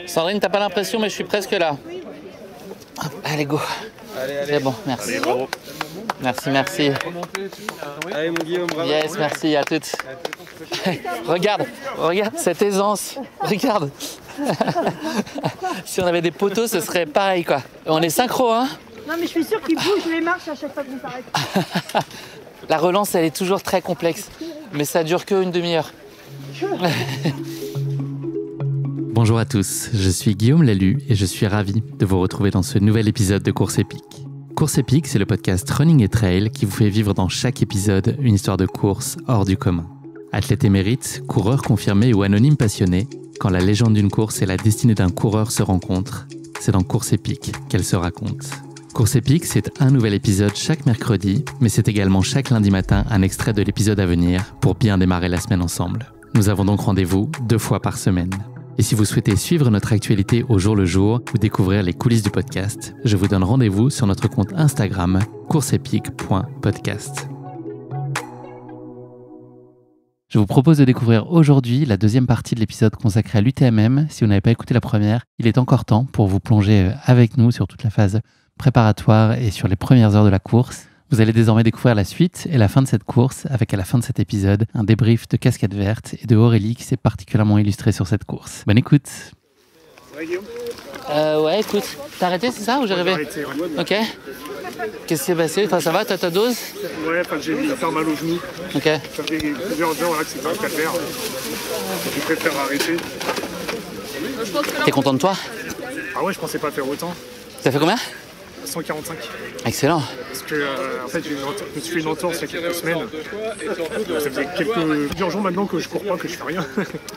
Sandrine, t'as pas l'impression, mais je suis presque là. Hop, allez, go. Allez. C'est bon, merci. Allez, bravo. Merci. Allez, mon Guillaume, bravo. Yes, merci à toutes. Regarde cette aisance. Regarde. Si on avait des poteaux, ce serait pareil, quoi. On est synchro, hein? Non, mais je suis sûre qu'ils bougent les marches à chaque fois qu'on s'arrête. La relance, elle est toujours très complexe. Mais ça dure qu'une demi-heure. Bonjour à tous, je suis Guillaume Lalu et je suis ravi de vous retrouver dans ce nouvel épisode de Course Épique. Course Épique, c'est le podcast Running et Trail qui vous fait vivre dans chaque épisode une histoire de course hors du commun. Athlète émérite, coureur confirmé ou anonyme passionné, quand la légende d'une course et la destinée d'un coureur se rencontrent, c'est dans Course Épique qu'elle se raconte. Course Épique, c'est un nouvel épisode chaque mercredi, mais c'est également chaque lundi matin un extrait de l'épisode à venir pour bien démarrer la semaine ensemble. Nous avons donc rendez-vous 2 fois par semaine. Et si vous souhaitez suivre notre actualité au jour le jour ou découvrir les coulisses du podcast, je vous donne rendez-vous sur notre compte Instagram courseepique.podcast. Je vous propose de découvrir aujourd'hui la deuxième partie de l'épisode consacré à l'UTMM. Si vous n'avez pas écouté la première, il est encore temps pour vous plonger avec nous sur toute la phase préparatoire et sur les premières heures de la course. Vous allez désormais découvrir la suite et la fin de cette course avec à la fin de cet épisode un débrief de Casquette Verte et de Aurélie qui s'est particulièrement illustrée sur cette course. Bonne écoute. Ouais, Guillaume. Ouais, écoute, t'as arrêté, c'est ça ou j'ai rêvé? Arrêté, ouais. Ok. Qu'est-ce qui s'est passé? Enfin, ça va, t'as ta dose? Ouais, j'ai eu faire mal au genou. Ok. Ça fait plusieurs heures là, que c'est pas le cas de faire. Je préfère arrêter. T'es content de toi? Ah ouais, je pensais pas faire autant. T'as fait combien? 145. Excellent. Parce que en fait, je me suis fait une entorse il y a quelques semaines. Ça faisait plusieurs jours maintenant que je cours pas, que je fais rien.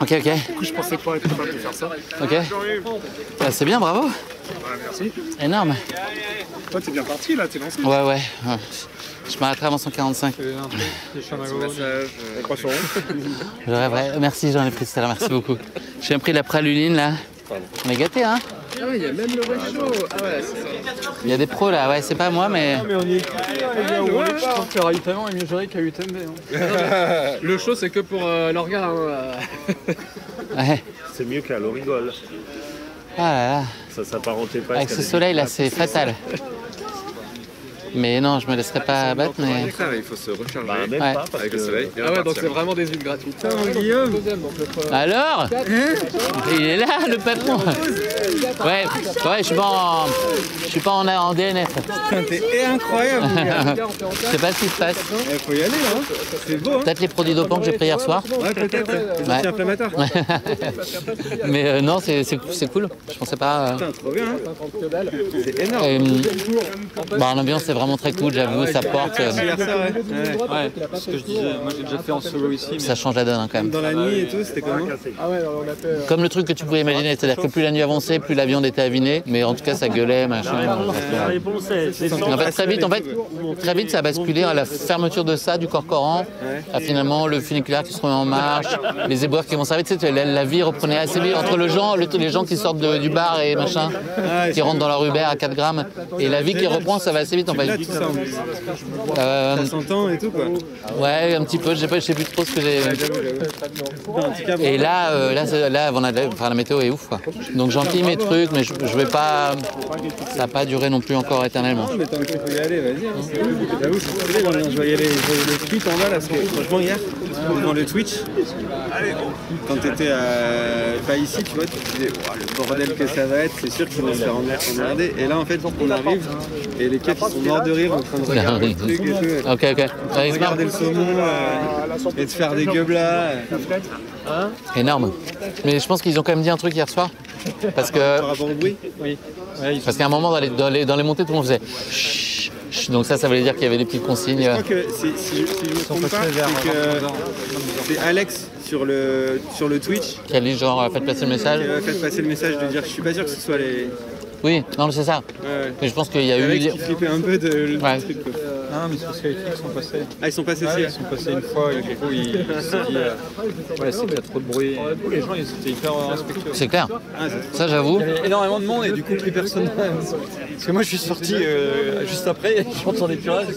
Ok. Du coup, je pensais pas être capable de faire ça. Ok. C'est bien, bravo. Ouais, merci. Énorme. Toi, t'es bien parti là, t'es lancé. Ouais. Je m'arrêterai avant 145. On croit sur Ouais, merci, j'en ai pris tout à l'heure, merci beaucoup. J'ai pris la praluline là. On est gâtés, hein? Ah ouais, il y a même le réchaud. Ah ouais, c'est ça. Il y a des pros là, ouais, c'est pas moi, mais. Mais on y est. Je pense que le ravitaillement est mieux géré qu'à UTMB. Hein. Le chaud, c'est que pour l'orga. Ouais. C'est mieux qu'à l'Origole. Ah là là. Ça s'apparentait pas. Avec ce soleil là, c'est fatal. Mais non, je me laisserai pas abattre, mais. Il faut se recharger Même Ouais. pas parce avec que le soleil. Ah ouais, donc c'est vraiment des huiles gratuites. Guillaume. Alors? Il est là, le patron. Ouais, je suis pas en DNF. T'es incroyable. Je sais pas ce qui se passe. Il faut y aller, hein. C'est beau, hein. Peut-être les produits dopants que j'ai pris hier soir. Ouais, peut-être. C'est Ouais. anti-inflammatoire. Mais non, c'est cool. Je pensais pas. Putain, trop bien, hein. C'est énorme. L'ambiance c'est vraiment très cool, j'avoue, ça porte. Hier, ça, ouais. Ouais, ce que je disais, moi j'ai déjà fait en solo ici. Ça change la donne hein, quand même. Dans la nuit et tout, c'était comment? Ah ouais, on a fait. Comme le truc que tu pouvais imaginer, c'est-à-dire que plus la nuit avançait, plus la viande était avinée, mais en tout cas ça gueulait, machin. la réponse est En fait, très vite, ça a basculé à la fermeture de ça, du Corcoran, à finalement le funiculaire qui se remet en marche, les éboueurs qui vont s'arrêter. Tu sais, la vie reprenait assez vite entre les gens qui sortent du bar et machin, qui rentrent dans leur Uber à 4 grammes, et la vie qui reprend, ça va assez vite en fait. Là, tout ça, ça s'entend et tout, quoi. Ouais, un petit peu, je sais plus trop ce que j'ai. Et là, la météo est ouf, quoi. Donc j'empile mes trucs, mais je vais pas. Ça va pas durer non plus encore éternellement. Non, mais tant qu'il faut y aller, vas-y. J'avoue, c'est stylé l'ambiance. Je voyais le tweet en bas, là, parce que franchement, hier, dans le Twitch, quand t'étais pas ici, tu vois, tu te disais, oh, le bordel que ça va être, c'est sûr qu'ils vont se faire emmerder. Et là, en fait, on arrive, et les keufs, ils sont morts de rire en train de regarder le truc et tout. Ok. De regarder le saumon et de faire des gueublas. Énorme. Mais je pense qu'ils ont quand même dit un truc hier soir. Parce que. Par rapport au bruit? Oui. Parce qu'à un moment, dans les montées, tout le monde faisait. Chut, chut. Donc ça voulait dire qu'il y avait des petites consignes. Je crois que si je me trompe pas, c'est Alex sur le Twitch Qui a dit genre, faites passer le message. qui a fait passer le message de dire je suis pas sûr que ce soit les. Oui, non, c'est ça. Ouais. Mais je pense qu'il y a Alex eu. qui flippait un peu du Ouais. truc, quoi. Non, mais c'est parce que les flics sont passés. Ah, ils sont passés Ah, aussi. ils sont passés une fois et du coup ils se sont dit ouais, c'est qu'il y a trop de bruit. Les gens ils étaient hyper respectueux. C'est clair. Ah, c'est- Ça, j'avoue. Il y avait énormément de monde et du coup plus personne. Parce que moi je suis sorti juste après et j'entendais plus rien.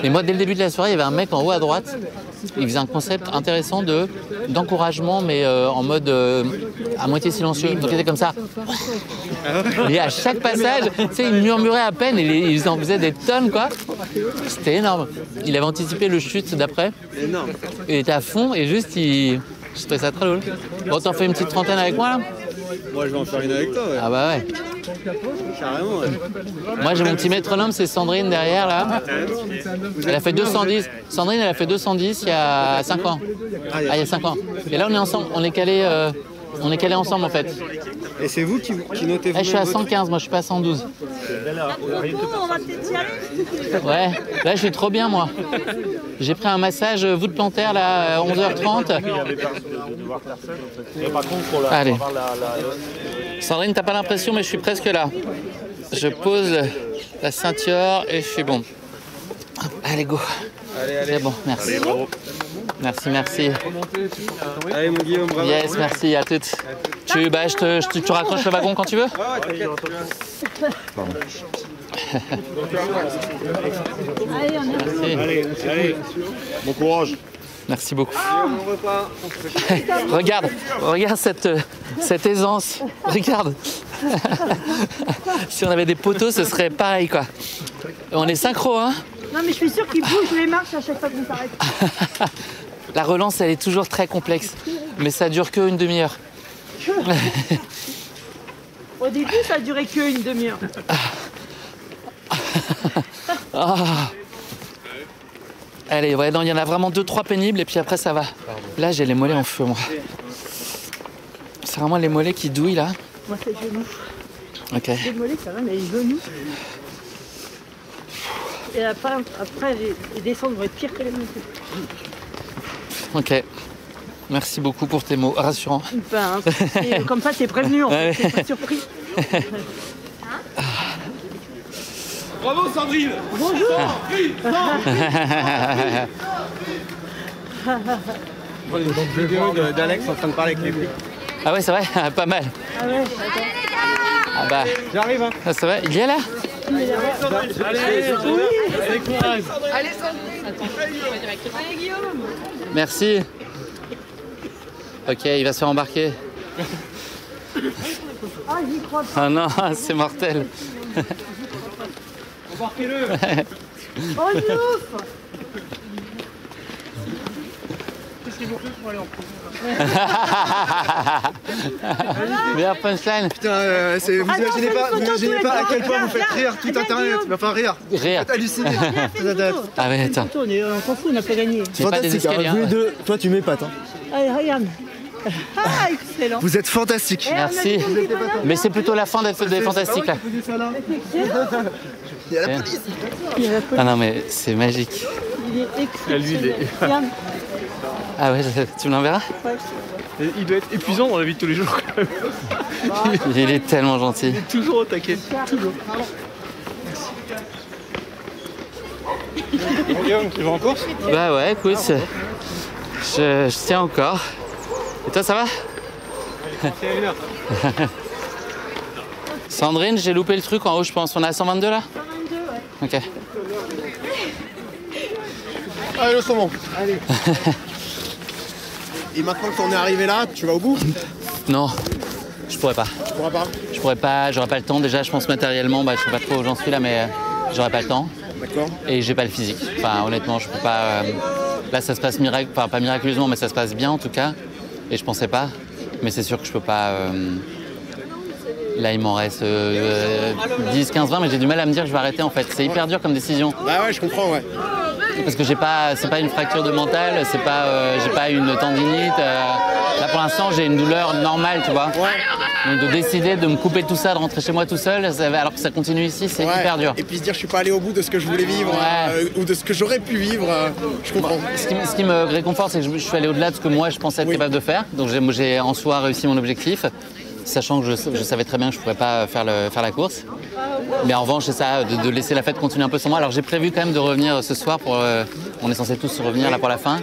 Et moi, dès le début de la soirée, il y avait un mec en haut à droite. Il faisait un concept intéressant de d'encouragement, mais en mode à moitié silencieux. Donc il était comme ça. Et à chaque passage, tu sais, il murmurait à peine et ils en faisaient des tonnes, quoi. C'était énorme. Il avait anticipé le chute d'après. Énorme. Il était à fond et juste, je trouvais ça très drôle. Bon, t'en fais une petite trentaine avec moi, là? Moi, je vais en faire une avec toi, ouais. Ah bah ouais. Carrément, ouais. Moi, j'ai mon petit métronome, c'est Sandrine derrière, là. Elle a fait 210. Sandrine, elle a fait 210 il y a 5 ans. Ah, il y a 5 ans. Et là, on est ensemble. On est calés ensemble, en fait. Et c'est vous qui notez vous Là, je suis à 115, moi, je suis pas à 112. On va peut-être y aller. Ouais, là, je suis trop bien, moi. J'ai pris un massage voûte plantaire, là, à 11h30. Allez. Sandrine, t'as pas l'impression, mais je suis presque là. Je pose la ceinture et je suis bon. Allez, go. Allez, allez. C'est bon, merci. Merci, merci. Allez, mon Guillaume, bravo. Yes, merci à toutes. Tu raccroches le wagon quand tu veux? Ah, t'inquiète. Allez, on est Merci. Allez, bon courage. Merci beaucoup. Bon repas. Regarde cette aisance. Regarde. Si on avait des poteaux, ce serait pareil, quoi. On est synchro, hein? Non, mais je suis sûre qu'ils bougent les marches à chaque fois qu'on s'arrête. La relance, elle est toujours très complexe. Mais ça dure que une demi-heure. Au début, ça a duré qu'une demi-heure. Ah. Allez, ouais, non, il y en a vraiment 2-3 pénibles et puis après ça va. Là, j'ai les mollets en feu, moi. C'est vraiment les mollets qui douillent, là. Moi, c'est le genou. Ok. Les mollets, ça va, mais les genoux. Et après les descentes vont être pires que les montées. Ok. Merci beaucoup pour tes mots rassurants. Ben, comme ça, t'es prévenu, en fait. Ouais. T'es pas surpris. Bravo Sandrine. Bonjour. Les vidéos d'Alex en train de parler avec les flics. Ah ouais, c'est vrai. Pas mal. Ah ouais, Ah bah, J'arrive, hein. ah, c'est vrai. Il y est là? Allez, courage. Merci. Ok, il va se faire embarquer. ah, j'y crois pas. Ah non, c'est mortel. Embarquez-le. Oh, ouf. Meilleur punchline. Putain, vous Ah non, imaginez fais pas, une vous photo imaginez tous pas les à quel deux. point vous faites Viens, rire tout viens, internet. Guillaume. Mais enfin rire. Rire. Vous êtes halluciné. Ah ouais, attends. On s'en fout, on n'a pas gagné. C'est pas des escaliers. Vous les Hein. deux, toi tu m'épates. Hein. Allez, regarde. Ah, excellent. Vous êtes fantastiques. Eh, on a Merci. dit qu'on dit voilà. Mais c'est plutôt la fin d'être des fantastiques là. Il y a la police. Ah non mais c'est magique. Il est exceptionnel. Regarde. Ah ouais, tu me l'enverras? Il doit être épuisant dans la vie de tous les jours. Quand même. Il est tellement gentil. Toujours au taquet. Toujours. Guillaume, tu vas en course? Bah ouais, écoute, je tiens encore. Et toi, ça va? C'est à 1h. Sandrine, j'ai loupé le truc en haut, je pense. On est à 122 là? 122, ouais. Ok. Allez, le saumon. Allez. Et maintenant que t'en es arrivé là, tu vas au bout? Non, je pourrais pas. Tu pourras pas. Je pourrais pas, j'aurais pas le temps. Déjà, je pense matériellement, bah, je sais pas trop où j'en suis là, mais j'aurais pas le temps. D'accord. Et j'ai pas le physique. Enfin, honnêtement, je peux pas. Là, ça se passe enfin, pas miraculeusement, mais ça se passe bien en tout cas. Et je pensais pas. Mais c'est sûr que je peux pas. Là, il m'en reste 10, 15, 20, mais j'ai du mal à me dire que je vais arrêter en fait. C'est hyper dur comme décision. Bah ouais, je comprends, ouais. Parce que c'est pas une fracture de mental, c'est pas, j'ai pas une tendinite. Là, pour l'instant, j'ai une douleur normale, tu vois. Donc de décider de me couper tout ça, de rentrer chez moi tout seul, alors que ça continue ici, c'est Ouais. hyper dur. Et puis se dire je suis pas allé au bout de ce que je voulais vivre ou de ce que j'aurais pu vivre, je comprends. Ce qui me réconforte, c'est que je suis allé au-delà de ce que moi je pensais être capable de faire. Donc j'ai en soi réussi mon objectif, sachant que je savais très bien que je ne pourrais pas faire la course. Mais en revanche, c'est ça, de laisser la fête continuer un peu sans moi. Alors j'ai prévu quand même de revenir ce soir. On est censé tous revenir là pour la fin.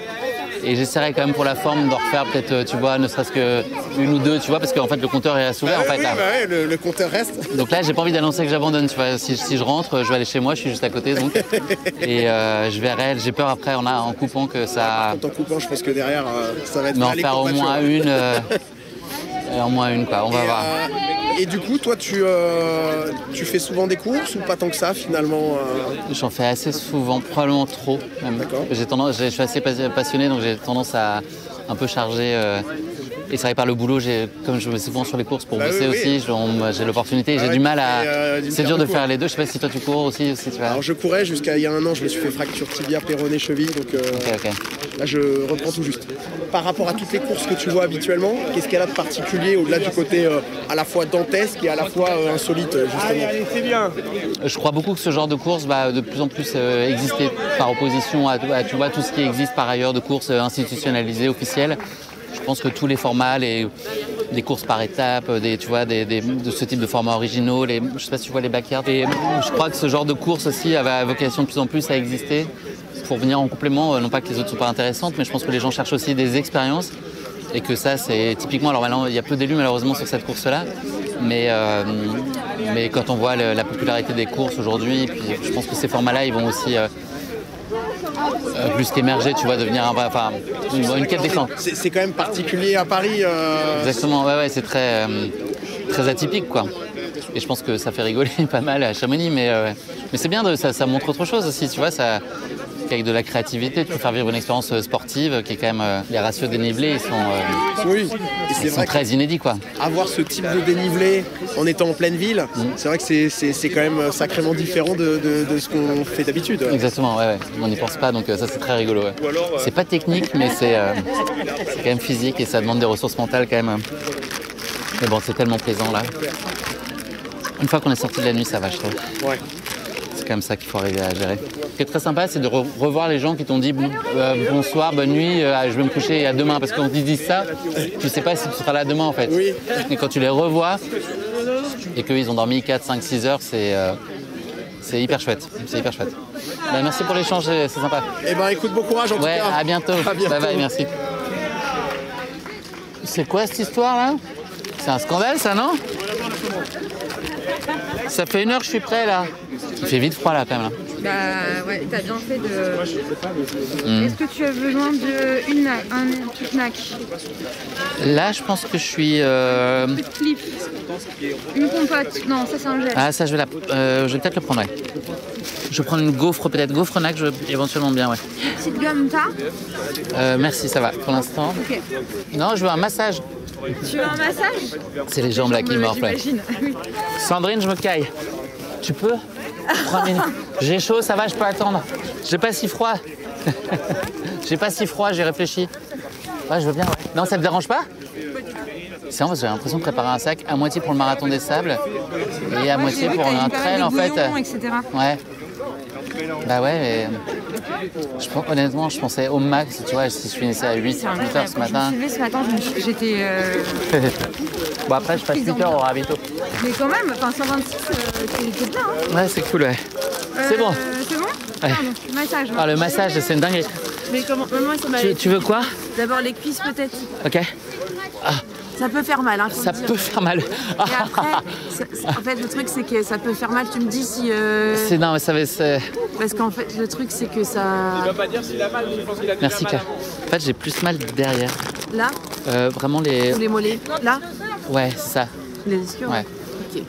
Et j'essaierai quand même pour la forme de refaire peut-être, tu vois, ne serait-ce que une ou deux, tu vois, parce qu'en fait le compteur est reste ouvert en fait Oui, là. le compteur reste. Donc là, j'ai pas envie d'annoncer que j'abandonne, tu vois. Si je rentre, je vais aller chez moi, je suis juste à côté donc. Et je verrai, j'ai peur après en coupant que ça. En coupant, je pense que derrière, ça va être Mais en mal faire au moins une. Au moins une quoi, on va voir. Et du coup, toi, tu fais souvent des courses ou pas tant que ça finalement J'en fais assez souvent, probablement trop même. D'accord. Je suis assez passionné donc j'ai tendance à un peu charger. Et c'est vrai par le boulot, comme je vais souvent sur les courses pour bosser oui. aussi, j'ai l'opportunité et j'ai ouais, du mal à. c'est dur de court. faire les deux. Je sais pas si toi tu cours aussi tu vois. Alors je courais jusqu'à il y a un an, je me suis fait fracture tibia, péroné, cheville, donc Ok. là je reprends tout juste. Par rapport à toutes les courses que tu vois habituellement, qu'est-ce qu'elle a de particulier au-delà du côté à la fois dantesque et à la fois insolite justement? Je crois beaucoup que ce genre de course va de plus en plus exister par opposition à tu vois, tout ce qui existe par ailleurs de courses institutionnalisées, officielles. Je pense que tous les formats, des courses par étapes, tu vois, de ce type de formats originaux, je sais pas si tu vois les backyards. Et je crois que ce genre de course aussi a vocation de plus en plus à exister pour venir en complément, non pas que les autres sont pas intéressantes, mais je pense que les gens cherchent aussi des expériences et que ça c'est typiquement, alors maintenant il y a peu d'élus malheureusement sur cette course-là, mais quand on voit la popularité des courses aujourd'hui, puis je pense que ces formats-là ils vont aussi plus qu'émerger, tu vois, devenir une quête d'excellence. C'est quand même particulier à Paris. Exactement, ouais, c'est très atypique, quoi. Et je pense que ça fait rigoler pas mal à Chamonix, mais c'est bien, ça montre autre chose aussi, tu vois, qu'avec de la créativité, tu peux faire vivre une expérience sportive qui est quand même... les ratios dénivelés, ils sont très inédits, quoi. Avoir ce type de dénivelé en étant en pleine ville, c'est vrai que c'est quand même sacrément différent de ce qu'on fait d'habitude. Exactement, ouais. On n'y pense pas, donc ça c'est très rigolo. Ouais. C'est pas technique, mais c'est quand même physique et ça demande des ressources mentales quand même. Mais bon, c'est tellement plaisant là. Une fois qu'on est sorti de la nuit, ça va, je trouve. Ouais. C'est comme ça qu'il faut arriver à gérer. Ce qui est très sympa, c'est de revoir les gens qui t'ont dit bonsoir, bonne nuit, je vais me coucher à demain. Parce qu'on te dit ça, tu sais pas si tu seras là demain en fait. Oui. Et quand tu les revois et qu'ils ont dormi 4, 5, 6 heures, c'est hyper chouette. C'est hyper chouette. Bah, merci pour l'échange, c'est sympa. Eh ben écoute, bon courage en tout Ouais, cas. à bientôt. Bye bye, merci. C'est quoi cette histoire là? C'est un scandale ça, non? Ça fait 1 heure que je suis prêt là. Il fait vite froid là quand même. Là. Bah ouais, t'as bien fait de... Est-ce que tu as besoin d'un knack? Là, je pense que je suis... Petite clip. Une compote. Non, ça c'est un gel. Ah, ça je vais peut-être le prendre, ouais. Je vais prendre une gaufre peut-être. Gaufre-nac, éventuellement bien, ouais. Petite gomme, t'as? Merci, ça va pour l'instant. Ok. Non, je veux un massage. Tu veux un massage? C'est les jambes là qui morflent. J'imagine. Oui. Sandrine, je me caille. Tu peux? 3 minutes. J'ai chaud, ça va, je peux attendre. J'ai pas si froid. J'ai pas si froid, j'ai réfléchi. Ouais, je veux bien, ouais. Non, ça te dérange pas? C'est vrai, j'ai l'impression de préparer un sac à moitié pour le marathon des sables et à moitié pour un trail en fait. Etc. Ouais. Bah ouais, mais honnêtement, je pensais au max, tu vois, si je finissais à 8 heures ce matin. Je me suis levée ce matin, j'étais... Bon, après, je passe 8 heures au ravito. Mais quand même, enfin 126, c'est bien. Hein. Ouais, c'est cool, ouais. C'est bon. C'est bon? Ouais. Pardon, massage. Ah, le massage, c'est une dinguerie. Mais comment, maman, ça m'a... Tu veux quoi? D'abord les cuisses peut-être. Ok. Ça peut faire mal, hein, Ça peut faire mal. Et après, en fait, le truc, c'est que ça peut faire mal. Tu me dis si... Non, mais ça va... Parce qu'en fait, le truc, c'est que ça... Il va pas dire s'il a mal, je pense qu'il a Merci, Claire. En fait, j'ai plus mal derrière. Là? Vraiment les... Ou les mollets? Là? Ouais, c'est ça. Les ischios? Ouais. Ok.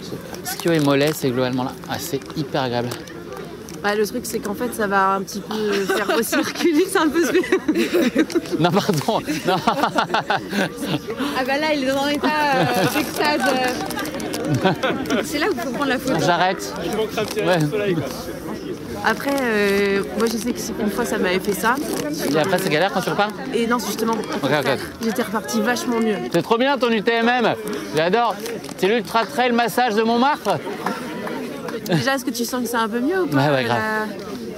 Ischio et mollet, c'est globalement là. Ah, c'est hyper agréable. Bah, le truc, c'est qu'en fait, ça va un petit peu faire recirculer, c'est un peu... Non, pardon. Non. Ah bah là, il est dans un état d'extase. C'est là où il faut prendre la photo. J'arrête. Ouais. Après, moi je sais qu'une fois ça m'avait fait ça. Et après c'est galère quand tu repars? Et non, justement, Ok. j'étais repartie vachement mieux. C'est trop bien ton UTMM. J'adore. C'est l'Ultra Trail Massage de Montmartre. Déjà, est-ce que tu sens que c'est un peu mieux ou pas? Ouais, grave.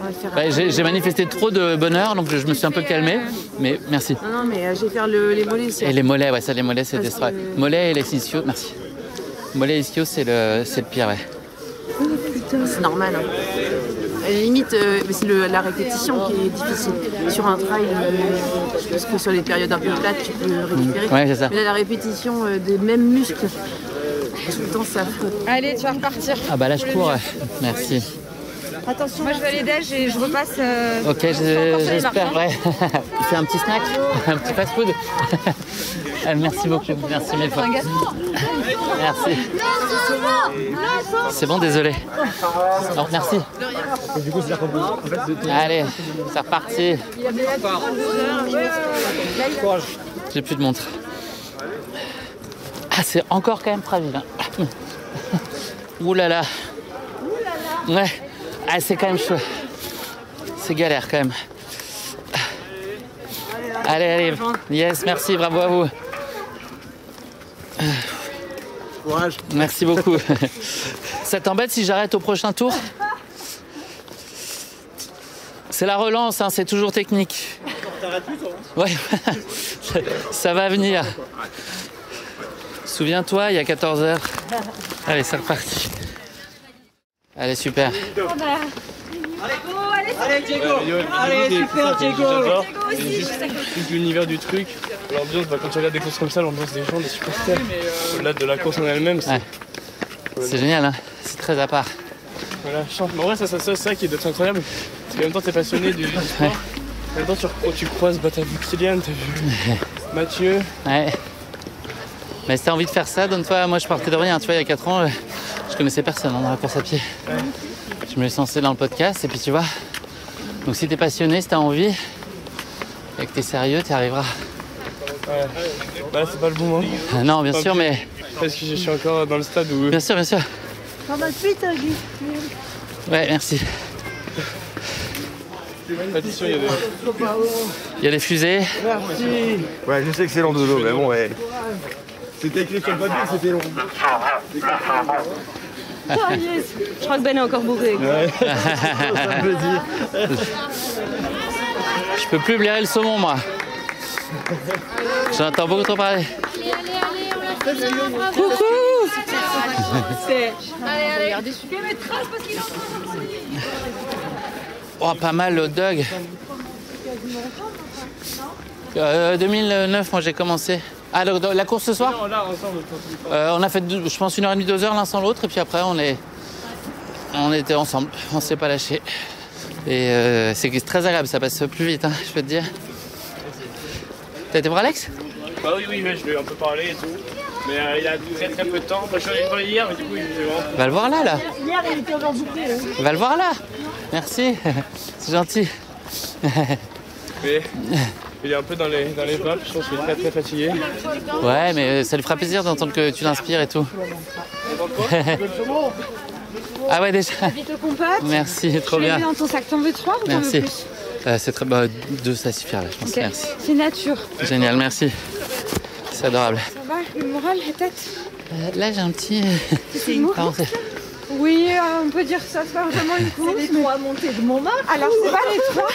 On va faire J'ai manifesté trop de bonheur, donc je me suis un peu calmé. Mais merci. Non, mais je vais faire les mollets aussi. Et les mollets, ouais, ça, les mollets, c'est Parce destroy. que- Mollets et les ischios, merci. Mollets et ischios, c'est le pire, ouais. C'est normal. Hein. limite, c'est la répétition qui est difficile. Sur un trail, parce que sur les périodes un peu plates, tu peux récupérer. Ouais, c'est ça. Mais là, la répétition des mêmes muscles, tout le temps, ça frotte. Allez, tu vas repartir. Ah bah là je cours, merci. Attention, moi je vais aller déj et je repasse. Ok, j'espère, ouais. Tu fais un petit snack, un petit fast-food. Merci beaucoup, merci mille fois. Merci. C'est bon, désolé. Alors, merci. Allez, c'est reparti. J'ai plus de montre. Ah, c'est encore quand même fragile. Hein. Ouh là là. Ouais. Ah, c'est quand même chaud. C'est galère quand même. Allez. Yes, merci, bravo à vous. Courage. Merci beaucoup. Ça t'embête si j'arrête au prochain tour? C'est la relance, hein, c'est toujours technique. Ouais, ça va venir. Souviens-toi, il y a 14h. Allez, c'est reparti. Allez, super. Allez, Diego. Allez, super, Diego. J'adore. Juste l'univers du truc. L'ambiance, quand tu regardes des courses comme ça, l'ambiance des gens, des supporters. Au-delà de la course en elle-même, c'est génial, hein. C'est très à part. Voilà, en vrai, c'est ça qui doit être incroyable. Parce qu'en même temps, t'es passionné du sport. En même temps, tu croises, t'as vu Kylian, t'as vu Mathieu. Ouais. Mais si t'as envie de faire ça, donne-toi. Moi, je partais de rien. Tu vois, il y a 4 ans, je connaissais personne dans la course à pied. Ouais. Je me suis lancé dans le podcast et puis tu vois. Donc si t'es passionné, si t'as envie, et que t'es sérieux, t'y arriveras. Ouais. Bah là, c'est pas le bon moment. Non, bien sûr, mais. Parce que je suis encore dans le stade où. Bien sûr. Dans ma suite, Guy. Ouais, merci. Attention, il y a des fusées. Merci. Ouais, je sais que c'est long de dos, mais bon, ouais. C'était écrit sur le papier, c'était long. Oh yes. Je crois que Ben est encore bourré. Ouais. Ça veut dire. Je peux plus blairer le saumon, moi. J'en entends beaucoup trop parler. Allez, Coucou. allez. Oh, pas mal le hot dog. 2009, moi j'ai commencé. Ah, la course ce soir? Non, là, ensemble. On a fait, je pense, 1h30, 2 heures l'un sans l'autre. Et puis après, on était ensemble. On s'est pas lâché. Et c'est très agréable, ça passe plus vite, hein, je peux te dire. T'as été voir Alex? Bah oui, je lui ai un peu parlé et tout. Mais il a très peu de temps. Moi, je suis allé le voir hier, mais du coup, il vraiment... Va le voir là. Hier, il était encore bouclé. Va le voir là. Merci, c'est gentil. Mais il est un peu dans les vapes, je pense qu'il est très fatigué. Ouais, mais ça lui fera plaisir d'entendre que tu l'inspires et tout. Ah ouais, déjà. Vite le compote. Merci, trop bien. Dans ton sac, t'en veux 3 ou t'en veux Merci. plus? C'est très 2, ça suffira là, je pense. Okay. Merci. C'est nature. Génial, merci. C'est adorable. Ça va, le moral, la tête? Là, j'ai un petit. C'est une course? Oui, on peut dire que ça, c'est pas vraiment une course. C'est les 3 montées de Montmartre. Alors, c'est pas les 3.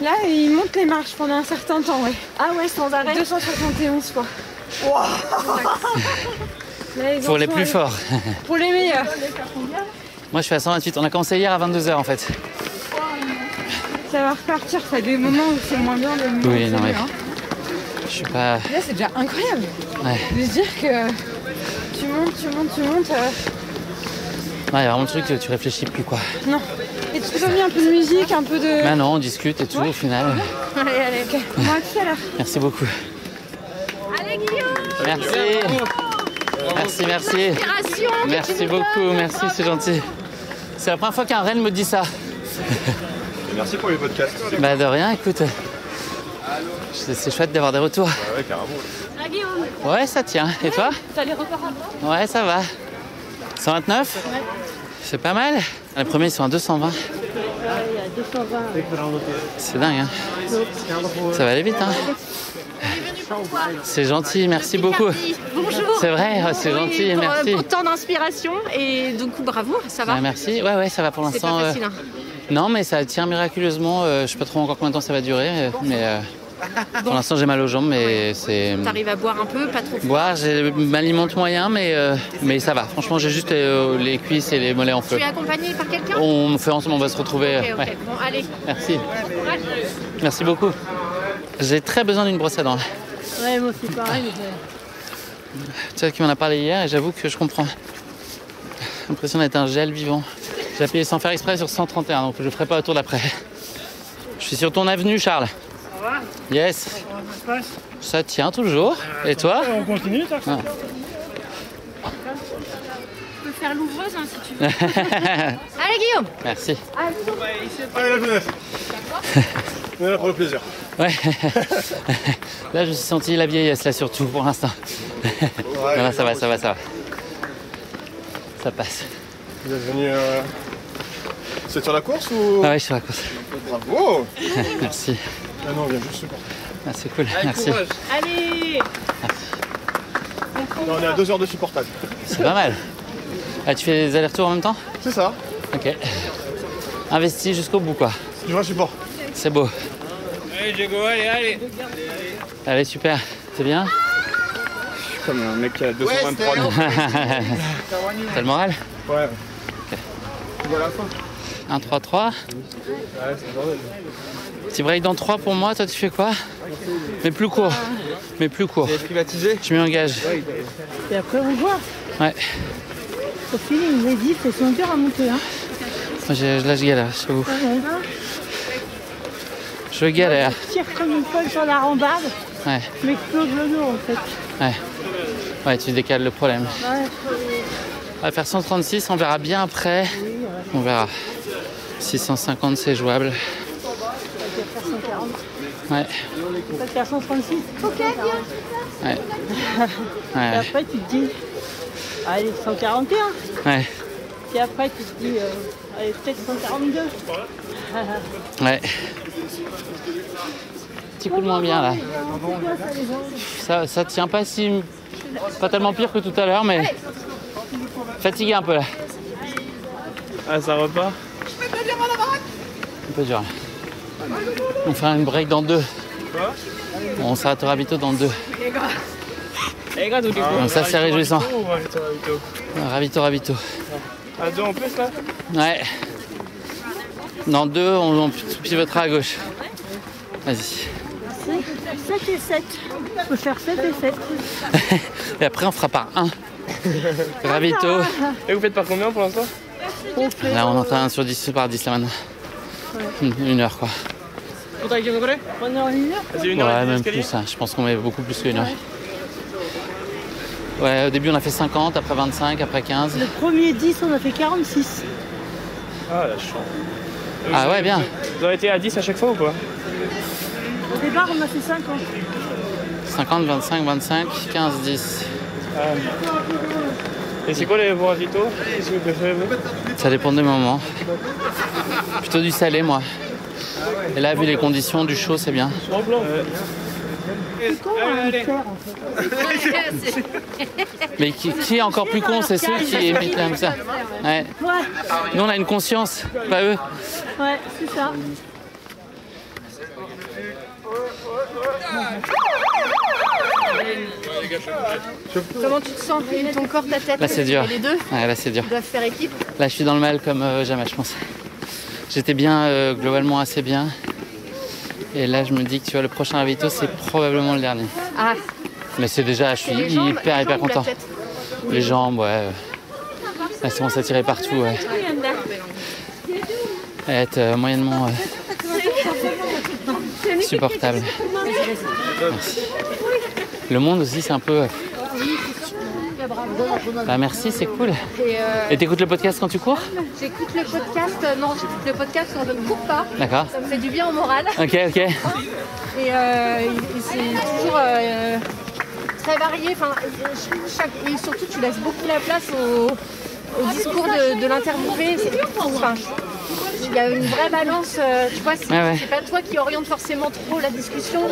Là, ils montent les marches pendant un certain temps, ouais. Ah ouais, sans arrêt. 271 fois. Wow. Là, Pour les plus forts. Pour les meilleurs. Moi, je suis à 128. On a commencé hier à 22h en fait. Ça va repartir. Ça a des moments où c'est moins bien, des moments où Oui, c'est non, mieux, mais. hein. Je suis pas. Là, c'est déjà incroyable. Ouais. De se dire que tu montes. Ouais, il y a vraiment le truc que tu réfléchis plus quoi. Non. Et tu peux mis un peu de musique, un peu de. Bah non, on discute et tout au final. Allez. Ok. Bon, à tout à l'heure. Merci beaucoup. Allez, Guillaume. Merci. Merci beaucoup, merci, c'est gentil. C'est la première fois qu'un Rennes me dit ça. Merci pour les podcasts. Bah de rien, écoute. C'est chouette d'avoir des retours. Ouais, carrément. Ah, Guillaume. Ouais, ça tient. Et toi? T'as les records à moi? Ouais, ça va. 129? Ouais. C'est pas mal. Les premiers, ils sont à 220. Il y a 220. C'est dingue, hein. Ça va aller vite, hein. C'est gentil, merci beaucoup. Bonjour. C'est vrai, c'est gentil, merci. Autant d'inspiration et du coup bravo, ça va? Merci, ouais, ça va pour l'instant. C'est pas facile, hein. Non, mais ça tient miraculeusement. Je sais pas trop encore combien de temps ça va durer, mais Pour l'instant, j'ai mal aux jambes, mais c'est... T'arrives à boire un peu, pas trop. Boire, je m'alimente moyen, mais ça va. Franchement, j'ai juste les cuisses et les mollets en feu. Tu es accompagné par quelqu'un? On fait ensemble, on va se retrouver. Ok. Ouais. Bon, allez. Merci. Merci beaucoup. J'ai très besoin d'une brosse à dents. Ouais, moi aussi pareil. Tu sais qui m'en a parlé hier et j'avoue que je comprends. J'ai l'impression d'être un gel vivant. J'ai appuyé sans faire exprès sur 131, donc je ne ferai pas le tour d'après. Je suis sur ton avenue, Charles. Ça va? Yes. Comment ça se passe? Ça tient toujours. Et toi? On continue, toi? Ah. Tu peux faire l'ouvreuse hein, si tu veux. Allez, Guillaume. Merci. Allez, la jeunesse. On est là pour le plaisir. Ouais. Là, je me suis senti la vieillesse, là, surtout, pour l'instant. Voilà, ça va. Ça passe. Vous êtes venu... C'est sur la course ou... Ah ouais, je suis sur la course. Bravo. Merci. Ah non, on vient juste supporter. Ah, c'est cool, merci. Allez. Non, on est à 2 heures de supportage. C'est pas mal. Ah, tu fais des allers-retours en même temps? C'est ça. Ok. Investi jusqu'au bout, quoi. C'est du vrai support. C'est beau. Allez, Diego, allez. Allez, super. C'est bien? Comme un mec qui a 223 ans. T'as le moral? Ouais. Ok. Voilà la fin. 1, 3, 3. Ouais, c'est le bordel. Petit break dans 3 pour moi. Toi, tu fais quoi? Mais plus court. Mais plus court. Privatisé. Je m'y engage. Et après, on voit. Ouais. Au feeling, les diffs, elles sont dures à monter. Hein. Moi, là, je galère, j'avoue. Je galère. Je tire comme une folle sur la rambarde. Ouais. Je m'explose le dos, en fait. Ouais. Ouais, tu décales le problème. Ouais. On va faire 136, on verra bien après. On verra. 650, c'est jouable. Ouais. On va faire 136. Ok, bien. Ouais. Et Ouais. après, tu te dis, allez, 141. Ouais. Et après, tu te dis, allez, peut-être 142. Ouais. Petit coup de moins bien là. Ça tient pas pas tellement pire que tout à l'heure, mais fatigué un peu là. Ah, ça repart? Un peu dur. Là. On fera une break dans 2. On s'arrêtera vite dans 2. Eh, gars, donc, Donc ça c'est réjouissant. Ravito. Ravito. À 2 en plus là? Ouais. Dans 2, on pivotera à gauche. Vas-y. 7 et 7. Je peux faire 7 et 7. Et après on fera par 1. Ravito. Et vous faites par combien pour l'instant? Là on en fait 1 sur 10 par 10 là maintenant. 1 heure quoi. On est en 1 heure. C'est 1 heure Ouais, et demie même d'escalier? plus, hein. Je pense qu'on met beaucoup plus qu'une heure. Ouais, au début on a fait 50, après 25, après 15. Le premier 10, on a fait 46. Ah, la chance. Ah ouais, bien. Vous avez été à 10 à chaque fois ou pas? Au départ, on a fait 50. 50, 25, 25, 15, 10. Et c'est quoi vos ravitaux? Qu'est-ce que vous préférez vous? Ça dépend des moments. Plutôt du salé moi. Et là, vu les conditions du chaud, c'est bien. C'est con à le faire, en fait. Mais qui est encore plus con, c'est ceux qui émitent comme ça. Ouais. Ouais, Nous, on a une conscience, pas eux. ouais, c'est ça. Comment tu te sens? Ton corps, ta tête? Là, c'est dur. Et les deux Ouais, là, c'est dur. doivent faire équipe. Là, je suis dans le mal comme jamais, je pense. J'étais bien, globalement assez bien. Et là, je me dis que tu vois, le prochain ravito, c'est probablement le dernier. Ah, Mais c'est déjà, je suis les jambes, hyper les jambes ou la content. tête? Les jambes, ouais. Elles commencent à tirer partout, ouais. Être moyennement supportable. Merci. Le monde aussi, c'est un peu... Bah merci, c'est cool. Et t'écoutes le podcast quand tu cours? J'écoute le podcast, non, j'écoute le podcast quand je ne cours pas. D'accord. Ça me fait du bien au moral. Ok. Et c'est toujours très varié. Enfin, et surtout, tu laisses beaucoup la place au discours de l'interviewé. Enfin, il y a une vraie balance, tu vois, c'est pas toi qui oriente forcément trop la discussion.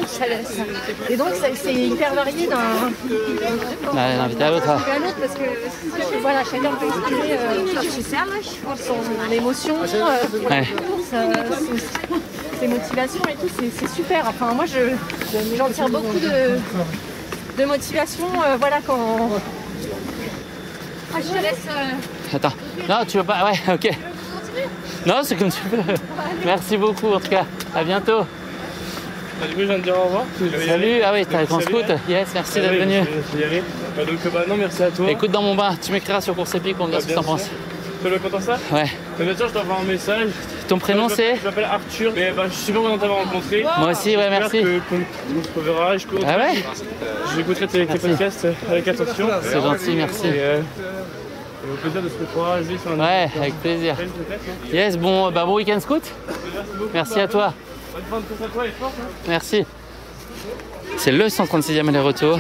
Et donc, c'est hyper varié d'un invité à l'autre. parce que voilà, chacun peut exprimer son émotion. tes motivations et tout, c'est super. Enfin, moi, j'en tire beaucoup de motivation, voilà, quand... Ah, je te laisse... Attends. Non, tu veux pas... Ouais, ok. Non, c'est comme tu veux. Merci beaucoup, en tout cas. À bientôt. Bah, du coup, je viens de dire au revoir. Salut. Ah oui, t'es avec en scout. Yes, merci d'être venu. Je vais y aller. Donc, non, merci à toi. Écoute, dans mon bain, tu m'écriras sur Course Épique, on me dira ce que t'en penses. Tu veux content ça? Ouais. Bien sûr, je t'envoie un message. Ton prénom c'est? Je m'appelle Arthur. Mais je suis super content de t'avoir rencontré. Moi aussi, ouais, merci. On se reverra. Ah ouais? J'écouterai tes podcasts avec attention. C'est gentil, merci. Au plaisir de se recroiser sur un... Ouais, avec plaisir. Yes, bon week-end scout. Merci à toi. Bonne fin de course à toi et force. Merci. C'est le 136e aller-retour.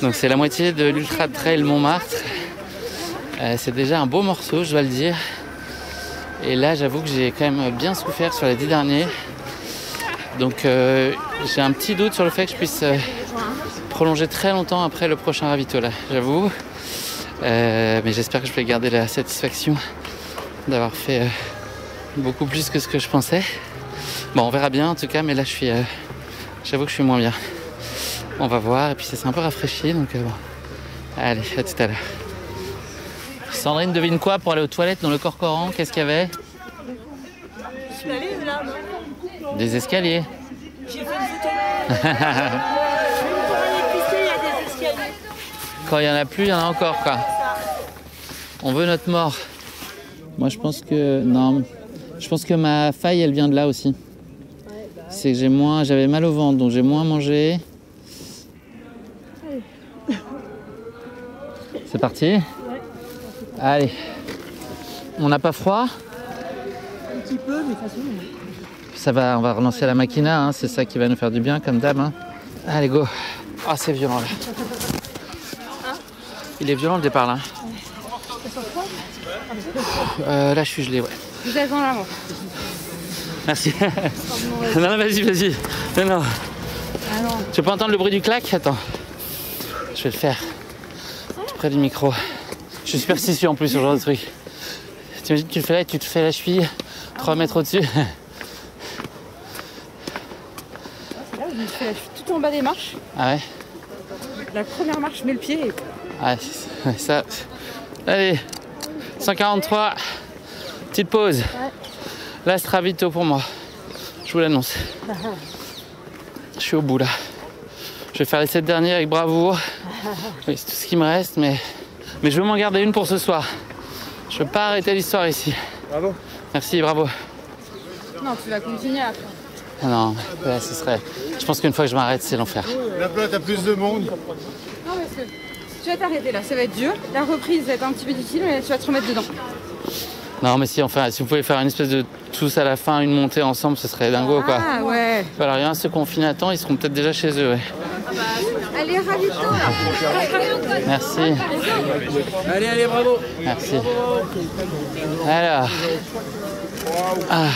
Donc c'est la moitié de l'Ultra Trail Montmartre. C'est déjà un beau morceau, je dois le dire. Et là, j'avoue que j'ai quand même bien souffert sur les 10 derniers. Donc j'ai un petit doute sur le fait que je puisse prolonger très longtemps après le prochain ravito là, j'avoue. Mais j'espère que je vais garder la satisfaction d'avoir fait beaucoup plus que ce que je pensais. Bon, on verra bien en tout cas, mais là j'avoue que je suis moins bien. On va voir, et puis ça s'est un peu rafraîchi, donc bon. Allez, à tout à l'heure. Sandrine, devine quoi pour aller aux toilettes dans le Corcoran? Qu'est-ce qu'il y avait? Je suis allée là. Des escaliers. J'ai fait une photo. Pour aller pisser, il y a des escaliers. Quand il n'y en a plus, il y en a encore quoi. On veut notre mort. Moi je pense que... Non. Je pense que ma faille elle vient de là aussi. C'est que j'avais mal au ventre, donc j'ai moins mangé. C'est parti? Allez. On n'a pas froid? Un petit peu, mais ça se met. Ça va, on va relancer la machina, hein, c'est ça qui va nous faire du bien comme d'hab. Hein. Allez, go. Ah, c'est violent là. Il est violent le départ là. Là, je suis gelé, ouais. Vous êtes dans l'amour. Merci. Non, vas-y. Non. Ah non. Tu peux entendre le bruit du clac? Attends. Je vais le faire. Tout près du micro. Je suis superstitieux en plus sur ce genre de truc. T'imagines que tu le fais là et tu te fais la cheville 3 mètres au-dessus. C'est là où je me suis fait la cheville tout en bas des marches. Ah ouais? La première marche, je mets le pied et... Ah, ça. Allez, 143. Petite pause. Là, c'est ravito pour moi. Je vous l'annonce. Je suis au bout là. Je vais faire les 7 derniers avec bravoure. Oui, c'est tout ce qui me reste, mais je veux m'en garder une pour ce soir. Je veux pas arrêter l'histoire ici. Bravo. Merci, bravo. Non, tu vas continuer après. Ah non, ouais, ce serait... Je pense qu'une fois que je m'arrête, c'est l'enfer. Là, t'as plus de monde. Non, parce que tu vas t'arrêter là, ça va être dur. La reprise va être un petit peu difficile, mais tu vas te remettre dedans. Non, mais si vous pouvez faire une espèce de tous à la fin, une montée ensemble, ce serait dingo quoi. Ah ouais. Alors, il y en a ceux confinés à temps, ils seront peut-être déjà chez eux, ouais. Allez, ravito là. Merci. Allez, bravo. Merci. Alors. Ah.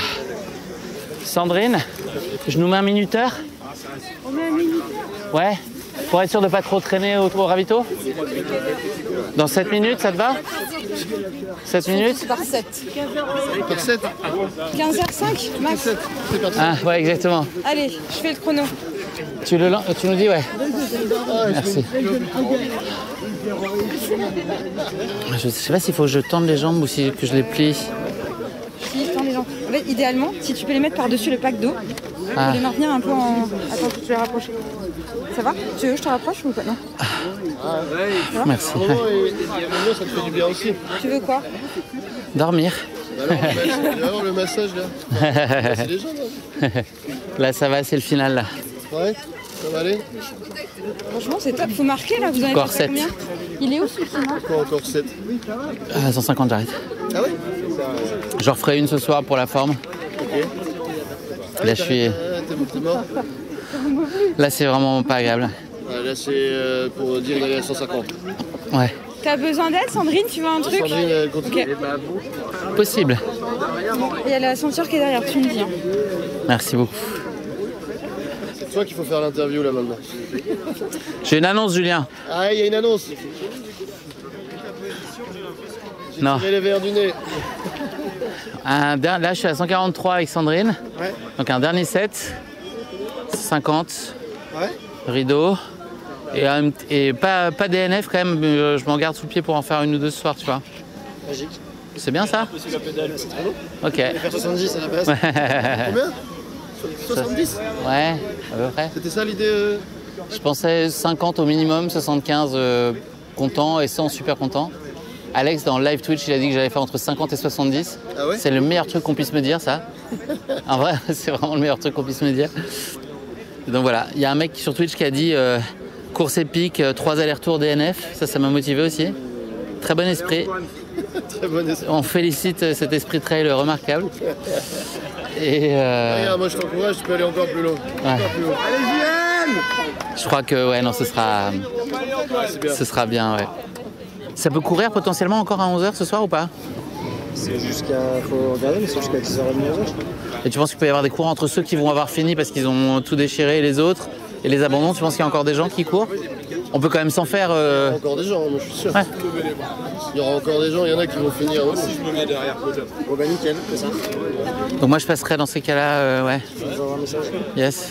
Sandrine, je nous mets un minuteur? On met un minuteur. Ouais. Pour être sûr de pas trop traîner au ravito? Dans 7 minutes, ça te va? 7 minutes? Par 7. Par 7. 15h05 max. Ah, ouais, exactement. Allez, je fais le chrono. Tu nous dis, ouais. Merci. Je sais pas s'il faut que je tende les jambes ou que je les plie. Si, tends les jambes. En fait, idéalement, si tu peux les mettre par-dessus le pack d'eau, pour les maintenir un peu en... Attends, je vais rapprocher. Ça va? Tu veux que je te rapproche ou pas? Non. Merci. Ça te fait du bien aussi. Tu veux quoi? Dormir. Alors le massage là. C'est déjà là. Là, ça va, c'est le final là. Ouais, ça va aller. Franchement, c'est top. Faut marquer là. Vous en avez Encore fait 7. combien? Il est où ce film? Encore 7. 150, j'arrête. Ah ouais? Je referai une ce soir pour la forme. Ok. Là, je suis... T'es mort. Là, c'est vraiment pas agréable. Là, c'est pour dire d'aller à 150. Ouais. T'as besoin d'aide, Sandrine? Tu veux un truc? Sandrine, continue. Possible. Il y a la ceinture qui est derrière, tu me dis. Hein. Merci beaucoup. C'est toi qu'il faut faire l'interview là maintenant. J'ai une annonce, Julien. Ah, il y a une annonce. J'ai Non. tiré les verres du nez. Là, je suis à 143 avec Sandrine. Ouais. Donc un dernier set. 50. Ouais. Rideau. Et pas DNF quand même. Je m'en garde sous le pied pour en faire une ou deux ce soir, tu vois. Magique. C'est bien ça? C'est trop beau. Ok. Faire 70 à la base. Combien 70? Ouais, à peu près. C'était ça l'idée Je pensais 50 au minimum, 75 content et 100 super content. Alex, dans live Twitch, il a dit que j'allais faire entre 50 et 70. Ah ouais? C'est le meilleur truc qu'on puisse me dire, ça. En vrai, c'est vraiment le meilleur truc qu'on puisse me dire. Donc voilà, il y a un mec sur Twitch qui a dit course épique, 3 allers-retours DNF. Ça m'a motivé aussi. Très bon esprit. Très bon esprit. On félicite cet esprit trail remarquable. Et Regarde, moi je t'encourage, tu peux aller encore plus loin. Ouais. Encore plus haut. Allez, JM! Je crois que ouais, non, ce sera bien, ouais. Ça peut courir potentiellement encore à 11h ce soir ou pas? C'est jusqu'à. Faut regarder, mais c'est jusqu'à 10h30. Et tu penses qu'il peut y avoir des cours entre ceux qui vont avoir fini parce qu'ils ont tout déchiré et les autres et les abandons? Tu penses qu'il y a encore des gens qui courent? On peut quand même s'en faire. Il y aura encore des gens, moi je suis sûr. Ouais. Il y aura encore des gens, il y en a qui vont finir. Si je me mets derrière, bon bah nickel, c'est ça. Donc moi je passerai dans ces cas-là, ouais. Je vais avoir un message. Yes.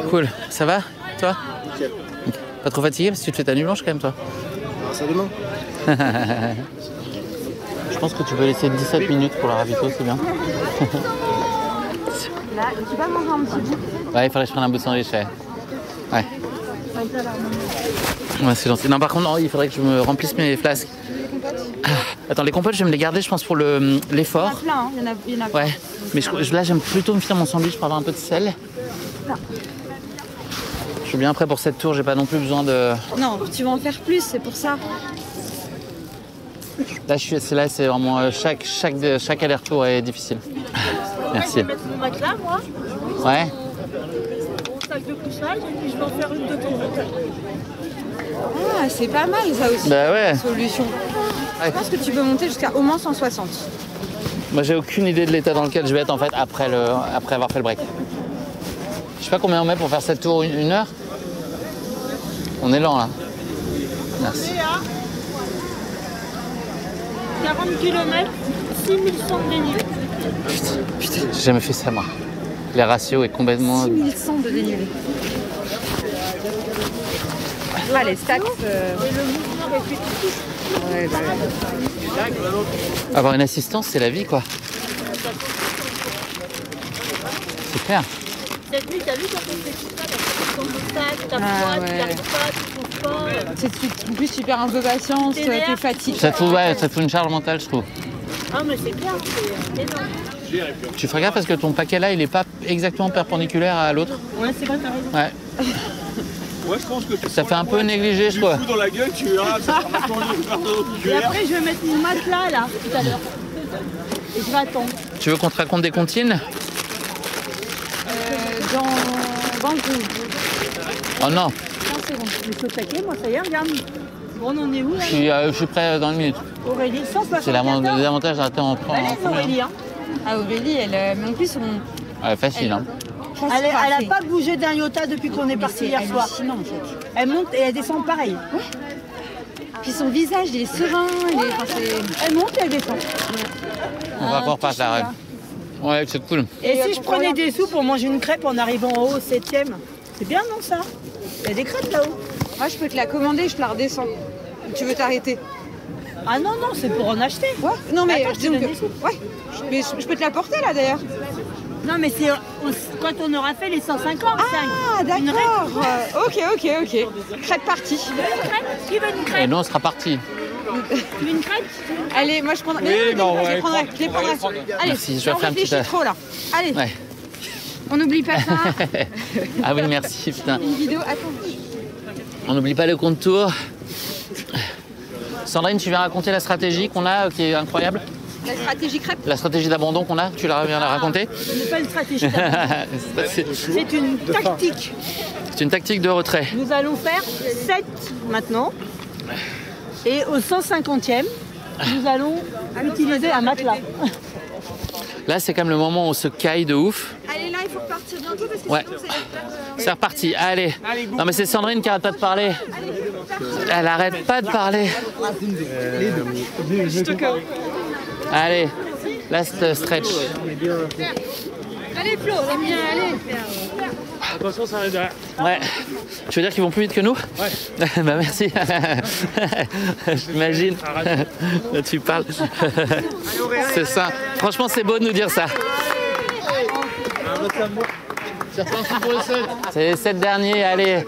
Cool. Ça va, toi? Nickel. Pas trop fatigué parce que tu te fais ta nuit blanche quand même, toi? Alors ça demain. Je pense que tu peux laisser 17 minutes pour la ravito, c'est bien. Là, tu vas manger un petit bout. Ouais, il faudrait que je prenne un bout de sandwich, ouais. Ouais. Ouais, c'est gentil. Non, par contre, non, il faudrait que je me remplisse mes flasques. Attends, les compotes, je vais me les garder, je pense, pour l'effort. Il y en a plein, hein. Il y en a Ouais, mais là, j'aime plutôt me finir mon sandwich pour avoir un peu de sel. Je suis bien prêt pour cette tour, j'ai pas non plus besoin de... Non, tu vas en faire plus, c'est pour ça. Là, c'est vraiment... Chaque aller-retour est difficile. Merci. Je vais mettre mon matelas, moi, Ouais. mon sac de couchage, et puis je vais en faire une de temps en temps. Ah, c'est pas mal ça aussi. Bah ouais. Solution. Ouais. Je pense que tu peux monter jusqu'à au moins 160. Moi, j'ai aucune idée de l'état dans lequel je vais être en fait après avoir fait le break. Je sais pas combien on met pour faire cette tour, une heure. On est lent là. Merci. 40 km, 6100 de dénivelé. Putain, j'ai jamais fait ça moi. Les ratios est complètement... 6100 de dénivelé. Ah, les stats. Et le mouvement répétitif. Ouais, bah. Avoir une assistance, c'est la vie quoi. C'est clair. Cette nuit, t'as vu quand on fait tout ça, ton sac, ta Ah, poids, tu ouais. gardes pas, tu trouves pas. En plus, tu perds un peu patience, t'es fatigué. Ça te fout une charge mentale, je trouve. Ah, mais c'est clair, c'est énorme. Tu ferais gaffe parce que ton paquet là, il est pas exactement perpendiculaire à l'autre. Ouais, c'est vrai, t'as raison. Ouais. Ouais, je pense que tu Ça fait un peu négligé, je crois. fous dans la gueule, tu verras, ça sera maintenant Et après, je vais mettre mon matelas là, tout à l'heure. Et je vais attendre. Tu veux qu'on te raconte des comptines? Dans Vancouver. Oh non, 15 secondes. Je suis au taquet, moi, ça y est, regarde. Bon, on en est où là je suis prêt dans une minute. Aurélie, 174. C'est l'avantage d'arrêter en Allez, premier. Aurélie, hein. Ah, Aurélie, mais en plus, on. Ouais, facile, hein. Elle a pas bougé d'un iota depuis qu'on est parti hier soir. Hallucinant, en fait. Elle monte et elle descend pareil. Puis son visage, il est serein, Elle monte et elle descend. On va encore par là. Ouais, c'est cool. Et si je prenais des sous pour manger une crêpe en arrivant en haut au 7e, c'est bien non ça? Il y a des crêpes là-haut. Moi, je peux te la commander, je te la redescends. Tu veux t'arrêter? Ah non, non, c'est pour en acheter. Ouais. Non, mais Attends, je te donne des sous. ouais. Mais je peux te la porter là d'ailleurs. Non, mais c'est quand on aura fait les 150. Ah, Une d'accord. Ok. Crêpe partie. Qui veut une Et crêpe? nous, on sera partis. Tu veux une crêpe? Allez, moi je prendrai. Oui, non, je ouais, les prendrai. Je les prendrai. Allez, Merci, je vais on faire un petit réfléchit trop là. Allez, Ouais. on n'oublie pas ça. Ah oui, merci, putain. Une vidéo, attends. On n'oublie pas le compte tour. Sandrine, tu viens raconter la stratégie qu'on a, qui est incroyable. La stratégie crêpe. La stratégie d'abandon qu'on a, tu la viens la raconter? Ce n'est pas une stratégie. C'est C'est une tactique. une tactique de retrait. Nous allons faire 7 maintenant. Et au 150e, nous allons utiliser un matelas. Là, c'est quand même le moment où on se caille de ouf. Allez, là, il faut repartir bientôt parce que Ouais. sinon C'est reparti, allez. Non mais c'est Sandrine qui arrête pas de parler. Elle arrête pas de parler. Allez. Last stretch. Allez Flo, on bien aller. Attention, ça arrive derrière. Ouais. Tu veux dire qu'ils vont plus vite que nous? Ouais. Bah merci. J'imagine. Là tu parles. C'est ça. Franchement c'est beau de nous dire ça. C'est reparti pour les 7. C'est les 7 derniers, allez.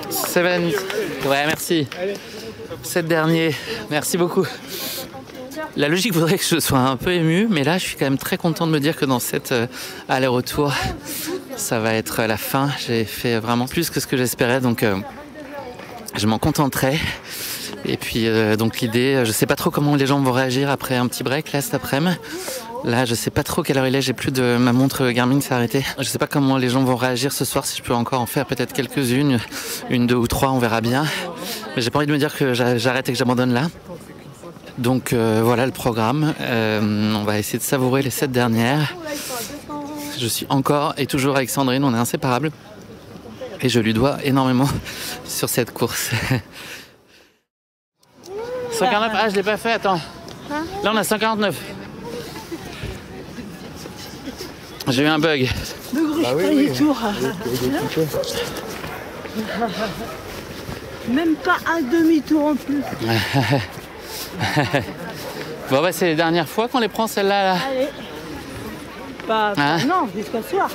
7. Ouais, merci. 7 derniers, merci beaucoup. La logique voudrait que je sois un peu ému, mais là je suis quand même très content de me dire que dans cette aller-retour, ça va être la fin. J'ai fait vraiment plus que ce que j'espérais, donc je m'en contenterai. Et puis donc l'idée, je sais pas trop comment les gens vont réagir après un petit break là cet après-midi. Là, je sais pas trop quelle heure il est, j'ai plus de... Ma montre Garmin s'est arrêtée. Je sais pas comment les gens vont réagir ce soir, si je peux encore en faire peut-être quelques-unes, 1, 2 ou 3, on verra bien. Mais j'ai pas envie de me dire que j'arrête et que j'abandonne là. Donc voilà le programme. On va essayer de savourer les 7 dernières. Je suis encore et toujours avec Sandrine, on est inséparables. Et je lui dois énormément sur cette course. 149, ah je l'ai pas fait, attends. Là on a 149. J'ai eu un bug. Ne gruge pas les tours. Même pas un demi-tour en plus. Bon bah c'est les dernières fois qu'on les prend celles-là. Là. Allez. Non, jusqu'à ce soir.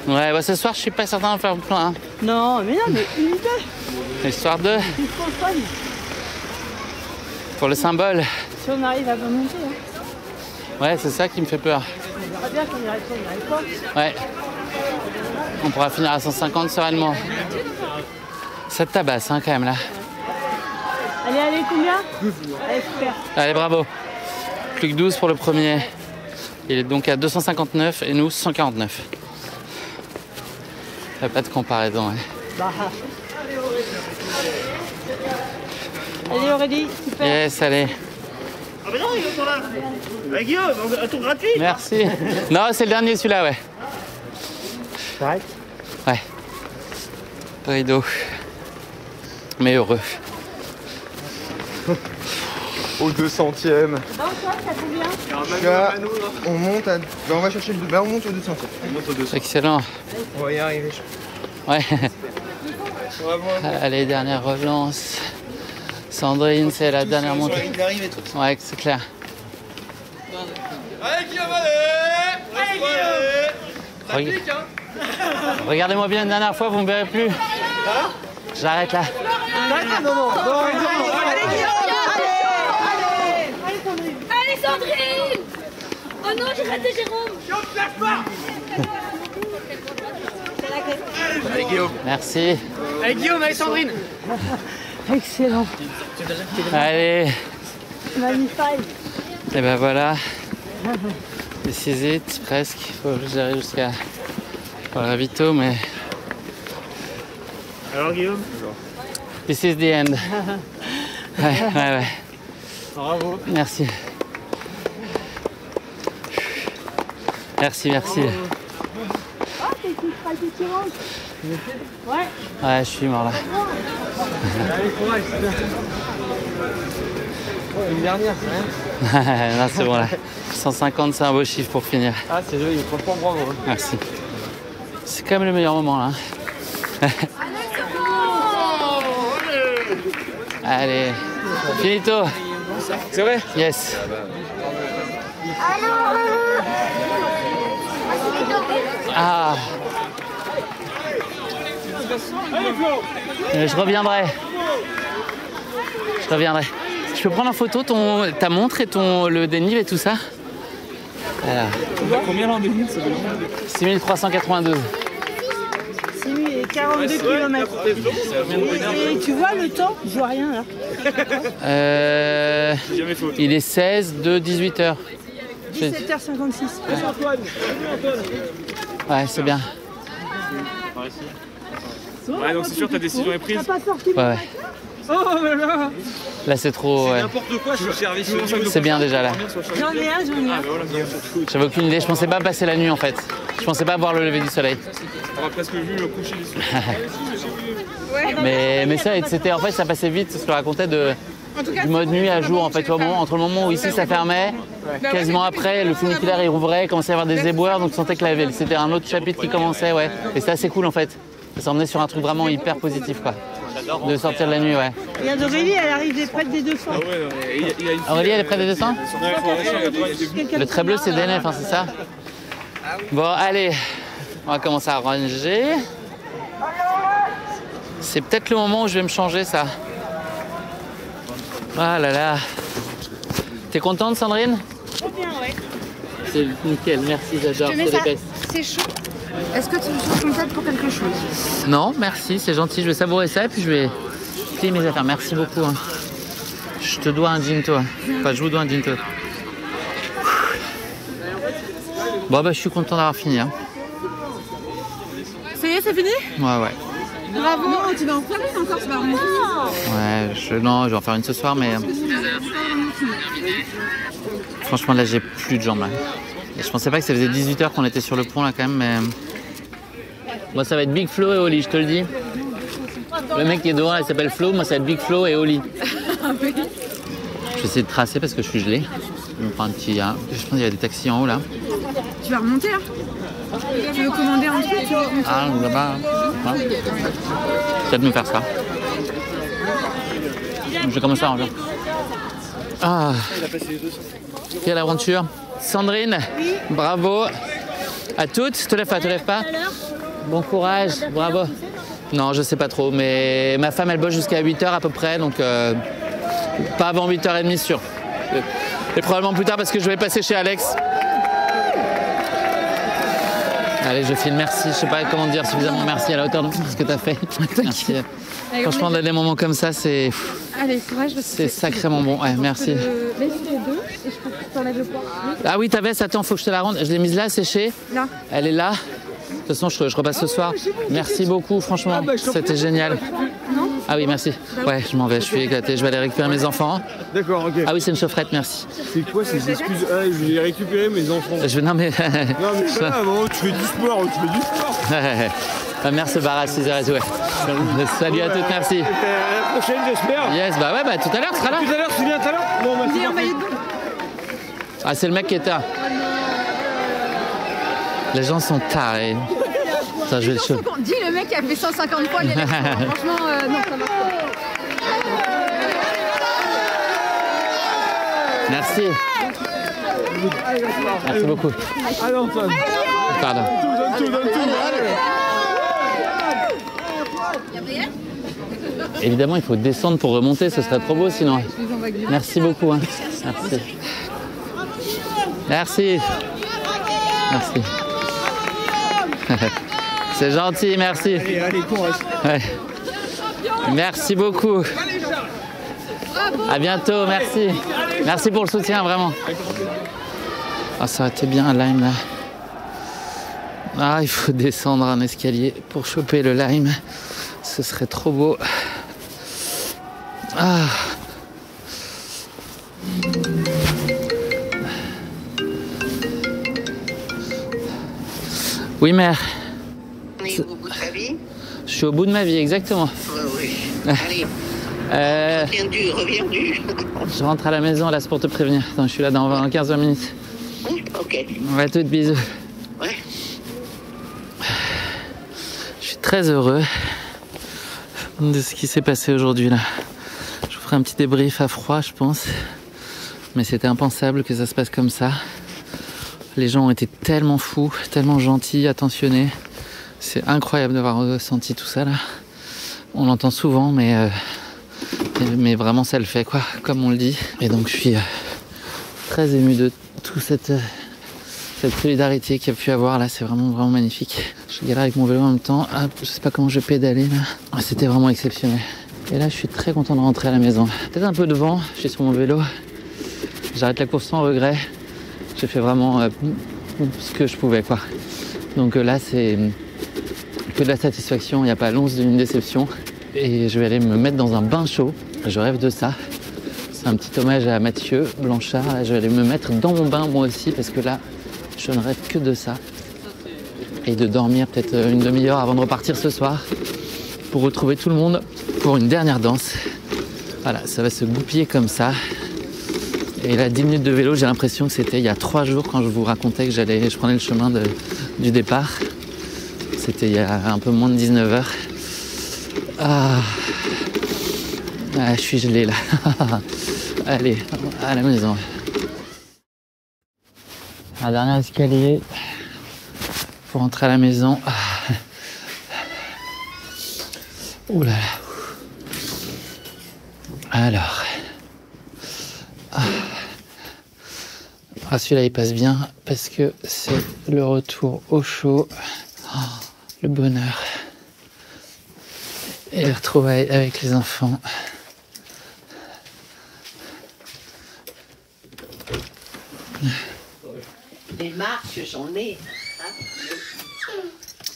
Ouais, bah ce soir je suis pas certain de faire plein. Hein. Non, mais une idée. Histoire de... C'est trop fun. Pour le symbole. Si on arrive à remonter. Hein. Ouais, c'est ça qui me fait peur. On verra bien qu'on y arrive pas. Ouais. On pourra finir à 150 sereinement. Ça te tabasse hein, quand même là. Allez, combien? Allez, super. Allez, bravo. Plus que 12 pour le premier. Il est donc à 259 et nous 149. Il n'y a pas de comparaison. Ouais. Bah. Allez Aurélie, super. Yes, allez. Ah mais non, il est là. Allez Guillaume, un tour gratuit. Merci. Non, c'est le dernier celui-là, ouais. Correct. Ouais. Rideau. Mais heureux. Au 200e. Bon, toi, ça combien? Là, on monte à... on va chercher le... on monte au 200e. On monte au 200. Excellent. On va y arriver. Ouais. Allez, dernière relance. Sandrine, c'est la dernière montée. Ouais, c'est clair. Allez Guillaume, allez. Regardez-moi bien une dernière fois, vous ne me verrez plus. J'arrête là. Non. Allez Sandrine. Oh non, j'ai raté Jérôme. Allez Guillaume. Merci. Allez Guillaume, allez Sandrine. Excellent. Allez. Magnifique. Et ben voilà. This is it, presque. Il faut que j'arrive jusqu'à Ravito, mais... Alors Guillaume. This is the end. Ouais. Bravo. Merci. Merci. Ah, t'es une palpitante. Ouais. Ouais, je suis mort là. Allez, courage, c'est bien. Une dernière, c'est rien. Non, c'est bon là. 150, c'est un beau chiffre pour finir. Ah, c'est joli, franchement, bravo. Merci. C'est quand même le meilleur moment là. Allez, finito. C'est vrai? Yes. Ah. Je reviendrai. Je peux prendre en photo ta montre et le dénive et tout ça? Alors. Combien l'an 2000 ça 6392. 42 km. Et tu vois le temps? Je vois rien là. Il est 16 de 18h. 17h56. Ouais, c'est bien. Ouais, donc c'est sûr ta décision est prise. T'as pas sorti. Ouais. Oh là là. Là c'est trop. Ouais. N'importe quoi, je suis service. C'est bien déjà là. J'en ai un. J'avais aucune idée, je pensais pas passer la nuit en fait. Je pensais pas voir le lever du soleil. On a presque vu le coucher du soleil. mais ça, c'était en fait ça passait vite, ce que je racontais de du mode nuit à jour en fait, entre le moment où ici ça fermait, quasiment après le funiculaire il rouvrait, il commençait à y avoir des éboueurs, donc je sentais que c'était un autre chapitre qui commençait, ouais. Et c'était assez cool en fait. Ça emmenait sur un truc vraiment hyper positif quoi. De sortir de la nuit, ouais. Regarde Aurélie, elle arrive près des 200. Aurélie, elle est près des 200 ? Le trait bleu, c'est DNF, hein, c'est ça ? Bon, allez, on va commencer à ranger. C'est peut-être le moment où je vais me changer, ça. Ah là là. T'es contente, Sandrine ? Très bien, ouais. C'est nickel, merci, j'adore, c'est l'épaisse. C'est chaud. Est-ce que tu changes ton tête pour quelque chose? Non, merci, c'est gentil. Je vais savourer ça et puis je vais plier mes affaires. Merci beaucoup. Hein. Je te dois un ginto. Enfin, je vous dois un ginto. Bon, bah, je suis content d'avoir fini. Hein. Ça y est, c'est fini? Ouais. Bravo. Non, tu vas en faire une encore, c'est pas vraiment fini. Ouais, je vais en faire une ce soir, mais... Franchement, là, j'ai plus de jambes. Là. Et je pensais pas que ça faisait 18 heures qu'on était sur le pont, là, quand même, mais... Moi, ça va être Big Flo et Oli, je te le dis. Le mec qui est devant, il s'appelle Flo. Moi, ça va être Big Flo et Oli. Je vais essayer de tracer parce que je suis gelé. Je vais me prendre un petit... Je pense qu'il y a des taxis en haut, là. Tu vas remonter, hein? Tu veux commander un truc? Ah, là-bas. Hein? Peut-être me faire ça. Je vais commencer à ranger. Ah, quelle aventure. Sandrine, oui. Bravo. À toutes, te lève pas. Bon courage, bravo. Non, je sais pas trop, mais ma femme elle bosse jusqu'à 8h à peu près, donc pas avant 8h30 sûr. Et probablement plus tard parce que je vais passer chez Alex. Allez, je filme, merci. Je sais pas comment dire suffisamment merci à la hauteur de ce que tu as fait. Merci. Franchement, dans des moments comme ça, c'est... Allez, courage. C'est sacrément bon. Ouais, merci. Laisse les deux et je t'enlève le poids. Ah oui, ta veste, attends, faut que je te la rende. Je l'ai mise là, séchée. Là. Elle est là. De toute façon, je repasse ce soir. Merci beaucoup, franchement. C'était génial. Ah oui, merci. Ouais, je m'en vais, je suis éclaté. Je vais aller récupérer mes enfants. D'accord, ok. Ah oui, c'est une chaufferette, merci. C'est quoi ces excuses? Ah, je vais récupérer mes enfants. Non mais voilà, bon, tu fais du sport, Merci Barra, 6h et tout. Ouais. Salut à toutes, merci. À la prochaine, j'espère. Yes, bah ouais, tout à l'heure, tu seras là. Tout à l'heure, tu viens tout à l'heure? Bon, bah, c'est parfait. Ah, c'est le mec qui est là. Les gens sont tarés. Attends, je vais le chauffer. Dis le mec qui a fait 150 fois l'élection. Franchement, non, ça marche pas. Merci. Merci beaucoup. Pardon. Évidemment, il faut descendre pour remonter, ce serait trop beau sinon. Merci beaucoup. Hein. Merci. Merci. C'est gentil, merci. Allez, courage. Ouais. Merci beaucoup. À bientôt, merci. Merci pour le soutien, vraiment. Ah, ça aurait été bien un lime là. Ah, il faut descendre un escalier pour choper le lime. Ce serait trop beau. Ah. Oui, mère. On est au bout de ta vie? Je suis au bout de ma vie, exactement. Oui. Allez. Reviens du. Je rentre à la maison, là, c'est pour te prévenir. Attends, je suis là dans 15-20 minutes. Ok. On va toutes, bisous. Ouais. Je suis très heureux de ce qui s'est passé aujourd'hui, là. Je vous ferai un petit débrief à froid, je pense. Mais c'était impensable que ça se passe comme ça. Les gens ont été tellement fous, tellement gentils, attentionnés. C'est incroyable d'avoir ressenti tout ça, là. On l'entend souvent, mais vraiment ça le fait, quoi, comme on le dit. Et donc je suis très ému de toute cette solidarité qu'il y a pu avoir là, c'est vraiment magnifique. Je galère avec mon vélo en même temps. Ah, je sais pas comment je pédalais là. Ah, c'était vraiment exceptionnel. Et là je suis très content de rentrer à la maison. Peut-être un peu de vent, je suis sur mon vélo. J'arrête la course sans regret. J'ai fait vraiment ce que je pouvais, quoi. Donc là c'est que de la satisfaction, il n'y a pas l'once d'une déception. Et je vais aller me mettre dans un bain chaud. Je rêve de ça. C'est un petit hommage à Mathieu Blanchard. Là, je vais aller me mettre dans mon bain moi aussi parce que là, je ne rêve que de ça. Et de dormir peut-être une demi-heure avant de repartir ce soir pour retrouver tout le monde pour une dernière danse Voilà, ça va se goupiller comme ça. Et là, 10 minutes de vélo, j'ai l'impression que c'était il y a 3 jours quand je vous racontais que je prenais le chemin du départ. C'était il y a un peu moins de 19h. Ah, je suis gelé là. Allez, à la maison. Un dernier escalier pour rentrer à la maison. Ouh là là. Alors. Celui-là il passe bien parce que c'est le retour au chaud. Le bonheur. Et les retrouvailles avec les enfants. Les marques, j'en ai.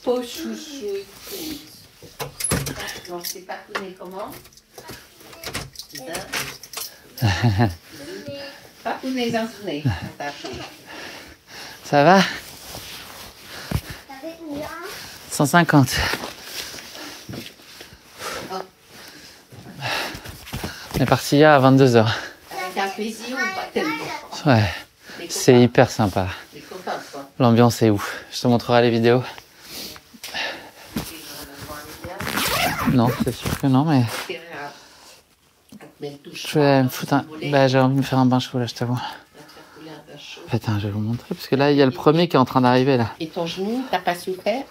Pas chouchou. Non, je sais pas comment. Papounet, zanzounet. Ça va? 150. On est parti hier à 22h. Avec un plaisir ou pas tellement? Ouais, c'est hyper sympa. L'ambiance est ouf. Je te montrerai les vidéos. Non, c'est sûr que non, mais... Je vais me foutre j'ai envie de me faire un bain chaud là, je t'avoue. Attends, je vais vous montrer, parce que là, il y a le premier qui est en train d'arriver là. Et ton genou, t'as pas souffert?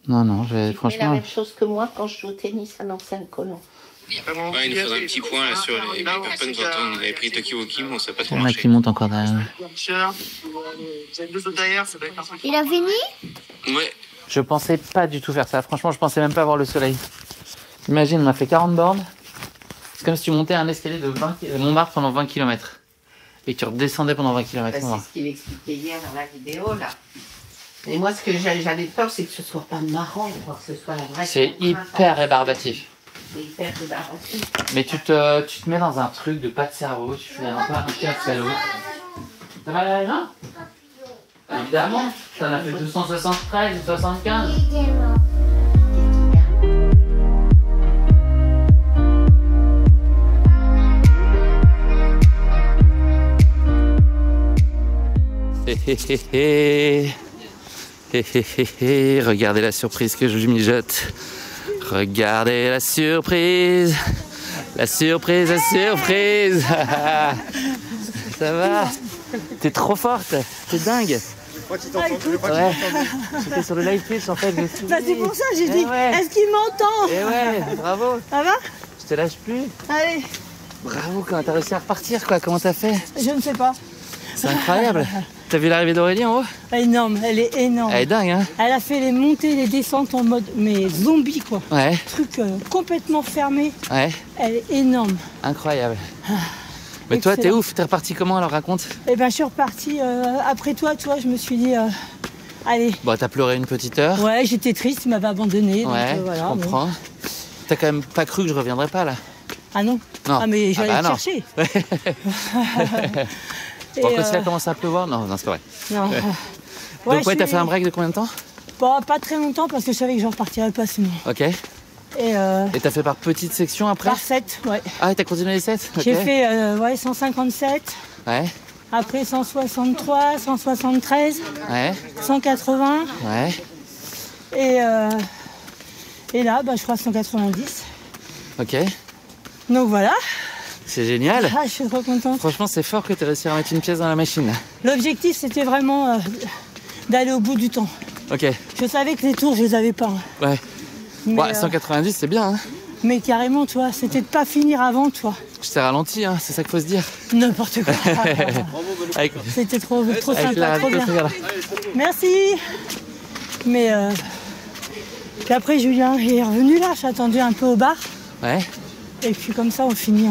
Non, je vais Tu franchement... fais la même chose que moi quand je joue au tennis à l'ancien colon. Ouais, il nous faudrait un petit point là sur les personnes quand on avait pris Tokyo Kim, on sait pas trop Il y en a marché. qui montent encore derrière. Il a fini? Ouais. Je pensais pas du tout faire ça. Franchement, je pensais même pas voir le soleil. Imagine, on a fait 40 bornes. C'est comme si tu montais un escalier de Montmartre pendant 20 km. Et que tu redescendais pendant 20 km. C'est ce qu'il expliquait hier dans la vidéo là. Et moi, ce que j'avais peur, c'est que ce soit pas marrant, que ce soit la vraie. C'est hyper rébarbatif. C'est hyper rébarbatif. Mais tu te mets dans un truc de pas de cerveau. Tu fais un pas un pied après l'autre. T'as mal à la main? Évidemment, t'en as fait 273 ou 75. Regardez la surprise que je lui mijote. Regardez la surprise. La surprise, la surprise. Ça va? T'es trop forte. T'es dingue. Ouais. J'étais sur le live Twitch en fait. C'est pour ça que j'ai dit, est-ce qu'il m'entend? Et ouais, bravo. Ça va? Je te lâche plus. Allez. Bravo, comment t'as réussi à repartir quoi? Comment t'as fait? Je ne sais pas. C'est incroyable. T'as vu l'arrivée d'Aurélie en haut? Énorme, elle est énorme. Elle est dingue, hein? Elle a fait les montées, les descentes en mode zombie quoi. Ouais. Truc complètement fermé. Ouais. Elle est énorme. Incroyable. Mais toi, t'es ouf. T'es reparti comment alors? Raconte. Eh ben, je suis repartie après toi, je me suis dit, allez. Bon, t'as pleuré une petite heure. Ouais, j'étais triste, il m'avait abandonnée. Ouais, donc, voilà, je comprends. Bon. T'as quand même pas cru que je reviendrais pas là? Ah non? Non. Ah mais j'allais te chercher. Bon, quand il a commencé à pleuvoir, non, c'est pas vrai. Non. Donc ouais, t'as fait un break de combien de temps? Pas très longtemps parce que je savais que je ne repartirais pas sinon. Ok. Et t'as fait par petites sections après? Par 7, ouais. Ah, t'as continué les 7? J'ai fait 157. Ouais. Après 163, 173. Ouais. 180. Ouais. Et là, je crois 190. Ok. Donc voilà. C'est génial. Ah, je suis trop contente. Franchement, c'est fort que tu aies réussi à mettre une pièce dans la machine. L'objectif, c'était vraiment d'aller au bout du temps. Ok. Je savais que les tours, je les avais pas. Ouais. Mais, 190, c'est bien. Hein. Mais carrément, toi, c'était de pas finir avant, toi. Je t'ai ralenti, hein, c'est ça qu'il faut se dire. N'importe quoi. C'était trop sympa, trop bien. Merci. Mais puis après, Julien est revenu là, j'ai attendu un peu au bar. Ouais. Et puis comme ça, on finit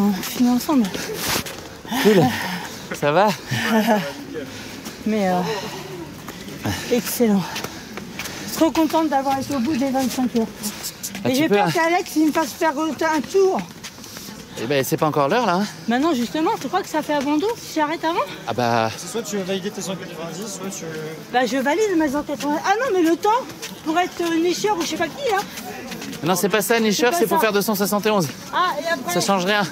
ensemble. Cool. Ça va? Mais excellent. Je suis trop contente d'avoir été au bout des 25 heures. Et j'ai peur qu'Alex il me fasse faire un tour. Eh ben c'est pas encore l'heure là. Hein. Maintenant justement, tu crois que ça fait à Bordeaux si j'arrête avant? Ah bah... Soit tu veux valider tes 190, soit tu... Je valide mes 190. Ah non mais le temps pour être nicheur ou je sais pas qui hein. Non c'est pas ça nicheur, c'est pour faire 271. Ah et après... Ça change rien.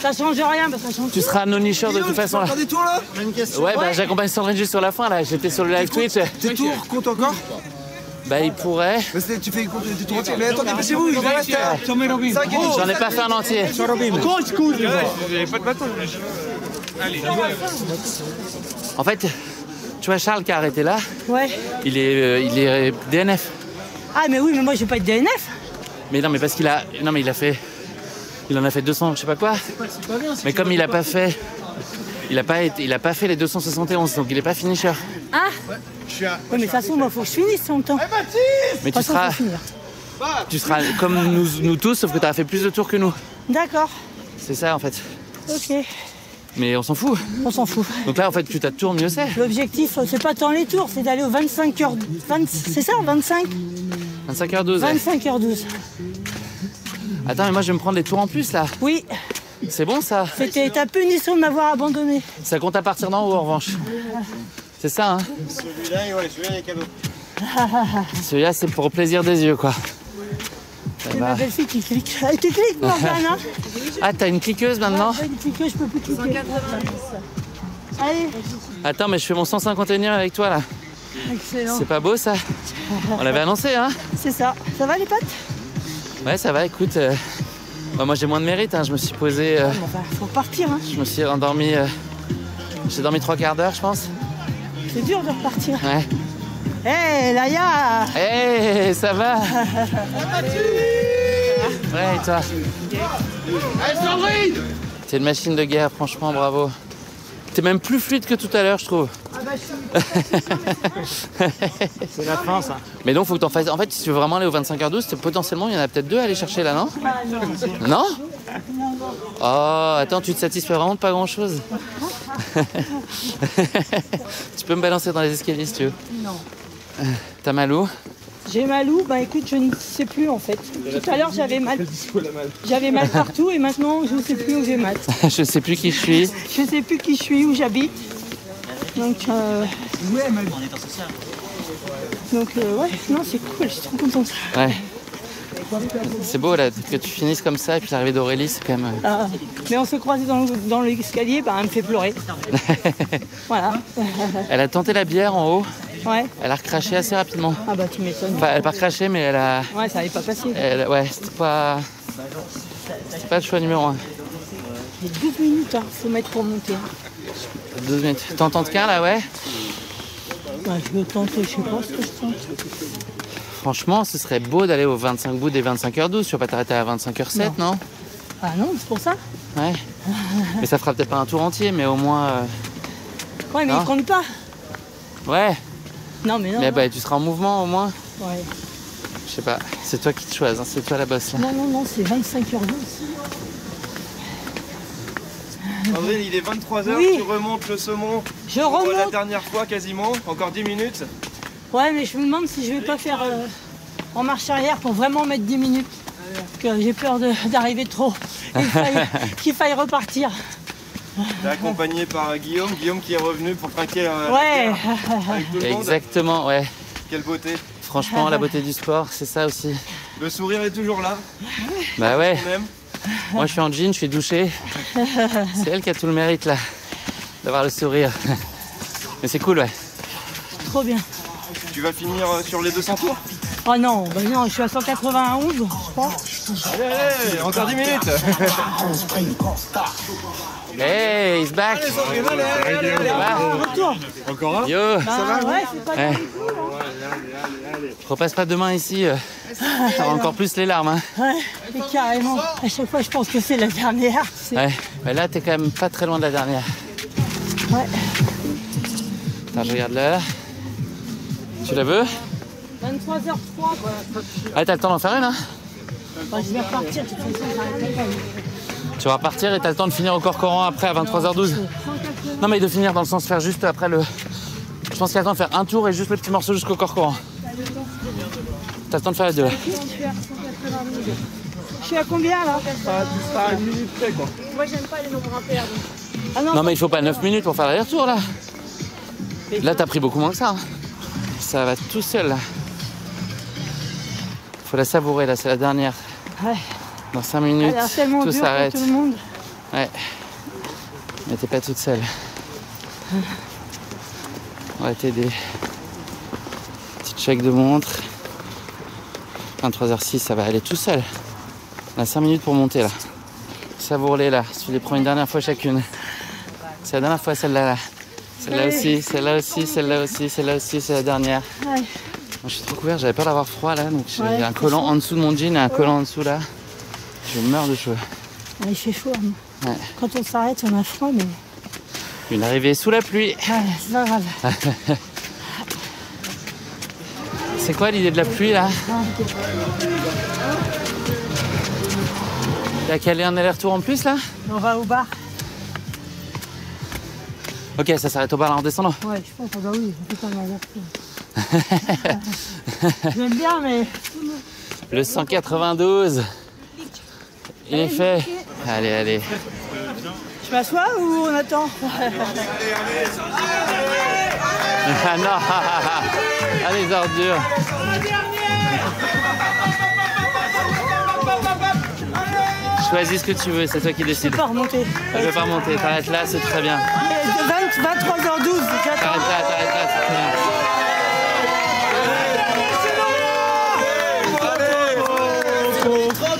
Ça change rien, ça change. Tu seras non-nicheur de toute façon là. T'as des tours là? J'ai une question. Ouais, bah j'accompagne Sandrine juste sur la fin là. J'étais sur le live Twitch. Tes tours comptent encore? Bah il pourrait. Tu fais des tours entiers. Mais attendez, c'est vous, il reste 5 J'en ai pas fait un entier. J'avais pas de bâton. En fait, tu vois Charles qui a arrêté là. Ouais. Il est DNF. Ah mais oui, mais moi j'ai pas de DNF. Mais non, mais parce qu'il a. Non, mais il en a fait 200, je sais pas quoi. Mais comme il a pas fait. Il a pas fait les 271, donc il est pas finisher. Ah. Ouais, mais de toute façon, moi faut que je finisse en même temps. Mais tu seras comme nous tous, sauf que tu as fait plus de tours que nous. D'accord. C'est ça en fait. Ok. Mais on s'en fout. On s'en fout. Donc là, en fait, plus t'as de tours, mieux c'est. L'objectif, c'est pas tant les tours, c'est d'aller aux 25h. C'est ça, 25 25h12. 25h12. Attends, mais moi, je vais me prendre les tours en plus là. Oui. C'est bon ça? T'as punition de m'avoir abandonné. Ça compte à partir d'en haut en revanche. C'est ça, hein? Celui-là, il est cadeau. Celui-là, c'est pour le plaisir des yeux, quoi. C'est ma belle-fille qui clique. Tu cliques, Morgane, hein? Ah, t'as une cliqueuse maintenant? Une cliqueuse, je peux plus cliquer. Allez. Attends, mais je fais mon 151 avec toi, là. Excellent. C'est pas beau, ça? On l'avait annoncé, hein? C'est ça. Ça va, les pattes? Ouais, ça va, écoute. Bah, moi, j'ai moins de mérite, hein. Je me suis posé... faut partir, hein. Je me suis endormi... J'ai dormi 3 quarts d'heure, je pense. C'est dur de repartir. Ouais. Hé, hey, Laïa! Hé, hey, ça va? Ouais, et toi? T'es une machine de guerre, franchement, bravo. T'es même plus fluide que tout à l'heure, je trouve. Ah bah, C'est la fin, ça. Mais donc, faut que t'en fasses... En fait, si tu veux vraiment aller au 25h12, potentiellement, il y en a peut-être 2 à aller chercher là, non? Ah, non. Non? Oh, attends, tu te satisfais vraiment de pas grand-chose? Tu peux me balancer dans les escaliers si tu veux. Non. T'as mal où? J'ai mal où? Bah écoute, je ne sais plus en fait. Tout à l'heure j'avais mal. J'avais mal partout et maintenant je ne sais plus où j'ai mal. Je sais plus qui je suis. Je sais plus qui je suis, où j'habite. Donc ouais, non c'est cool, je suis trop contente. Ouais. C'est beau là, que tu finisses comme ça et puis l'arrivée d'Aurélie, c'est quand même... Ah, mais on s'est croisés dans l'escalier, bah elle me fait pleurer. Voilà. Elle a tenté la bière en haut. Ouais. Elle a recraché assez rapidement. Ah bah tu m'étonnes. Enfin, elle n'a pas recraché, mais elle a... Ouais, ça n'avait pas passé. Ouais, c'était pas le choix numéro 1. Il y a 12 minutes, hein, faut mettre pour monter. 12 minutes. T'en tentes qu'un là, ouais? Bah, je veux tenter, je sais pas ce que je tente. Franchement, ce serait beau d'aller au 25 bouts des 25h12. Tu vas pas t'arrêter à 25h07, non? Ah non, c'est pour ça? Ouais. Mais ça fera peut-être pas un tour entier, mais au moins... Ouais, mais non? il compte pas. Ouais. Non, mais non. Mais non. bah, tu seras en mouvement au moins. Ouais. Je sais pas, c'est toi qui te choisis, hein. C'est toi la bosse là. Non, c'est 25h12. André, il est 23h, Oui. tu remontes le saumon. Je pour remonte. la dernière fois quasiment, encore 10 minutes. Ouais, mais je me demande si je vais pas faire en marche arrière pour vraiment mettre 10 minutes. Parce que j'ai peur d'arriver trop. Qu'il faille repartir. T'es accompagné par Guillaume qui est revenu pour trinquer ouais. avec tout le monde. Exactement, ouais. Quelle beauté. Franchement, la beauté du sport, c'est ça aussi. Le sourire est toujours là. Bah ouais. On aime. Moi, je suis en jean, je suis douché. C'est elle qui a tout le mérite là, d'avoir le sourire. Mais c'est cool, ouais. Trop bien. Tu vas finir sur les 200 tours? Oh non, bah non, je suis à 191, je crois. Allez, encore 10 minutes. Hey, he's back. Allez, Retour. encore un? Yo. Ça va? Ouais, c'est pas Ouais. Je repasse pas demain ici. T'auras encore plus les larmes, hein. Ouais, et carrément. À chaque fois, je pense que c'est la dernière. Ouais. Mais là, t'es quand même pas très loin de la dernière. Ouais. Attends, je regarde l'heure. Tu la veux? 23h03. Ah, t'as le temps d'en faire une, hein? Bah, je vais repartir, de toute façon, j'arrête pas. Tu vas repartir et t'as le temps de finir au corps courant après à 23h12. Non, mais de finir dans le sens faire juste après le... Je pense qu'il y a le temps de faire un tour et juste le petit morceau jusqu'au corps courant. T'as le temps de faire les deux là. Je suis à combien là? À 1 minute près quoi. Moi j'aime pas les nombres impairs. Ah non mais il faut pas 9 minutes pour faire l'aller-retour là. Là t'as pris beaucoup moins que ça. Hein. Ça va tout seul là. Faut la savourer là, c'est la dernière. Ouais. Dans 5 minutes, tout s'arrête. Ouais. Mais t'es pas toute seule. On va t'aider. Petite check de montre. 23h06, ça va aller tout seul. On a 5 minutes pour monter là. Savoure-les là. Tu les prends une dernière fois chacune. C'est la dernière fois celle-là. Là. Celle-là aussi, celle-là aussi, celle-là aussi, celle-là aussi, c'est la dernière. Ouais. Moi, je suis trop couvert, j'avais peur d'avoir froid là, donc j'ai un collant en dessous de mon jean et un collant en dessous là. Je meurs de chaud. Il fait chaud. Hein. Ouais. Quand on s'arrête, on a froid, mais... Une arrivée sous la pluie. Ouais, c'est pas grave. C'est quoi l'idée de la pluie là? T'as calé un aller-retour en plus là? On va au bar. Ok, ça s'arrête au bar là en descendant? Ouais, je pense que bah oui, on fait pas un aller-retour. J'aime bien, mais... Le 192. Il est fait. Allez, allez. Je m'assois ou on attend? Ah non. Ah les ordures. Choisis ce que tu veux, c'est toi qui décides. Je peux pas remonter. Tu peux pas remonter, t'arrêtes là, c'est très bien. 23h12, t'arrêtes là, c'est très bien.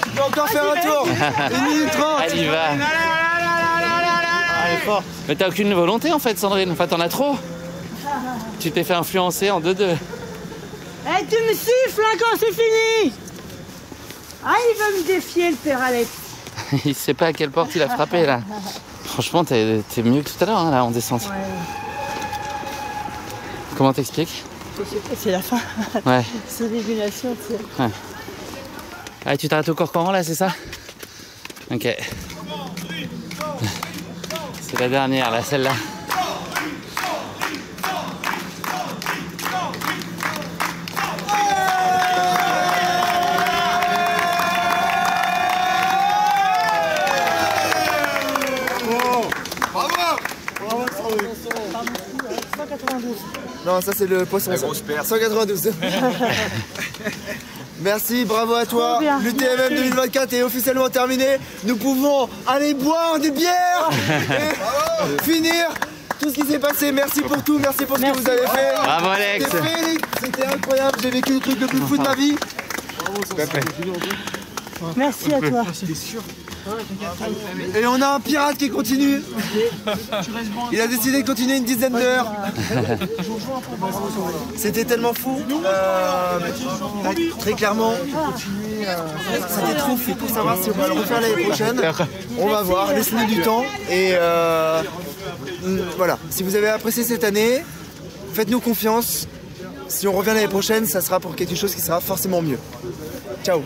Tu peux encore faire un tour. 1 minute 30. Elle y va. Elle est forte. Mais t'as aucune volonté en fait, Sandrine. Enfin, t'en as trop. Tu t'es fait influencer en 2-2. Eh, tu me siffles hein, quand c'est fini. Ah, il va me défier le père Alex. Il sait pas à quelle porte il a frappé là. Franchement, t'es mieux que tout à l'heure hein, là en descente. Ouais. Comment t'expliques? C'est la fin. Ouais. C'est l'ébullition, tu sais. Ouais. Ah, tu t'arrêtes au Corcoran là, c'est ça? Ok. C'est la dernière là, celle-là. Non, ça c'est le poisson. 192. Merci, bravo à toi. L'UTMM 2024 est officiellement terminé. Nous pouvons aller boire des bières et finir tout ce qui s'est passé. Merci pour tout, merci pour ce que vous avez fait. Bravo Alex. C'était incroyable, j'ai vécu le truc le plus fou de ma vie. Merci à toi. Et on a un pirate qui continue. Il a décidé de continuer une dizaine d'heures. C'était tellement fou. Très clairement, c'était trop fou pour savoir si on va le refaire l'année prochaine. On va voir, laissez-nous du temps. Et voilà, si vous avez apprécié cette année, faites-nous confiance. Si on revient l'année prochaine, ça sera pour quelque chose qui sera forcément mieux. Ciao.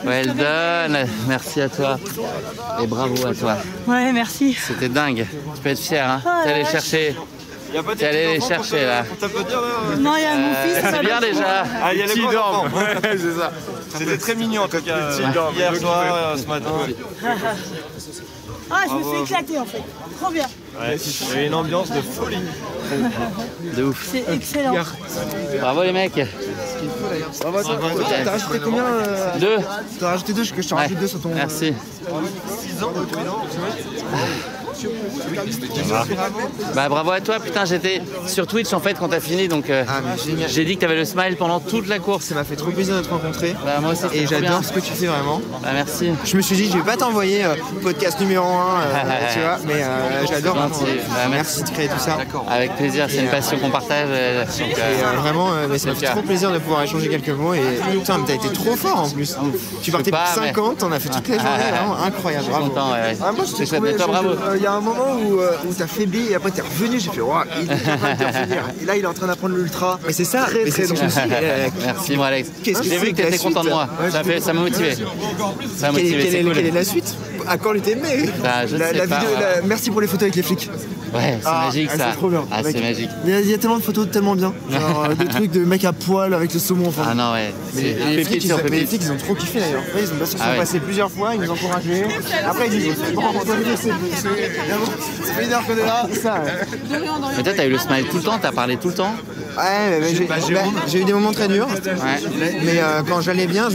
Well done, merci à toi et bravo à toi. Ouais, merci. C'était dingue, tu peux être fier, hein. T'es allé chercher. T'es allé les chercher là. Non, il y a mon fils. C'est bien déjà. Ah, il y a les grands enfants. Ouais, c'est ça. C'était très mignon en tout cas. Hier soir, ce matin. Ah, je me suis éclaté en fait. Trop bien. Ouais, il y avait une ambiance de folie. De ouf. C'est excellent. Bravo les mecs. Bravo, t'as rajouté combien 2. T'as rajouté 2, que je t'en rajoute 2 sur ton... Merci. Bah bravo à toi, putain, j'étais sur Twitch en fait quand t'as fini, donc j'ai dit que t'avais le smile pendant toute la course. Ça m'a fait trop plaisir de te rencontrer. Bah moi aussi. Et j'adore ce que tu fais vraiment. Bah merci. Je me suis dit je vais pas t'envoyer podcast numéro 1, tu vois, mais j'adore. Bah, merci de créer tout ça. Avec plaisir, c'est une passion qu'on partage. Et vraiment, ça m'a fait trop plaisir de pouvoir échanger quelques mots. Et putain, mais t'as été trop fort en plus. Tu partais pour 50, t'en as fait toute la journée, vraiment incroyable. Bravo. Moi je t'ai trouvé, il y a un moment où t'as faibli et après t'es revenu, j'ai fait waouh, il est capable de revenir. Et là il est en train d'apprendre l'ultra. Mais c'est ça, très très dangereux. Merci moi Alex. J'ai vu que t'étais content de moi. Ça m'a motivé. Quelle est la suite? À quand l'UTMM? Je sais pas. Merci pour les photos avec les flics. Ouais, c'est magique ça. C'est trop bien. Ah, c'est magique. Il y a tellement de photos tellement bien. Genre des trucs de mecs à poil avec le saumon. Enfin. Ah non, ouais. Les flics, ils ont trop kiffé d'ailleurs. Ils sont passés plusieurs fois, ils nous encourageaient. Après, ils disent bon, ça fait une heure qu'on est là. Mais toi, t'as eu le smile tout le temps, t'as parlé tout le temps. j'ai eu des moments très durs. Mais quand j'allais bien,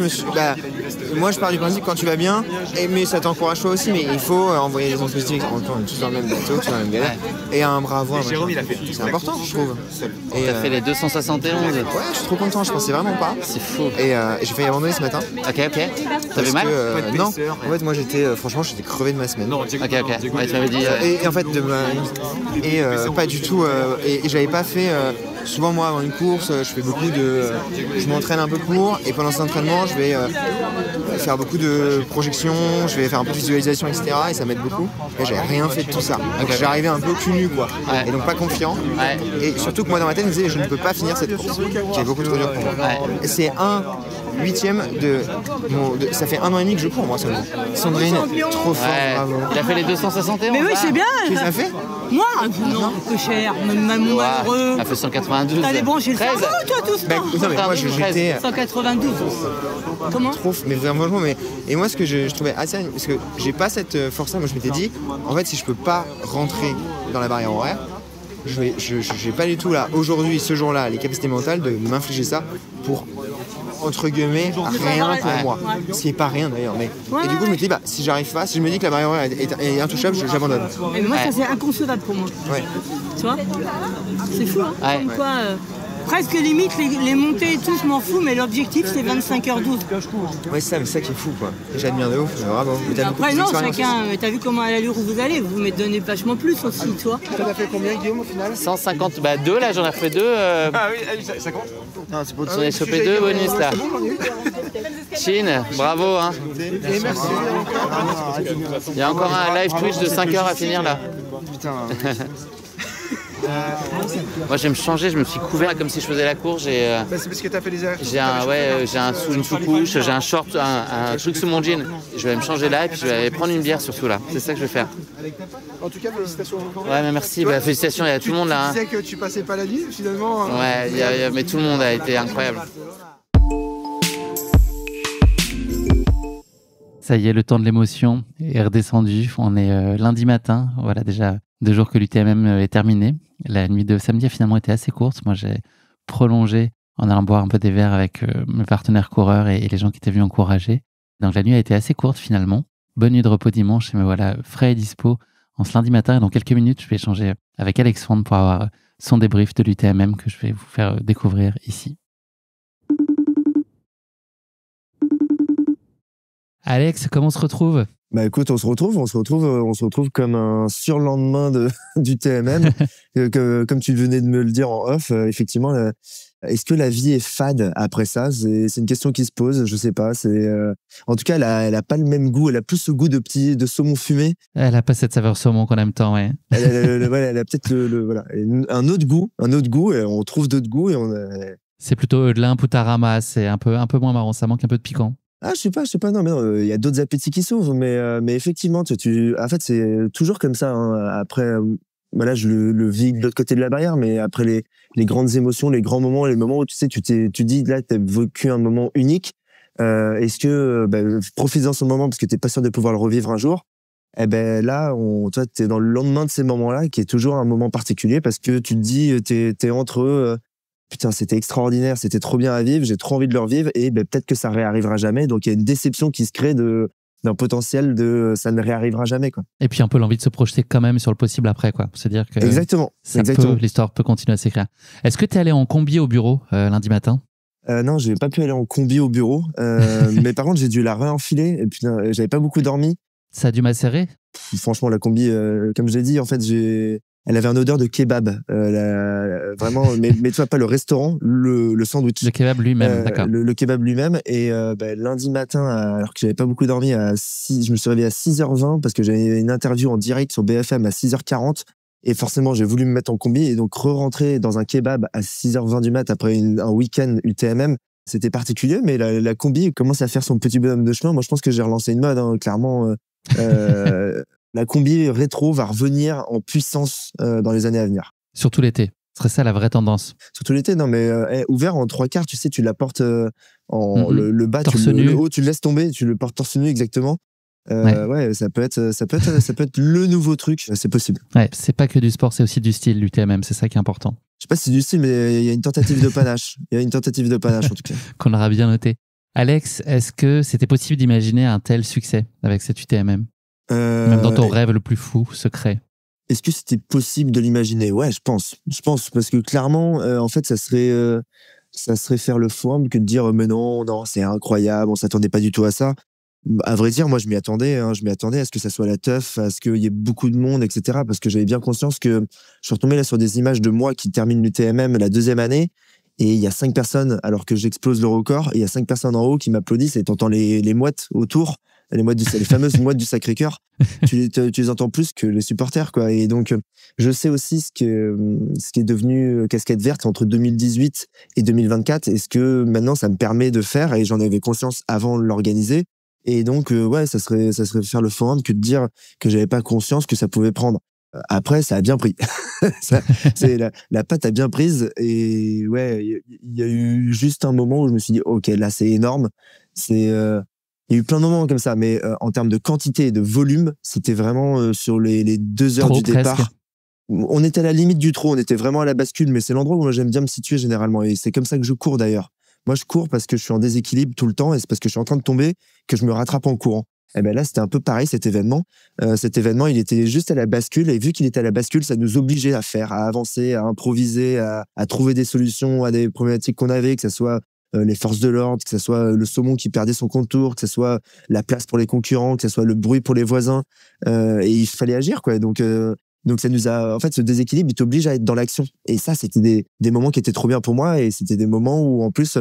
moi je pars du principe quand tu vas bien, mais ça t'encourage toi aussi, mais il faut envoyer des ondes positives. On est tous dans le même bateau, tous dans la même galère. Et un bras à voix, c'est important, je trouve. T'as fait les 271. Ouais, je suis trop content, je pensais vraiment pas. C'est fou. Et j'ai failli abandonner ce matin. Ok. T'avais mal? Non. En fait, moi franchement, j'étais crevé de ma semaine. Ok. Ouais, tu m'avais dit. Et en fait, pas du tout. Et j'avais pas fait. Souvent, moi, avant une course, je m'entraîne un peu court. Et pendant cet entraînement, je vais faire beaucoup de projections, je vais faire un peu de visualisation, etc. Et ça m'aide beaucoup. Et j'avais rien fait de tout ça. Donc j'arrivais un peu cul nu, quoi. Et donc pas confiant. Et surtout que moi, dans ma tête, je me disais, je ne peux pas finir cette course. J'ai beaucoup trop dur pour moi. Et c'est 1/8 ça fait 1 an et demi que je cours, moi, seulement. Sandrine, trop fort, bravo. Il a fait les 271. Mais oui, c'est bien. Tu les as fait? Moi, non, peu cher, même malheureux. Il a fait 192. T'as débranché le cerveau, toi, tout ça. Non, mais moi, j'étais... 192. Comment? Trop, mais vraiment, et moi, ce que je trouvais assez... Parce que j'ai pas cette force-là, moi, je m'étais dit, en fait, si je peux pas rentrer dans la barrière horaire, j'ai pas du tout, là, aujourd'hui, ce jour-là, les capacités mentales de m'infliger ça pour... entre guillemets, rien pour moi. Ce qui est pas rien d'ailleurs. Et du coup, je me dis, si j'arrive pas, si je me dis que la barrière horaire est intouchable, j'abandonne. Mais moi, ça c'est inconcevable pour moi. Ouais. Tu vois? C'est fou, hein? Comme quoi, presque limite, les montées et tout, je m'en fous, mais l'objectif c'est 25h12. Ouais, c'est ça qui est fou, quoi. J'admire de ouf, bravo. Après, non, chacun, t'as vu comment à l'allure où vous allez, vous me donnez vachement plus aussi, tu vois. T'en as fait combien, Guillaume, au final? 150, 2 là, j'en ai refait 2. Ah oui, ça compte? Non, c'est pour j'en ai chopé 2 bonus là. Chine, bravo, hein. Et merci. Il y a encore un live Twitch de 5 heures à finir là. Putain. Moi, je vais me changer, je me suis couvert comme si je faisais la course. C'est parce que t'as fait les erreurs. J'ai une sous-couche, j'ai un short, un truc sous mon jean. Je vais me changer là et puis je vais aller prendre une bière surtout là. C'est ça que je vais faire. En tout cas, félicitations. Ouais, mais merci. Félicitations, il y a tout le monde là. Tu disais que tu passais pas la nuit finalement. Ouais, mais tout le monde a été incroyable. Ça y est, le temps de l'émotion est redescendu. On est lundi matin. Voilà, déjà 2 jours que l'UTMM est terminé. La nuit de samedi a finalement été assez courte. Moi, j'ai prolongé en allant boire un peu des verres avec mes partenaires coureurs et les gens qui étaient venus encourager. Donc la nuit a été assez courte finalement. Bonne nuit de repos dimanche. Et me voilà frais et dispo en ce lundi matin. Et dans quelques minutes, je vais échanger avec Alexandre pour avoir son débrief de l'UTMM que je vais vous faire découvrir ici. Alex, comment on se retrouve? Bah écoute, on se retrouve comme un surlendemain du TMM. Comme tu venais de me le dire en off, effectivement, est-ce que la vie est fade après ça? C'est une question qui se pose, je sais pas. En tout cas, elle a pas le même goût. Elle a plus ce goût de saumon fumé. Elle a pas cette saveur saumon qu'on aime tant, ouais. Elle a peut-être un autre goût. Et on trouve d'autres goûts C'est plutôt de l'Imputarama, c'est un peu moins marrant. Ça manque un peu de piquant. Ah, je sais pas, non, mais non, il y a d'autres appétits qui s'ouvrent, mais effectivement, en fait, c'est toujours comme ça, hein. Après, voilà, je le vis de l'autre côté de la barrière, mais après les grandes émotions, les grands moments, les moments où tu sais, tu dis, là, t'as vécu un moment unique, est-ce que, profites-en ce moment parce que t'es pas sûr de pouvoir le revivre un jour, eh ben, là, toi, t'es dans le lendemain de ces moments-là, qui est toujours un moment particulier parce que tu te dis, t'es entre eux, putain, c'était extraordinaire, c'était trop bien à vivre, j'ai trop envie de le revivre et peut-être que ça réarrivera jamais. Donc il y a une déception qui se crée d'un potentiel de ça ne réarrivera jamais, quoi. Et puis un peu l'envie de se projeter quand même sur le possible après, quoi. C'est-à-dire que Exactement. L'histoire peut continuer à s'écrire. Est-ce que tu es allé en combi au bureau lundi matin? Non, j'ai pas pu aller en combi au bureau, mais par contre j'ai dû la réenfiler et puis j'avais pas beaucoup dormi. Ça a dû macérer? Franchement, la combi, comme je l'ai dit, en fait, elle avait une odeur de kebab, vraiment, mais tu vois pas le restaurant, le sandwich. Le kebab lui-même, d'accord. Le kebab lui-même. Et lundi matin, alors que j'avais pas beaucoup dormi, je me suis réveillé à 6h20 parce que j'avais une interview en direct sur BFM à 6h40. Et forcément, j'ai voulu me mettre en combi et donc re-rentrer dans un kebab à 6h20 du mat après un week-end UTMM. C'était particulier, mais la combi commence à faire son petit bonhomme de chemin. Moi, je pense que j'ai relancé une mode, hein, clairement. La combi rétro va revenir en puissance dans les années à venir. Surtout l'été. Ce serait ça la vraie tendance. Surtout l'été, non, mais ouvert en 3/4, tu sais, tu la portes le bas, le haut, tu le laisses tomber, tu le portes torse nu exactement. Ouais, ça peut être le nouveau truc. C'est possible. Ouais, c'est pas que du sport, c'est aussi du style, l'UTMM. C'est ça qui est important. Je sais pas si c'est du style, mais il y a une tentative de panache. Il y a une tentative de panache, en tout cas. Qu'on aura bien noté. Alex, est-ce que c'était possible d'imaginer un tel succès avec cette UTMM? Même dans ton rêve le plus fou, secret. Est-ce que c'était possible de l'imaginer? Ouais, je pense, parce que clairement, en fait, ça serait faire le forum que de dire mais non, c'est incroyable, on s'attendait pas du tout à ça. À vrai dire, moi, je m'y attendais à ce que ça soit la teuf, à ce qu'il y ait beaucoup de monde, etc. Parce que j'avais bien conscience que je suis retombé là sur des images de moi qui termine l'UTMM la 2e année, et il y a 5 personnes, alors que j'explose le record, et il y a 5 personnes en haut qui m'applaudissent, et t'entends les mouettes autour, les fameuses mouettes du Sacré-Cœur, tu les entends plus que les supporters, quoi. Et donc, je sais aussi ce qui est devenu Casquette Verte entre 2018 et 2024, et ce que maintenant ça me permet de faire, et j'en avais conscience avant de l'organiser. Et donc, ouais, ça serait faire le forum que de dire que j'avais pas conscience que ça pouvait prendre. Après, ça a bien pris. La patte a bien prise. Et ouais, il y a eu juste un moment où je me suis dit, OK, là, c'est énorme. Il y a eu plein de moments comme ça, mais en termes de quantité et de volume, c'était vraiment sur les 2 heures du départ. Presque. On était à la limite du trop, on était vraiment à la bascule, mais c'est l'endroit où moi j'aime bien me situer généralement. Et c'est comme ça que je cours d'ailleurs. Moi, je cours parce que je suis en déséquilibre tout le temps, et c'est parce que je suis en train de tomber que je me rattrape en courant. Et ben là, c'était un peu pareil, cet événement. Il était juste à la bascule, et vu qu'il était à la bascule, ça nous obligeait à faire, à avancer, à improviser, à trouver des solutions à des problématiques qu'on avait, que ce soit les forces de l'ordre, que ce soit le saumon qui perdait son contour, que ce soit la place pour les concurrents, que ce soit le bruit pour les voisins. Et il fallait agir, quoi. Donc ça nous a, en fait, ce déséquilibre, il t'oblige à être dans l'action. Et ça, c'était des moments qui étaient trop bien pour moi, et c'était des moments où, en plus,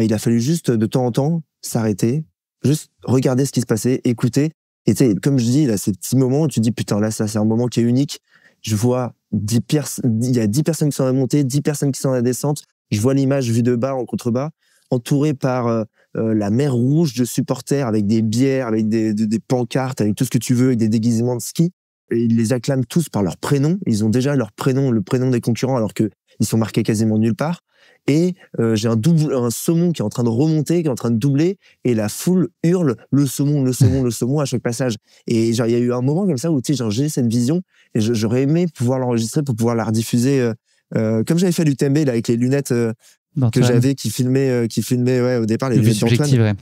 il a fallu juste de temps en temps s'arrêter, juste regarder ce qui se passait, écouter. Et tu sais, comme je dis, là, ces petits moments où tu te dis, putain, là, ça, c'est un moment qui est unique. Je vois il y a 10 personnes qui sont à la montée, 10 personnes qui sont à la descente. Je vois l'image vue de bas, en contrebas, entourée par la mer rouge de supporters avec des bières, avec des pancartes, avec tout ce que tu veux, avec des déguisements de ski. Et ils les acclament tous par leur prénom. Ils ont déjà leur prénom, le prénom des concurrents, alors qu'ils sont marqués quasiment nulle part. Et j'ai un saumon qui est en train de remonter, qui est en train de doubler, et la foule hurle le saumon, le saumon, le saumon à chaque passage. Et genre, il y a eu un moment comme ça où, tu sais, genre, j'ai cette vision, et j'aurais aimé pouvoir l'enregistrer pour pouvoir la rediffuser, comme j'avais fait à l'UTMB, là, avec les lunettes que j'avais qui filmaient ouais, au départ, les lunettes d'Antoine.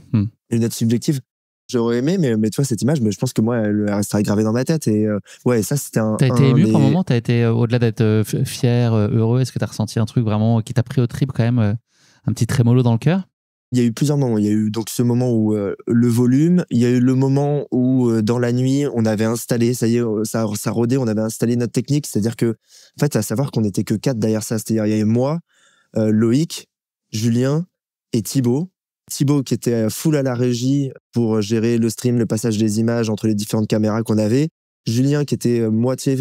Les lunettes subjectives. J'aurais aimé, mais tu vois, cette image, mais je pense que moi, elle resterait gravée dans ma tête. Et ouais, ça, c'était T'as été ému par moment? T'as été, au-delà d'être fier, heureux, est-ce que t'as ressenti un truc vraiment qui t'a pris au trip quand même, un petit trémolo dans le cœur? Il y a eu plusieurs moments. Il y a eu donc ce moment où le volume, il y a eu le moment où dans la nuit, on avait installé, ça y est, ça rodait, on avait installé notre technique. C'est-à-dire que, en fait, à savoir qu'on n'était que 4 derrière ça. C'est-à-dire, il y avait moi, Loïc, Julien et Thibaut. Thibaut qui était full à la régie pour gérer le stream, le passage des images entre les différentes caméras qu'on avait. Julien qui était moitié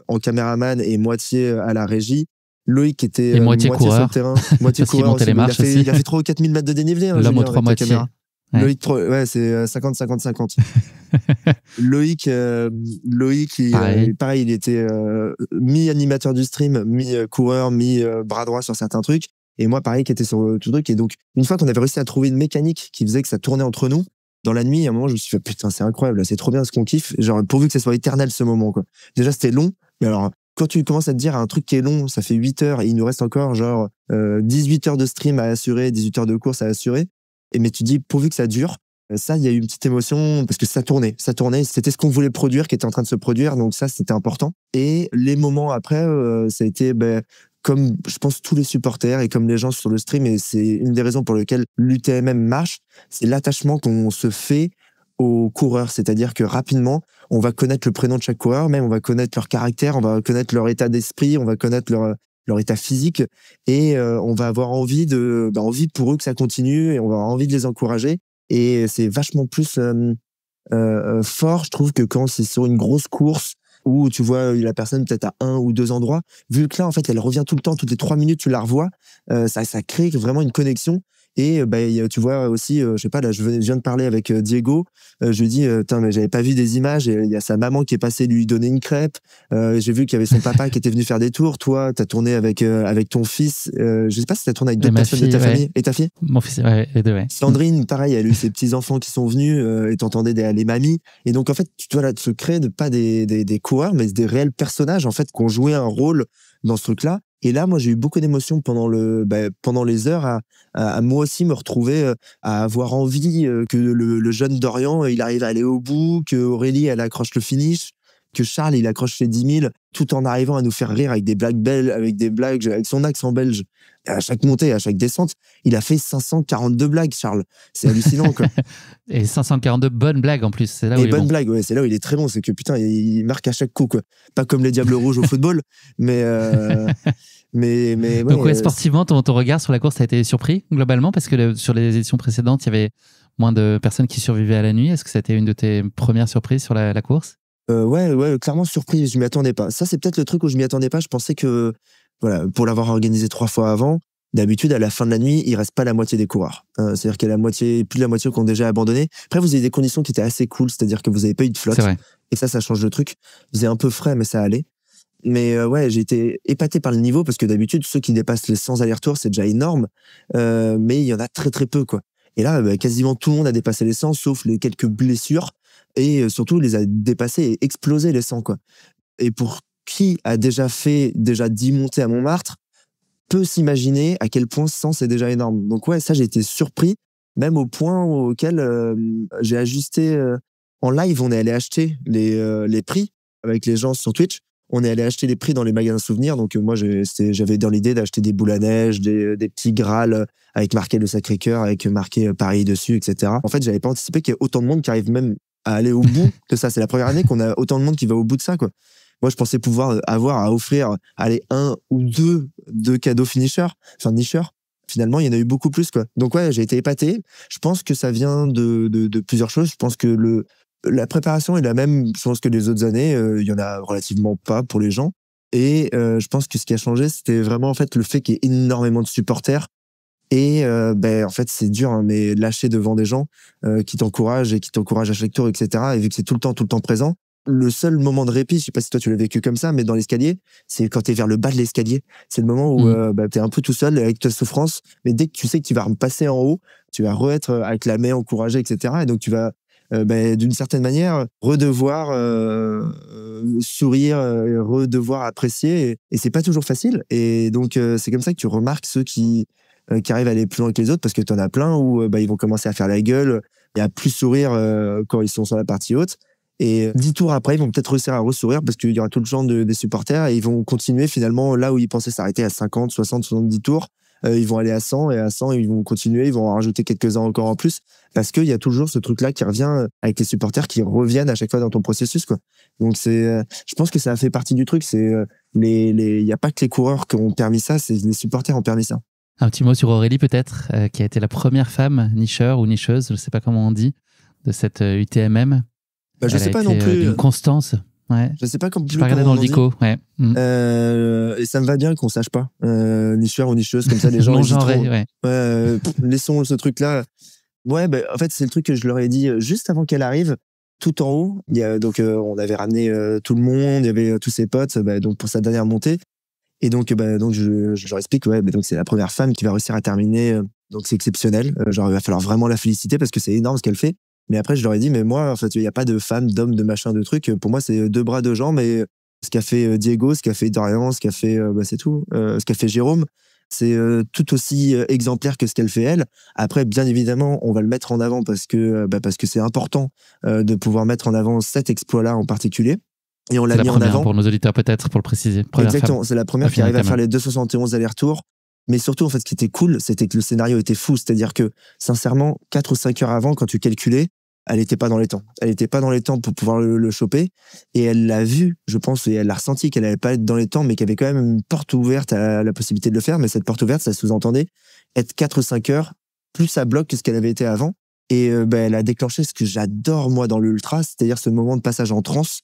en caméraman et moitié à la régie. Loïc qui était moitié coureur sur le terrain, moitié coureur aussi. Il a fait 3 ou 4 000 mètres de dénivelé. L'homme aux 3 moitiés. Ouais. Loïc, ouais, c'est 50-50-50. Loïc, pareil, il était mi-animateur du stream, mi-coureur, mi-bras droit sur certains trucs. Et moi, pareil, qui était sur tout truc. Et donc, une fois qu'on avait réussi à trouver une mécanique qui faisait que ça tournait entre nous, dans la nuit, à un moment, je me suis fait, putain, c'est incroyable, là, c'est trop bien ce qu'on kiffe. Genre, pourvu que ça soit éternel, ce moment, quoi. Déjà, c'était long. Mais alors, quand tu commences à te dire un truc qui est long, ça fait 8 heures et il nous reste encore, genre, 18 heures de stream à assurer, 18 heures de course à assurer. Mais tu dis, pourvu que ça dure. Ça, il y a eu une petite émotion parce que ça tournait. C'était ce qu'on voulait produire qui était en train de se produire. Donc ça, c'était important. Et les moments après, ça a été, comme je pense tous les supporters et comme les gens sur le stream, et c'est une des raisons pour lesquelles l'UTMM marche, c'est l'attachement qu'on se fait aux coureurs. C'est-à-dire que rapidement, on va connaître le prénom de chaque coureur, même on va connaître leur caractère, on va connaître leur état d'esprit, on va connaître leur état physique, et on va avoir envie pour eux que ça continue, et on va avoir envie de les encourager. Et c'est vachement plus fort, je trouve, que quand c'est sur une grosse course où tu vois la personne peut-être à 1 ou 2 endroits, vu que là, en fait, elle revient tout le temps, toutes les 3 minutes, tu la revois, ça crée vraiment une connexion. Et tu vois aussi, je sais pas, là, je viens de parler avec Diego. Je lui dis, mais j'avais pas vu des images. Il y a sa maman qui est passée lui donner une crêpe. J'ai vu qu'il y avait son papa qui était venu faire des tours. Toi, t'as tourné avec ton fils. Je sais pas si t'as tourné avec d'autres personnes de ta famille. Et ta fille? Mon fils, ouais, les deux, ouais. Sandrine, pareil, elle a eu ses petits enfants qui sont venus et t'entendais les mamies. Et donc en fait, tu dois se créer pas des coureurs, mais des réels personnages en fait qui ont joué un rôle dans ce truc-là. Et là, moi, j'ai eu beaucoup d'émotions pendant les heures à moi aussi me retrouver, à avoir envie que le jeune Dorian, il arrive à aller au bout, que Aurélie, elle accroche le finish, que Charles, il accroche les 10 000, tout en arrivant à nous faire rire avec des blagues belles, avec son accent belge. Et à chaque montée, à chaque descente, il a fait 542 blagues, Charles. C'est hallucinant, quoi. Et 542 bonnes blagues, en plus. C'est là où il est bon. Blagues, ouais, c'est là où il est très bon. C'est que, putain, il marque à chaque coup, quoi. Pas comme les Diables Rouges au football, mais donc, ouais, sportivement, ton regard sur la course a été surpris, globalement, parce que sur les éditions précédentes, il y avait moins de personnes qui survivaient à la nuit. Est-ce que ça a été une de tes premières surprises sur la course? Ouais, clairement surpris. Je m'y attendais pas. Ça, c'est peut-être le truc où je m'y attendais pas. Je pensais que, voilà, pour l'avoir organisé 3 fois avant, d'habitude, à la fin de la nuit, il reste pas la moitié des coureurs. C'est-à-dire qu'il y a plus de la moitié qui ont déjà abandonné. Après, vous avez des conditions qui étaient assez cool, c'est-à-dire que vous avez pas eu de flotte. C'est vrai. Et ça change le truc. Vous êtes un peu frais, mais ça allait. Mais ouais, j'ai été épaté par le niveau parce que d'habitude, ceux qui dépassent les 100 allers-retours, c'est déjà énorme. Mais il y en a très très peu, quoi. Et là, quasiment tout le monde a dépassé les 100, sauf les quelques blessures. Et surtout, les a dépassés et explosé les 100, quoi. Et pour qui a déjà fait 10 montées à Montmartre, peut s'imaginer à quel point 100 c'est déjà énorme. Donc ouais, ça, j'ai été surpris, même au point auquel j'ai ajusté en live. On est allé acheter les prix avec les gens sur Twitch. On est allé acheter les prix dans les magasins souvenirs. Donc moi, j'avais dans l'idée d'acheter des boules à neige, des petits Graal avec marqué le Sacré-Cœur, avec marqué Paris dessus, etc. En fait, j'avais pas anticipé qu'il y ait autant de monde qui arrive même à aller au bout de ça. C'est la première année qu'on a autant de monde qui va au bout de ça, quoi. Moi, je pensais pouvoir avoir à offrir, un ou deux cadeaux nicheurs. Finalement, il y en a eu beaucoup plus, quoi. Donc ouais, j'ai été épaté. Je pense que ça vient de plusieurs choses. Je pense que la préparation est la même, je pense, que les autres années. Il y en a relativement pas pour les gens. Et je pense que ce qui a changé, c'était vraiment en fait le fait qu'il y ait énormément de supporters. Et en fait, c'est dur, hein, mais lâcher devant des gens qui t'encouragent à chaque tour, etc. Et vu que c'est tout le temps présent, le seul moment de répit, je sais pas si toi tu l'as vécu comme ça, mais dans l'escalier, c'est quand t'es vers le bas de l'escalier. C'est le moment où t'es un peu tout seul avec ta souffrance, mais dès que tu sais que tu vas repasser en haut, tu vas re-être acclamé, encouragé, etc. Et donc tu vas d'une certaine manière redevoir sourire, redevoir apprécier, et c'est pas toujours facile. Et donc c'est comme ça que tu remarques ceux qui arrivent à aller plus loin que les autres, parce que t'en as plein où ils vont commencer à faire la gueule et à plus sourire quand ils sont sur la partie haute. Et 10 tours après, ils vont peut-être réussir à ressourire parce qu'il y aura tout le genre des supporters, et ils vont continuer finalement là où ils pensaient s'arrêter à 50, 60, 70 tours. Ils vont aller à 100, et à 100, ils vont continuer, ils vont en rajouter quelques-uns encore en plus, parce qu'il y a toujours ce truc-là qui revient avec les supporters qui reviennent à chaque fois dans ton processus, quoi. Donc je pense que ça a fait partie du truc. C'est il y a pas que les coureurs qui ont permis ça, c'est les supporters ont permis ça. Un petit mot sur Aurélie peut-être, qui a été la première femme nicheur ou nicheuse, je sais pas comment on dit, de cette UTMM. Je sais pas non plus. D'une constance. Ouais. Je sais pas comme. Je regardais dans le dico. Ouais. Et ça me va bien qu'on sache pas nicheur ou nicheuse, comme ça les gens. Non-genré, ouais. Laissons ce truc-là. Ouais, en fait c'est le truc que je leur ai dit juste avant qu'elle arrive. Tout en haut, donc on avait ramené tout le monde, il y avait tous ses potes, donc pour sa dernière montée. Et donc je leur explique, donc c'est la première femme qui va réussir à terminer, donc c'est exceptionnel. Genre il va falloir vraiment la féliciter parce que c'est énorme ce qu'elle fait. Mais après, je leur ai dit, mais moi, en fait, il n'y a pas de femme, d'homme, de machin, de truc. Pour moi, c'est 2 bras, 2 jambes. Et ce qu'a fait Diego, ce qu'a fait Dorian, ce qu'a fait, c'est tout. Ce qu'a fait Jérôme, c'est tout aussi exemplaire que ce qu'elle fait elle. Après, bien évidemment, on va le mettre en avant parce que c'est important de pouvoir mettre en avant cet exploit-là en particulier. Et on l'a mis en avant. Pour nos auditeurs, peut-être, pour le préciser. Exactement. C'est la première qui arrive à faire les 271 allers-retours. Mais surtout, en fait, ce qui était cool, c'était que le scénario était fou. C'est-à-dire que, sincèrement, 4 ou 5 heures avant, quand tu calculais, elle n'était pas dans les temps. Elle n'était pas dans les temps pour pouvoir le choper. Et elle l'a vu, je pense, et elle l'a ressenti qu'elle n'allait pas être dans les temps, mais qu'il y avait quand même une porte ouverte à la possibilité de le faire. Mais cette porte ouverte, ça sous-entendait être 4 ou 5 heures plus à bloc que ce qu'elle avait été avant. Et elle a déclenché ce que j'adore, moi, dans l'ultra, c'est-à-dire ce moment de passage en transe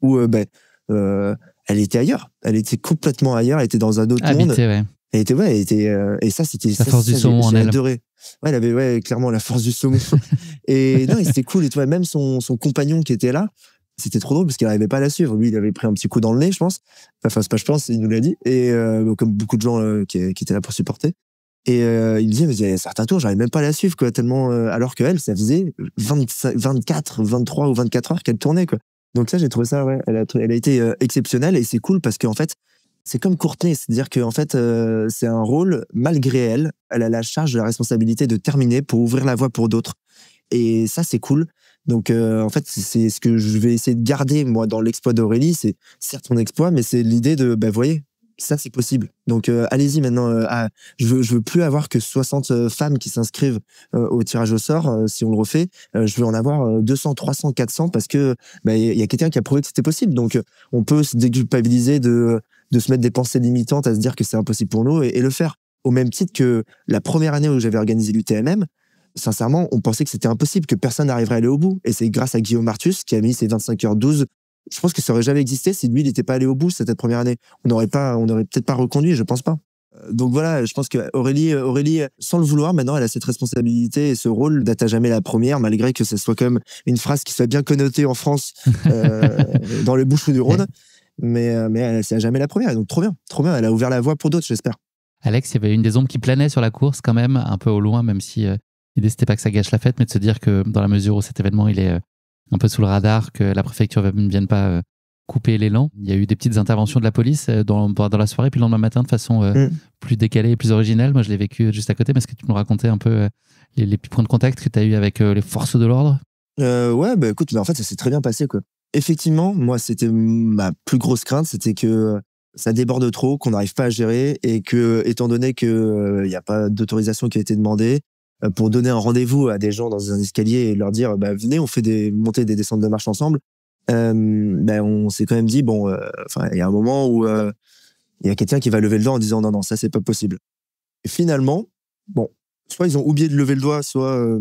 où elle était ailleurs. Elle était complètement ailleurs. Elle était dans un autre monde. Ouais. Elle était, et ça, c'était la force du son en j'ai elle. adoré. elle avait clairement la force du sommet. Et non, c'était cool. Et tu vois, même son compagnon qui était là, c'était trop drôle parce qu'il n'arrivait pas à la suivre. Lui, il avait pris un petit coup dans le nez, je pense. Enfin, c'est pas je pense, il nous l'a dit. Et comme beaucoup de gens qui étaient là pour supporter. Et il me disait, mais il y a certains tours, j'arrive même pas à la suivre, quoi, tellement. Alors qu'elle, ça faisait 24, 23 ou 24 heures qu'elle tournait, quoi. Donc ça, j'ai trouvé ça, elle a été exceptionnelle. Et c'est cool parce qu'en fait, c'est comme Courtney, c'est-à-dire qu'en fait, c'est un rôle, malgré elle a la charge de la responsabilité de terminer pour ouvrir la voie pour d'autres. Et ça, c'est cool. Donc, en fait, c'est ce que je vais essayer de garder, moi, dans l'exploit d'Aurélie. C'est certes son exploit, mais c'est l'idée de, vous voyez, ça, c'est possible. Donc, allez-y maintenant. Je veux plus avoir que 60 femmes qui s'inscrivent au tirage au sort, si on le refait. Je veux en avoir 200, 300, 400, parce que y a quelqu'un qui a prouvé que c'était possible. Donc, on peut se déculpabiliser de se mettre des pensées limitantes, à se dire que c'est impossible pour nous, et le faire. Au même titre que la première année où j'avais organisé l'UTMM, sincèrement, on pensait que c'était impossible, que personne n'arriverait à aller au bout. Et c'est grâce à Guillaume Martus qui a mis ses 25h12. Je pense que ça aurait jamais existé si lui, il n'était pas allé au bout cette première année. On aurait peut-être pas reconduit, je pense pas. Donc voilà, je pense que Aurélie, sans le vouloir, maintenant, elle a cette responsabilité et ce rôle d'être à jamais la première, malgré que ce soit quand même une phrase qui soit bien connotée en France, dans les Bouches du Rhône. Mais c'est à jamais la première. Donc trop bien. Elle a ouvert la voie pour d'autres, j'espère. Alex, il y avait une des ombres qui planait sur la course quand même, un peu au loin, même si l'idée c'était pas que ça gâche la fête, mais de se dire que dans la mesure où cet événement il est un peu sous le radar, que la préfecture ne vienne pas couper l'élan. Il y a eu des petites interventions de la police dans la soirée, puis le lendemain matin de façon plus décalée et plus originale. Moi je l'ai vécu juste à côté, mais est-ce que tu peux nous raconter un peu les petits points de contact que tu as eu avec les forces de l'ordre? Ouais, écoute, en fait ça s'est très bien passé, quoi. Effectivement, moi c'était ma plus grosse crainte, c'était que ça déborde trop, qu'on n'arrive pas à gérer, et que, étant donné que y a pas d'autorisation qui a été demandée, pour donner un rendez-vous à des gens dans un escalier et leur dire venez, on fait des montées et des descentes de marche ensemble, on s'est quand même dit il y a un moment où il y a quelqu'un qui va lever le doigt en disant non, ça c'est pas possible. Et finalement, soit ils ont oublié de lever le doigt, soit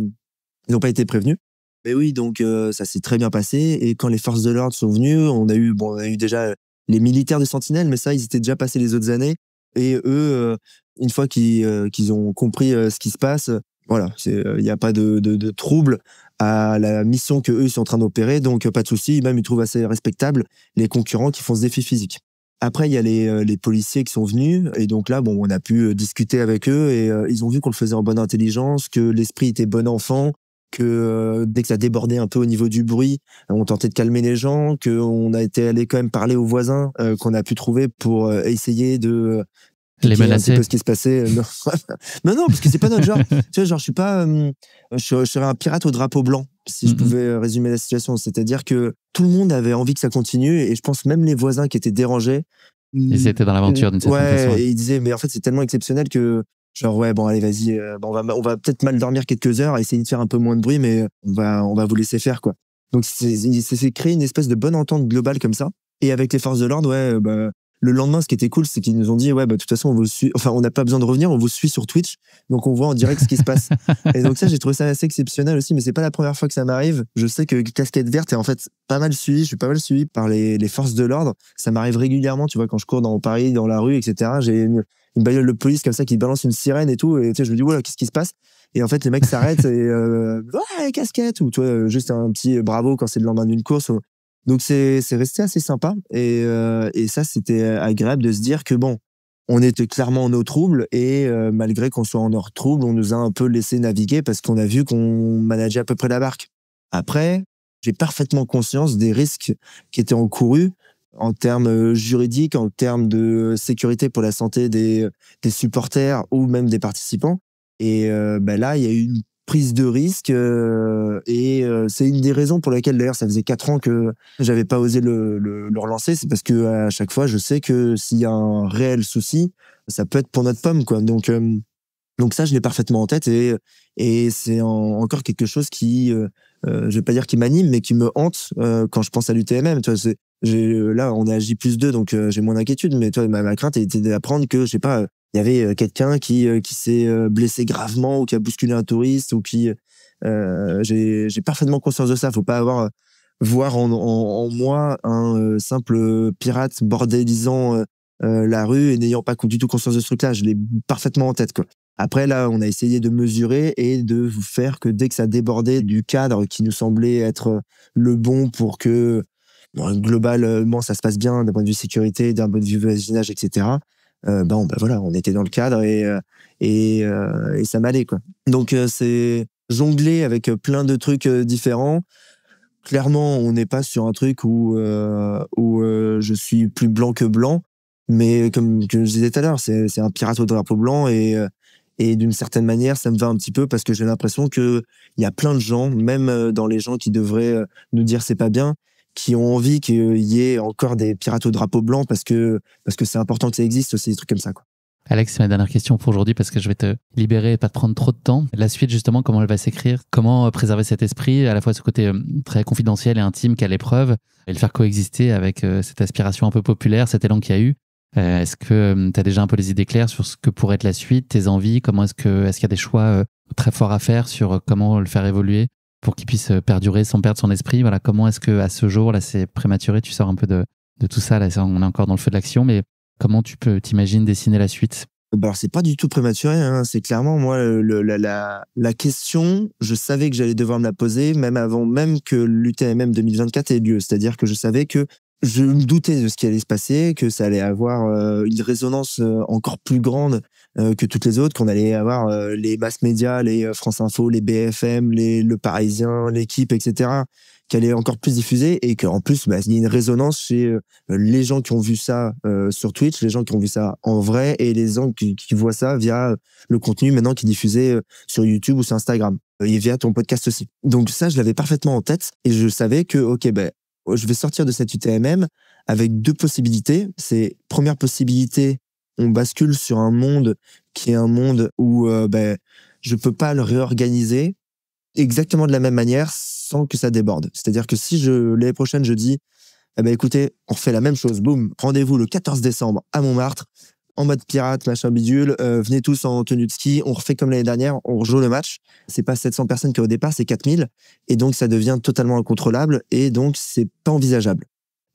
ils n'ont pas été prévenus. Mais oui, donc ça s'est très bien passé. Et quand les forces de l'ordre sont venues, on a eu déjà les militaires de Sentinelle, mais ça, ils étaient déjà passés les autres années. Et eux, une fois qu'ils ont compris ce qui se passe, voilà, il n'y a pas de trouble à la mission qu'eux, ils sont en train d'opérer. Donc, pas de souci. Même, ils trouvent assez respectable les concurrents qui font ce défi physique. Après, il y a les policiers qui sont venus. Et donc là, on a pu discuter avec eux. Et ils ont vu qu'on le faisait en bonne intelligence, que l'esprit était bon enfant, que dès que ça débordait un peu au niveau du bruit, on tentait de calmer les gens, qu'on a été allé quand même parler aux voisins qu'on a pu trouver pour essayer de les menacer. Un peu ce qui se passait. Non, parce que c'est pas notre genre. Tu vois, genre, je suis pas, je serais un pirate au drapeau blanc, si je pouvais résumer la situation. C'est-à-dire que tout le monde avait envie que ça continue, et je pense même les voisins qui étaient dérangés. Ils étaient dans l'aventure d'une certaine façon. Ouais, et ils disaient, mais en fait, c'est tellement exceptionnel que, genre, allez, vas-y, on va peut-être mal dormir quelques heures, essayer de faire un peu moins de bruit, mais on va vous laisser faire, quoi. Donc, c'est créé une espèce de bonne entente globale comme ça. Et avec les forces de l'ordre, le lendemain, ce qui était cool, c'est qu'ils nous ont dit, de toute façon, on vous suit, on n'a pas besoin de revenir, on vous suit sur Twitch, donc on voit en direct ce qui se passe. Et donc ça, j'ai trouvé ça assez exceptionnel aussi, mais c'est pas la première fois que ça m'arrive. Je sais que Casquette Verte est en fait pas mal suivi, je suis pas mal suivi par les forces de l'ordre. Ça m'arrive régulièrement, tu vois, quand je cours dans Paris, dans la rue, etc. J'ai une bagnole de police comme ça qui balance une sirène et tout, et tu sais, je me dis, voilà, qu'est-ce qui se passe? Et en fait, les mecs s'arrêtent et ouais, Casquette, ou toi, juste un petit bravo quand c'est le lendemain d'une course. Donc c'est resté assez sympa, et ça, c'était agréable de se dire que on était clairement en eau trouble, et malgré qu'on soit en eau trouble, on nous a un peu laissé naviguer parce qu'on a vu qu'on manageait à peu près la barque. Après, j'ai parfaitement conscience des risques qui étaient encourus en termes juridiques, en termes de sécurité pour la santé des supporters ou même des participants. Et là, il y a eu une prise de risque, et c'est une des raisons pour laquelle, d'ailleurs, ça faisait 4 ans que j'avais pas osé le relancer. C'est parce que à chaque fois, je sais que s'il y a un réel souci, ça peut être pour notre pomme, quoi. Donc ça, je l'ai parfaitement en tête, et c'est encore quelque chose qui, je vais pas dire qui m'anime, mais qui me hante quand je pense à l'UTMM. Tu vois, là, on est à J+2, donc j'ai moins d'inquiétude, mais toi, ma crainte était d'apprendre que, je sais pas, il y avait quelqu'un qui s'est blessé gravement, ou qui a bousculé un touriste, ou qui... j'ai parfaitement conscience de ça. Faut pas voir en moi un simple pirate bordélisant la rue et n'ayant pas du tout conscience de ce truc-là. Je l'ai parfaitement en tête, quoi. Après, là, on a essayé de mesurer et de faire que dès que ça débordait du cadre qui nous semblait être le bon pour que, globalement, ça se passe bien d'un point de vue sécurité, d'un point de vue voisinage, etc., voilà, on était dans le cadre et ça m'allait, quoi. Donc, c'est jongler avec plein de trucs différents. Clairement, on n'est pas sur un truc où je suis plus blanc que blanc, mais comme je disais tout à l'heure, c'est un pirate au drapeau blanc et d'une certaine manière, ça me va un petit peu parce que j'ai l'impression qu'il y a plein de gens, même dans les gens qui devraient nous dire c'est pas bien, qui ont envie qu'il y ait encore des pirates au drapeau blanc parce que c'est important que ça existe aussi, des trucs comme ça, quoi. Alex, c'est ma dernière question pour aujourd'hui parce que je vais te libérer et pas te prendre trop de temps. La suite, justement, comment elle va s'écrire? Comment préserver cet esprit, à la fois ce côté très confidentiel et intime qu'à l'épreuve, et le faire coexister avec cette aspiration un peu populaire, cet élan qu'il y a eu? Est-ce que tu as déjà un peu les idées claires sur ce que pourrait être la suite, tes envies? Est-ce qu'il y a des choix très forts à faire sur comment le faire évoluer pour qu'il puisse perdurer sans perdre son esprit? Voilà, comment est-ce qu'à ce jour, là c'est prématuré, tu sors un peu de tout ça, là on est encore dans le feu de l'action, mais comment tu t'imagines dessiner la suite? Alors, c'est pas du tout prématuré, hein. C'est clairement, moi, la question, je savais que j'allais devoir me la poser, même avant même que l'UTMM 2024 ait lieu. C'est-à-dire que je savais que je me doutais de ce qui allait se passer, que ça allait avoir une résonance encore plus grande que toutes les autres, qu'on allait avoir les masses médias, les France Info, les BFM, Le Parisien, l'équipe, etc., qui allait encore plus diffuser et qu'en plus, il y a une résonance chez les gens qui ont vu ça sur Twitch, les gens qui ont vu ça en vrai et les gens qui voient ça via le contenu maintenant qui est diffusé sur YouTube ou sur Instagram et via ton podcast aussi. Donc ça, je l'avais parfaitement en tête et je savais que, je vais sortir de cette UTMM avec deux possibilités. C'est, première possibilité, on bascule sur un monde qui est un monde où je peux pas le réorganiser exactement de la même manière sans que ça déborde. C'est-à-dire que si l'année prochaine, je dis, écoutez, on refait la même chose, boum, rendez-vous le 14 décembre à Montmartre, en mode pirate, machin bidule, venez tous en tenue de ski, on refait comme l'année dernière, on rejoue le match. C'est pas 700 personnes qui au départ, c'est 4000. Et donc, ça devient totalement incontrôlable et donc, c'est pas envisageable.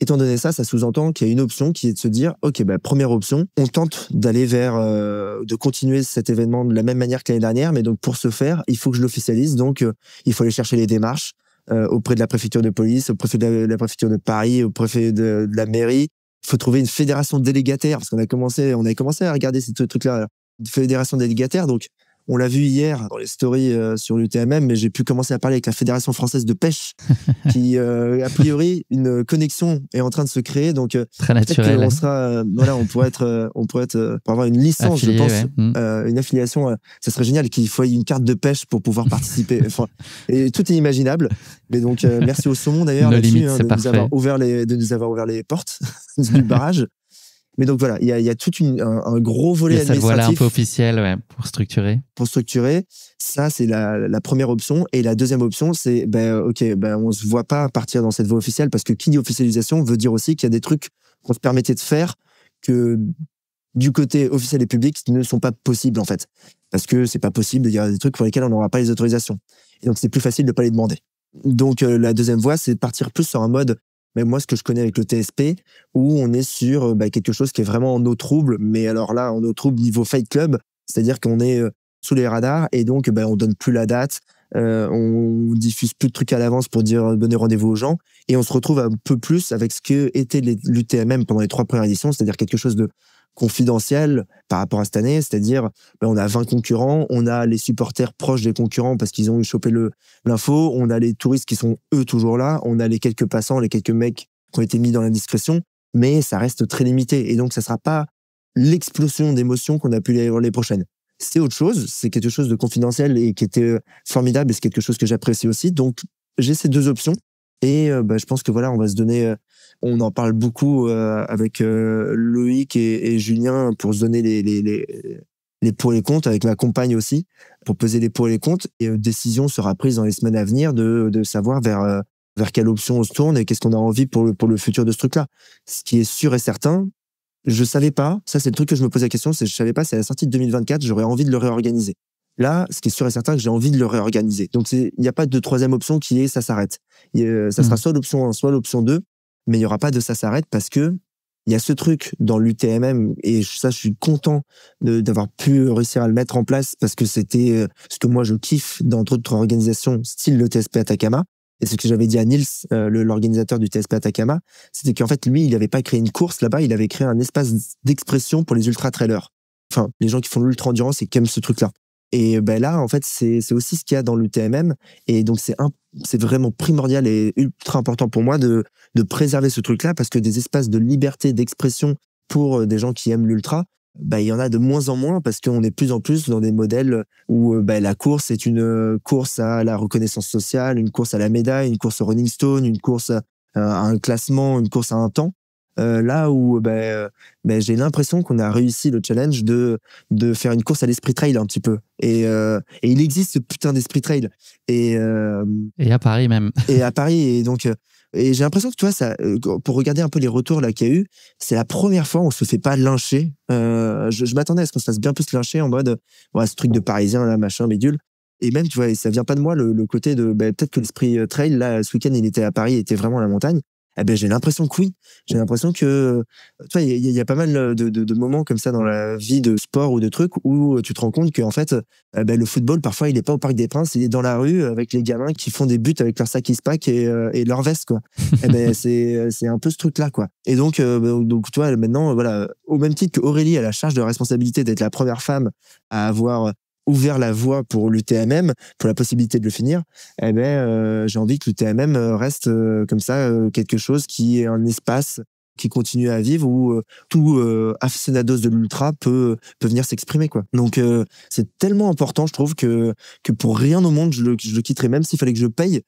Étant donné ça, ça sous-entend qu'il y a une option qui est de se dire, première option, on tente d'aller vers, de continuer cet événement de la même manière que l'année dernière, mais donc pour ce faire, il faut que je l'officialise, donc il faut aller chercher les démarches auprès de la préfecture de police, au préfet de la préfecture de Paris, au préfet de la mairie. Il faut trouver une fédération délégataire, parce qu'on avait commencé à regarder ces trucs-là, une fédération délégataire, donc on l'a vu hier dans les stories sur l'UTMM, mais j'ai pu commencer à parler avec la Fédération française de pêche, qui, a priori, une connexion est en train de se créer. Donc, très naturel. On sera, on pourrait être, pour avoir une licence, affilié, je pense, une affiliation. Ça serait génial qu'il faut une carte de pêche pour pouvoir participer. Et tout est imaginable. Mais donc, merci au saumon d'ailleurs là-dessus, de nous avoir ouvert les portes du barrage. Mais donc voilà, il y a tout un gros volet administratif. Il y a ce volet un peu officiel, pour structurer. Pour structurer, ça c'est la première option. Et la deuxième option, c'est on se voit pas partir dans cette voie officielle parce que qui dit officialisation veut dire aussi qu'il y a des trucs qu'on se permettait de faire que du côté officiel et public ne sont pas possibles en fait. Parce que c'est pas possible, il y a des trucs pour lesquels on n'aura pas les autorisations. Et donc c'est plus facile de pas les demander. Donc la deuxième voie, c'est de partir plus sur un mode. Mais moi, ce que je connais avec le TSP, où on est sur quelque chose qui est vraiment en eau trouble, mais alors là, en eau trouble niveau Fight Club, c'est-à-dire qu'on est sous les radars et donc on donne plus la date, on diffuse plus de trucs à l'avance pour dire donner rendez-vous aux gens et on se retrouve un peu plus avec ce que était l'UTMM pendant les 3 premières éditions, c'est-à-dire quelque chose de confidentiel par rapport à cette année, c'est-à-dire on a 20 concurrents, on a les supporters proches des concurrents parce qu'ils ont eu chopé l'info, on a les touristes qui sont eux toujours là, on a les quelques passants, les quelques mecs qui ont été mis dans l'indiscrétion, mais ça reste très limité et donc ça sera pas l'explosion d'émotions qu'on a pu avoir les prochaines. C'est autre chose, c'est quelque chose de confidentiel et qui était formidable et c'est quelque chose que j'apprécie aussi, donc j'ai ces deux options et je pense que voilà, on va se donner... On en parle beaucoup avec Loïc et Julien pour se donner les pour et les contre, avec ma compagne aussi, pour peser les pour et les contre. Et décision sera prise dans les semaines à venir de savoir vers quelle option on se tourne et qu'est-ce qu'on a envie pour le futur de ce truc-là. Ce qui est sûr et certain, je savais pas, ça c'est le truc que je me pose la question, je savais pas si à la sortie de 2024, j'aurais envie de le réorganiser. Là, ce qui est sûr et certain, que j'ai envie de le réorganiser. Donc il n'y a pas de troisième option qui est ça s'arrête. Ça sera soit l'option 1, soit l'option 2. Mais il n'y aura pas de ça s'arrête parce que il y a ce truc dans l'UTMM et ça, je suis content d'avoir pu réussir à le mettre en place parce que c'était ce que moi je kiffe dans d'autres organisations, style le TSP Atacama. Et ce que j'avais dit à Nils, l'organisateur du TSP Atacama, c'était qu'en fait, lui, il n'avait pas créé une course là-bas, il avait créé un espace d'expression pour les ultra-trailers. Enfin, les gens qui font l'ultra-endurance et qui aiment ce truc-là. Et ben là, en fait, c'est aussi ce qu'il y a dans l'UTMM. Et donc, c'est vraiment primordial et ultra important pour moi de préserver ce truc-là parce que des espaces de liberté d'expression pour des gens qui aiment l'ultra, bah, il y en a de moins en moins parce qu'on est de plus en plus dans des modèles où la course est une course à la reconnaissance sociale, une course à la médaille, une course au Rolling Stone, une course à un classement, une course à un temps. Là où j'ai l'impression qu'on a réussi le challenge de faire une course à l'esprit trail un petit peu. Et il existe ce putain d'esprit trail. Et à Paris même. Et à Paris. Et donc... Et j'ai l'impression que, tu vois, ça, pour regarder un peu les retours là qu'il y a eu, c'est la première fois où on se fait pas lyncher. Je m'attendais à ce qu'on se fasse bien plus lyncher en mode, ouais, ce truc de parisien, là, machin, bidule. Et même, tu vois, ça vient pas de moi, le côté de, peut-être que l'esprit trail, là, ce week-end, il était à Paris, il était vraiment à la montagne. Eh ben, j'ai l'impression que oui. J'ai l'impression que, tu vois, il y a pas mal de moments comme ça dans la vie de sport ou de trucs où tu te rends compte qu'en fait, le football, parfois, il est pas au Parc des Princes, il est dans la rue avec les gamins qui font des buts avec leur sac Ispac et leur veste, quoi. Eh ben, c'est un peu ce truc-là, quoi. Et donc, tu vois, maintenant, voilà, au même titre qu'Aurélie a la charge de responsabilité d'être la première femme à avoir ouvert la voie pour l'UTMM, pour la possibilité de le finir, eh ben, j'ai envie que l'UTMM reste comme ça, quelque chose qui est un espace qui continue à vivre où tout aficionados de l'ultra peut venir s'exprimer, quoi. Donc, c'est tellement important, je trouve, que pour rien au monde, je le quitterais, même s'il fallait que je paye.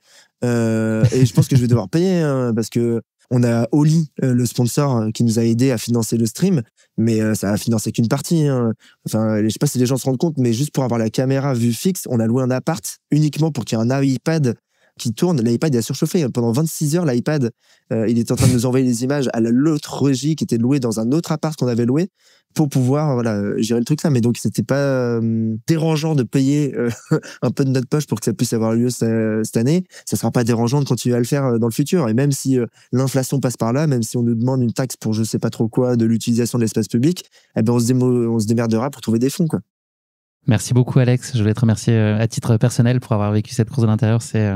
Et je pense que je vais devoir payer, hein, parce que on a Oli, le sponsor, qui nous a aidé à financer le stream, mais ça a financé qu'une partie, hein. Enfin, je sais pas si les gens se rendent compte, mais juste pour avoir la caméra vue fixe, on a loué un appart uniquement pour qu'il y ait un iPad qui tourne. L'iPad a surchauffé. Pendant 26 heures, l'iPad, il était en train de nous envoyer les images à l'autre régie qui était louée dans un autre appart qu'on avait loué pour pouvoir gérer le truc là. Mais donc, c'était pas dérangeant de payer un peu de notre poche pour que ça puisse avoir lieu cette année. Ça sera pas dérangeant de continuer à le faire dans le futur. Et même si l'inflation passe par là, même si on nous demande une taxe pour je sais pas trop quoi de l'utilisation de l'espace public, eh ben on se démerdera pour trouver des fonds, quoi. Merci beaucoup, Alex. Je voulais te remercier à titre personnel pour avoir vécu cette course de l'intérieur. C'est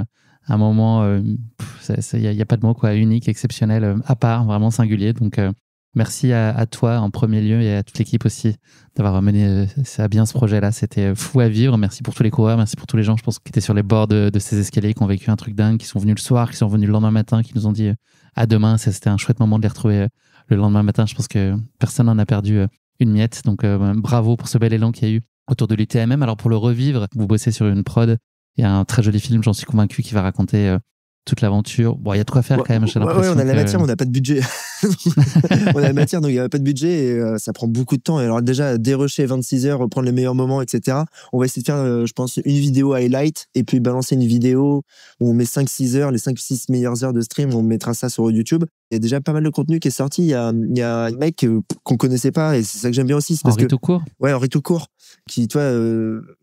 un moment, il y a pas de mots, quoi, unique, exceptionnel, à part, vraiment singulier. Donc, merci à toi en premier lieu et à toute l'équipe aussi d'avoir mené à bien ce projet-là. C'était fou à vivre. Merci pour tous les coureurs, merci pour tous les gens, je pense, qui étaient sur les bords de ces escaliers, qui ont vécu un truc dingue, qui sont venus le soir, qui sont venus le lendemain matin, qui nous ont dit à demain. C'était un chouette moment de les retrouver le lendemain matin. Je pense que personne n'en a perdu une miette. Donc, bravo pour ce bel élan qu'il y a eu autour de l'UTMM. Alors, pour le revivre, vous bossez sur une prod. Il y a un très joli film, j'en suis convaincu, qui va raconter toute l'aventure. Bon, il y a de quoi faire quand même, j'ai l'impression. Ouais, on a la matière, on n'a pas de budget. On a la matière, donc il n'y a pas de budget et ça prend beaucoup de temps. Et alors déjà, dérusher 26 heures, reprendre les meilleurs moments, etc. On va essayer de faire, je pense, une vidéo highlight et puis balancer une vidéo où on met 5-6 heures, les 5-6 meilleures heures de stream, on mettra ça sur YouTube. Il y a déjà pas mal de contenu qui est sorti. Il y a un mec qu'on connaissait pas et c'est ça que j'aime bien aussi. Henri Toucourt. Ouais, Henri Toucourt, qui, toi,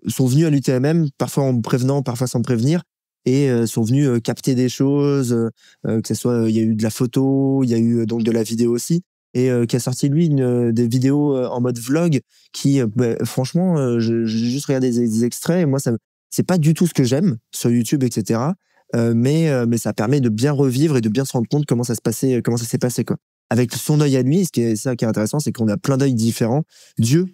sont venus à l'UTMM, parfois en me prévenant, parfois sans me prévenir. Et sont venus capter des choses, que ce soit, il y a eu de la photo, il y a eu donc de la vidéo aussi, et qui a sorti lui des vidéos en mode vlog qui, franchement, j'ai juste regardé des extraits et moi c'est pas du tout ce que j'aime sur YouTube, etc. Mais ça permet de bien revivre et de bien se rendre compte comment ça s'est passé, quoi. Avec son œil à lui, ça qui est intéressant, c'est qu'on a plein d'œils différents. Dieu.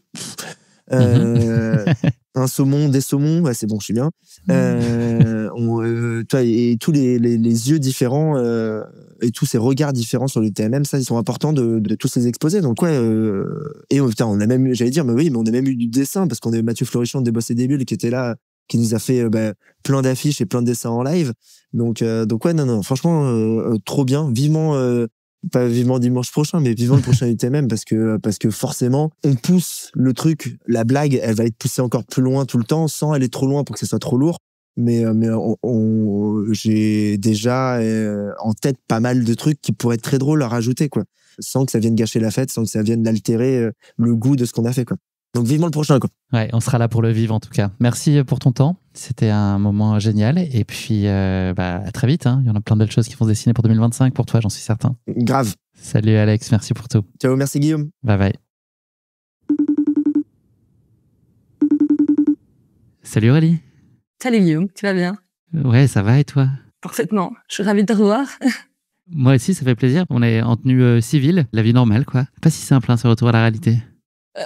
Un saumon, des saumons, ouais, c'est bon, je suis bien. Toi, et tous les yeux différents et tous ces regards différents sur le TMM, ça, ils sont importants de tous les exposer. Donc, ouais, et putain, on a même, j'allais dire, mais oui, mais on a même eu du dessin parce qu'on a eu Mathieu Florichon de Boss et des Bulles qui était là, qui nous a fait plein d'affiches et plein de dessins en live. Donc ouais, non, franchement, trop bien. Pas vivement dimanche prochain, mais vivement le prochain UTMM parce que forcément, on pousse le truc, la blague, elle va être poussée encore plus loin tout le temps sans aller trop loin pour que ce soit trop lourd. Mais j'ai déjà en tête pas mal de trucs qui pourraient être très drôles à rajouter, quoi. Sans que ça vienne gâcher la fête, sans que ça vienne altérer le goût de ce qu'on a fait, quoi. Donc vivement le prochain, quoi. Ouais, on sera là pour le vivre en tout cas. Merci pour ton temps. C'était un moment génial. Et puis, à très vite. Hein. Il y en a plein de belles choses qui vont se dessiner pour 2025 pour toi, j'en suis certain. Grave. Salut Alex, merci pour tout. Ciao, merci Guillaume. Bye bye. Salut Aurélie. Salut Guillaume, tu vas bien? Ouais, ça va et toi? Parfaitement, je suis ravie de te revoir. Moi aussi, ça fait plaisir. On est en tenue civile, la vie normale, quoi. Pas si simple, hein, ce retour à la réalité.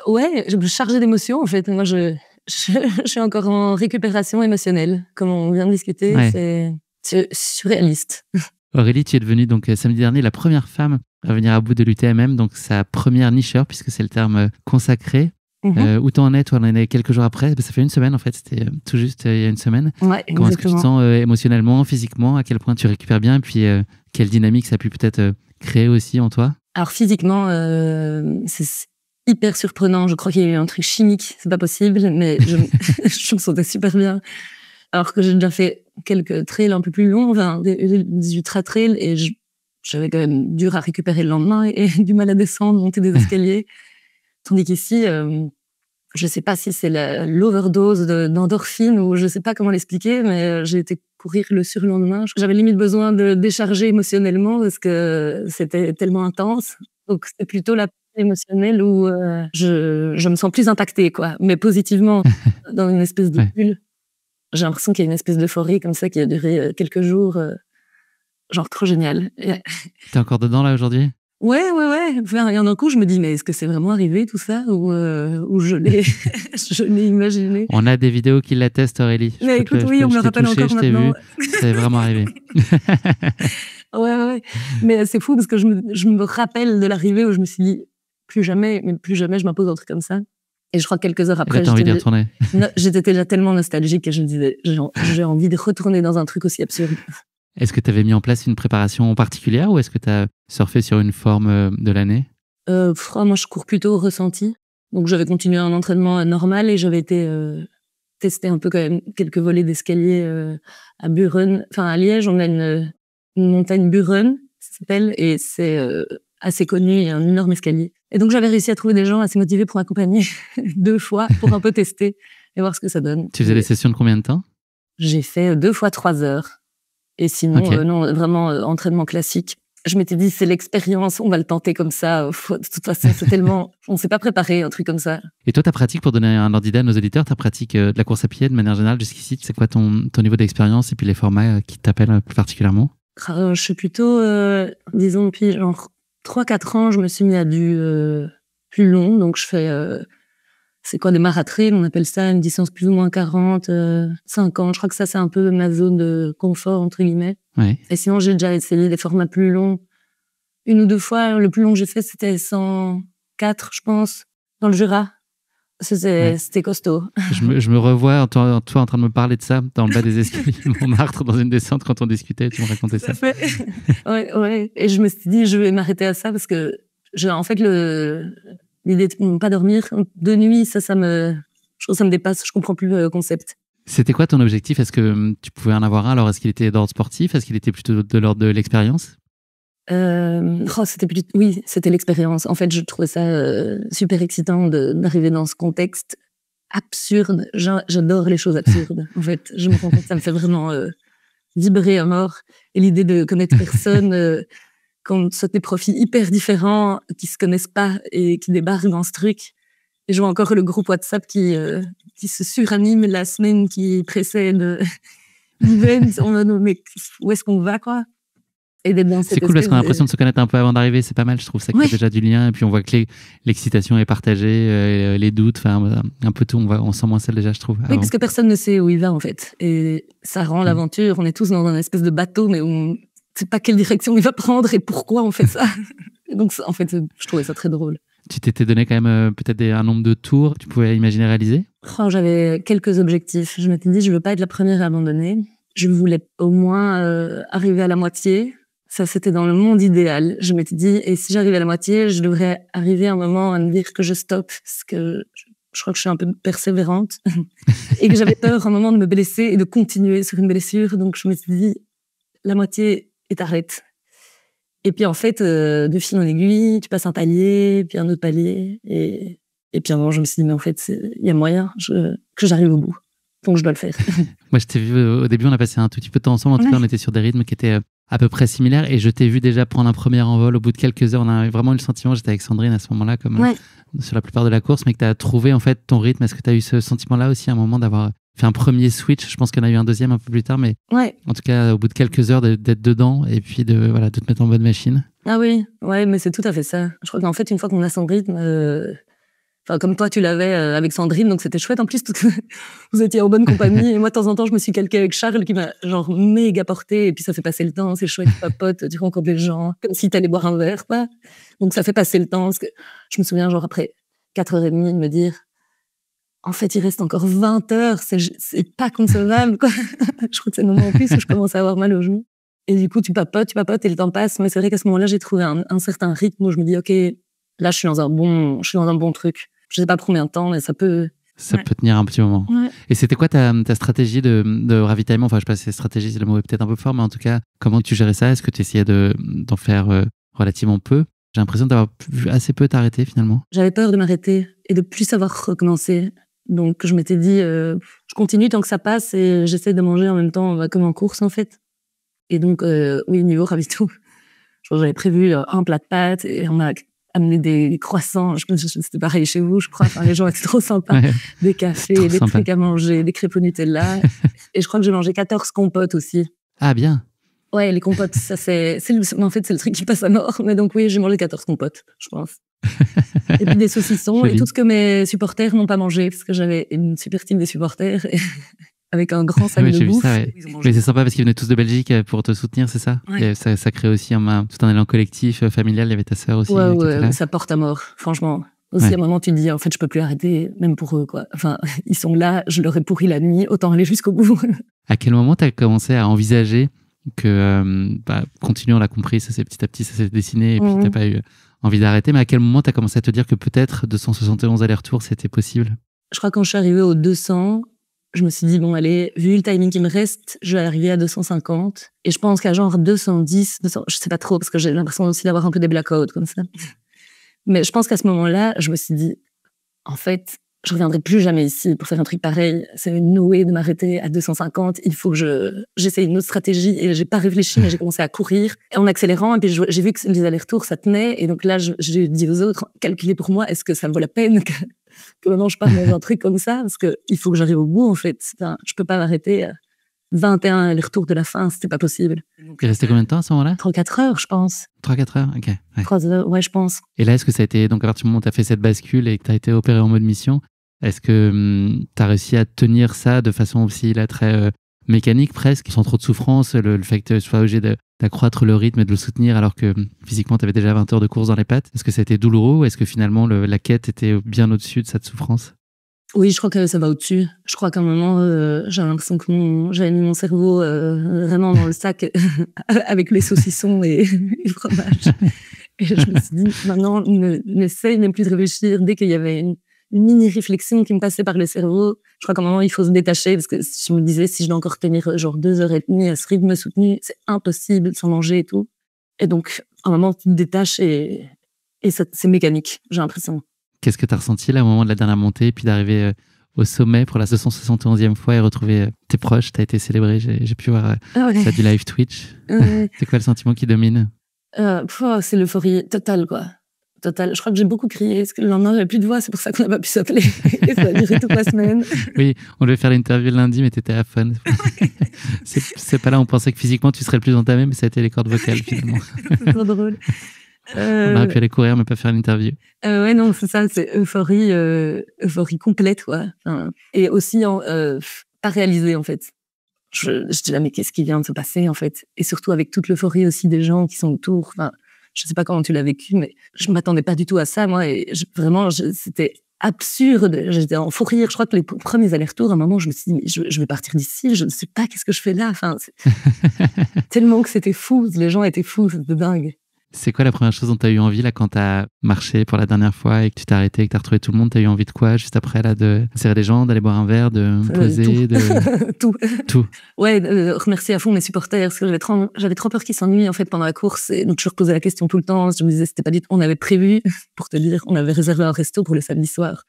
Ouais, je me chargeais d'émotions, en fait. Moi, je suis encore en récupération émotionnelle. Comme on vient de discuter, ouais. C'est surréaliste. Aurélie, tu es devenue donc samedi dernier la première femme à venir à bout de l'UTMM, donc sa première nicheur, puisque c'est le terme consacré. Où t'en es? Toi, on en est quelques jours après. Ça fait une semaine, en fait. C'était tout juste il y a une semaine. Ouais, comment est-ce que tu te sens émotionnellement, physiquement? À quel point tu récupères bien? Et puis, quelle dynamique ça a pu peut-être créer aussi en toi? Alors, physiquement, c'est hyper surprenant. Je crois qu'il y a eu un truc chimique. C'est pas possible, mais je me sentais super bien. Alors que j'ai déjà fait quelques trails un peu plus longs, des ultra-trails, et j'avais quand même dur à récupérer le lendemain et du mal à descendre, monter des escaliers. Tandis qu'ici, je sais pas si c'est l'overdose d'endorphine ou je sais pas comment l'expliquer, mais j'ai été courir le surlendemain. J'avais limite besoin de décharger émotionnellement parce que c'était tellement intense. Donc, c'était plutôt la partie émotionnelle où je me sens plus impactée, quoi. Mais positivement, dans une espèce de bulle. J'ai l'impression qu'il y a une espèce d'euphorie comme ça qui a duré quelques jours. Genre trop génial. T'es encore dedans, là, aujourd'hui? Ouais. Enfin, il y en a un coup, je me dis, mais est-ce que c'est vraiment arrivé tout ça ou je l'ai imaginé? On a des vidéos qui l'attestent, Aurélie. Mais écoute, oui, on me le rappelle encore maintenant. C'est vraiment arrivé. Ouais. Mais c'est fou parce que je me rappelle de l'arrivée où je me suis dit, plus jamais je m'impose un truc comme ça. Et je crois que quelques heures après, t'as envie d'y retourner. J'étais déjà tellement nostalgique que je me disais, j'ai envie de retourner dans un truc aussi absurde. Est-ce que tu avais mis en place une préparation particulière ou est-ce que tu as surfé sur une forme de l'année? Moi, je cours plutôt au ressenti. Donc, j'avais continué un entraînement normal et j'avais été tester un peu quand même quelques volets d'escalier à Buren. Enfin, à Liège, on a une montagne Buren, ça s'appelle, et c'est assez connu, il y a un énorme escalier. Et donc, j'avais réussi à trouver des gens assez motivés pour m'accompagner 2 fois pour un peu tester et voir ce que ça donne. Tu faisais des sessions de combien de temps? J'ai fait 2 fois 3 heures. Et sinon, non, vraiment entraînement classique. Je m'étais dit, c'est l'expérience, on va le tenter comme ça. De toute façon, c'est tellement... On s'est pas préparé, un truc comme ça. Et toi, ta pratique, pour donner un ordre d'idée à nos auditeurs, ta pratique de la course à pied, de manière générale, jusqu'ici, c'est quoi ton niveau d'expérience et puis les formats qui t'appellent plus particulièrement? Je suis plutôt, disons, depuis genre 3-4 ans, je me suis mis à du plus long. Donc, je fais... c'est quoi des maratrails, on appelle ça, une distance plus ou moins 40, 50. Je crois que ça, c'est un peu ma zone de confort, entre guillemets. Ouais. Et sinon, j'ai déjà essayé des formats plus longs. 1 ou 2 fois, le plus long que j'ai fait, c'était 104, je pense, dans le Jura. C'était costaud. Je me revois, toi, en train de me parler de ça, dans le bas des escaliers de Montmartre, dans une descente, quand on discutait, tu me racontais ça. Ouais. Et je me suis dit, je vais m'arrêter à ça parce que, en fait, l'idée de ne pas dormir de nuit, je trouve que ça me dépasse, je comprends plus le concept. C'était quoi ton objectif? Est-ce que tu pouvais en avoir un? Alors, est-ce qu'il était d'ordre sportif? Est-ce qu'il était plutôt de l'ordre de l'expérience? C'était l'expérience. En fait, je trouvais ça super excitant d'arriver dans ce contexte absurde. J'adore les choses absurdes. En fait, je me rends compte que ça me fait vraiment vibrer à mort. Et l'idée de connaître personne... quand ce sont des profils hyper différents, qui se connaissent pas et qui débarquent dans ce truc. Et je vois encore le groupe WhatsApp qui se suranime la semaine qui précède l'event. Mais où est-ce qu'on va, quoi? Et d'être dans cette c'est cool parce qu'on a l'impression de se connaître un peu avant d'arriver. C'est pas mal, je trouve. Ça crée déjà du lien. Et puis on voit que l'excitation est partagée, les doutes, enfin un peu tout. On sent moins seul déjà, je trouve. Oui, parce que personne ne sait où il va, en fait. Et ça rend l'aventure. On est tous dans un espèce de bateau, mais on sait pas quelle direction il va prendre et pourquoi on fait ça. Donc, en fait, je trouvais ça très drôle. Tu t'étais donné quand même peut-être un nombre de tours que tu pouvais imaginer réaliser? J'avais quelques objectifs. Je m'étais dit, je veux pas être la première à abandonner. Je voulais au moins arriver à la moitié. Ça, c'était dans le monde idéal. Je m'étais dit, et si j'arrivais à la moitié, je devrais arriver à un moment à me dire que je stoppe, parce que je crois que je suis un peu persévérante, et que j'avais peur à un moment de me blesser et de continuer sur une blessure. Donc, je me suis dit, la moitié, et t'arrêtes. Et puis, en fait, de fil en aiguille, tu passes un palier, puis un autre palier, et Et puis à un moment, je me suis dit, mais en fait, il y a moyen que j'arrive au bout. Donc je dois le faire. Moi, je t'ai vu au début, on a passé un tout petit peu de temps ensemble. En tout cas, on était sur des rythmes qui étaient à peu près similaires. Et je t'ai vu déjà prendre un premier envol. Au bout de quelques heures, on a vraiment eu le sentiment, j'étais avec Sandrine à ce moment-là, comme sur la plupart de la course, mais que tu as trouvé en fait ton rythme. Est-ce que tu as eu ce sentiment-là aussi à un moment d'avoir fait un premier switch? Je pense qu'il y en a eu un deuxième un peu plus tard, mais en tout cas, au bout de quelques heures, d'être dedans et puis de te mettre en mode machine. Ah oui, mais c'est tout à fait ça. Je crois qu'en fait, une fois qu'on a son rythme, comme toi, tu l'avais avec Sandrine, donc c'était chouette en plus, parce que vous étiez en bonne compagnie. Et moi, de temps en temps, je me suis calquée avec Charles, qui m'a genre méga porté, et puis ça fait passer le temps, c'est chouette, tu papotes, tu rencontres des gens, comme si t'allais boire un verre, quoi. Donc ça fait passer le temps, parce que je me souviens, genre après 4h30, de me dire, en fait, il reste encore 20 heures, c'est pas concevable, quoi. Je crois que c'est le moment en plus où je commence à avoir mal aux genoux. Et du coup, tu papotes, et le temps passe. Mais c'est vrai qu'à ce moment-là, j'ai trouvé un certain rythme où je me dis, OK, là, je suis dans un bon truc. Je sais pas pour combien de temps, mais ça peut... Ça peut tenir un petit moment. Ouais. Et c'était quoi ta stratégie de ravitaillement? Enfin, je sais pas si stratégie, le mot est peut-être un peu fort, mais en tout cas, comment tu gérais ça? Est-ce que tu essayais d'en faire relativement peu? J'ai l'impression d'avoir vu assez peu t'arrêter finalement. J'avais peur de m'arrêter et de plus savoir recommencer. Donc, je m'étais dit, je continue tant que ça passe et j'essaie de manger en même temps, comme en course, en fait. Et donc, oui, niveau ravito, j'avais prévu un plat de pâtes et on m'a amené des croissants. C'était pareil chez vous, je crois. Enfin, les gens étaient trop sympas. Ouais. Des cafés, des trucs à manger, des crêpes au Nutella. Et je crois que j'ai mangé 14 compotes aussi. Ah, bien. Ouais, les compotes, ça en fait, c'est le truc qui passe à mort. Mais donc, oui, j'ai mangé 14 compotes, je pense. Et puis des saucissons. Joli. Et tout ce que mes supporters n'ont pas mangé, parce que j'avais une super team des supporters. Avec un grand sac de bouffe. Ça, mais c'est sympa parce qu'ils venaient tous de Belgique pour te soutenir, c'est ça? Ouais. Ça crée aussi tout un élan collectif, familial. Il y avait ta sœur aussi. Ouais, ça porte à mort, franchement. Aussi, à un moment, tu te dis, en fait, je peux plus arrêter, même pour eux, quoi. Enfin, ils sont là, je leur ai pourri la nuit, autant aller jusqu'au bout. À quel moment tu as commencé à envisager que, continuer, on l'a compris, ça, petit à petit, ça s'est dessiné et puis tu n'as pas eu envie d'arrêter, mais à quel moment tu as commencé à te dire que peut-être 271 allers-retours, c'était possible? Je crois que quand je suis arrivée aux 200, je me suis dit, bon, allez, vu le timing qui me reste, je vais arriver à 250. Et je pense qu'à genre 210, je sais pas trop, parce que j'ai l'impression aussi d'avoir un peu des blackouts comme ça. Mais je pense qu'à ce moment-là, je me suis dit, en fait, je reviendrai plus jamais ici pour faire un truc pareil. C'est une no way de m'arrêter à 250. Il faut que j'essaye une autre stratégie. Et j'ai pas réfléchi, mais j'ai commencé à courir en accélérant. Et puis j'ai vu que les allers-retours, ça tenait. Et donc là, j'ai dit aux autres, calculez pour moi, est-ce que ça vaut la peine que maintenant je parte dans un truc comme ça, parce qu'il faut que j'arrive au bout, en fait. Enfin, je peux pas m'arrêter 21 allers-retours de la fin, c'était pas possible. Il restait combien de temps à ce moment-là? 3-4 heures, je pense. 3-4 heures, ok. Ouais. 3 heures, ouais, je pense. Et là, est-ce que ça a été, donc à partir du moment où tu as fait cette bascule et que tu as été opéré en mode mission, est-ce que tu as réussi à tenir ça de façon aussi là, très mécanique presque, sans trop de souffrance, le fait que tu sois obligé d'accroître le rythme et de le soutenir alors que physiquement tu avais déjà 20 heures de course dans les pattes? Est-ce que ça a été douloureux ou est-ce que finalement la quête était bien au-dessus de cette souffrance? Oui, je crois que ça va au-dessus. Je crois qu'à un moment, j'avais l'impression que j'avais mis mon cerveau vraiment dans le sac avec les saucissons et le fromage. Et je me suis dit, maintenant, n'essaye même plus de réfléchir. Dès qu'il y avait une mini-réflexion qui me passait par le cerveau, je crois qu'à un moment, il faut se détacher parce que je me disais, si je dois encore tenir genre 2h30 à ce rythme soutenu, c'est impossible sans manger et tout. Et donc, à un moment, tu te détaches et ça, c'est mécanique, j'ai l'impression. Qu'est-ce que tu as ressenti là au moment de la dernière montée, puis d'arriver au sommet pour la 271e fois et retrouver tes proches? Tu as été célébré, j'ai pu voir ça du live Twitch. C'est quoi le sentiment qui domine? C'est l'euphorie totale, quoi. Total. Je crois que j'ai beaucoup crié, parce que le lendemain, j'avais plus de voix, c'est pour ça qu'on n'a pas pu s'appeler. Et ça a duré toute la semaine. Oui, on devait faire l'interview le lundi, mais t'étais à fun. C'est pas là, on pensait que physiquement, tu serais le plus entamé, mais ça a été les cordes vocales, finalement. C'est trop drôle. On aurait pu aller courir, mais pas faire l'interview. Ouais, non, c'est ça, c'est euphorie complète, quoi. Enfin, et aussi, pas réalisée, en fait. Je dis là, mais qu'est-ce qui vient de se passer, en fait? Et surtout avec toute l'euphorie aussi des gens qui sont autour. Enfin, je sais pas comment tu l'as vécu, mais je m'attendais pas du tout à ça, moi. Et vraiment, c'était absurde. J'étais en fou rire. Je crois que les premiers allers-retours, à un moment, je me suis dit, mais je vais partir d'ici. Je ne sais pas qu'est-ce que je fais là. Enfin, tellement que c'était fou. Les gens étaient fous. C'était dingue. C'est quoi la première chose dont tu as eu envie là quand tu as marché pour la dernière fois et que tu t'es arrêté et que tu as retrouvé tout le monde? Tu as eu envie de quoi juste après là, de serrer les gens, d'aller boire un verre, de poser Tout. Ouais, remercier à fond mes supporters parce que j'avais trop peur qu'ils s'ennuient en fait pendant la course et donc je leur posais la question tout le temps. Je me disais c'était pas dit, on avait prévu, pour te dire, on avait réservé un resto pour le samedi soir.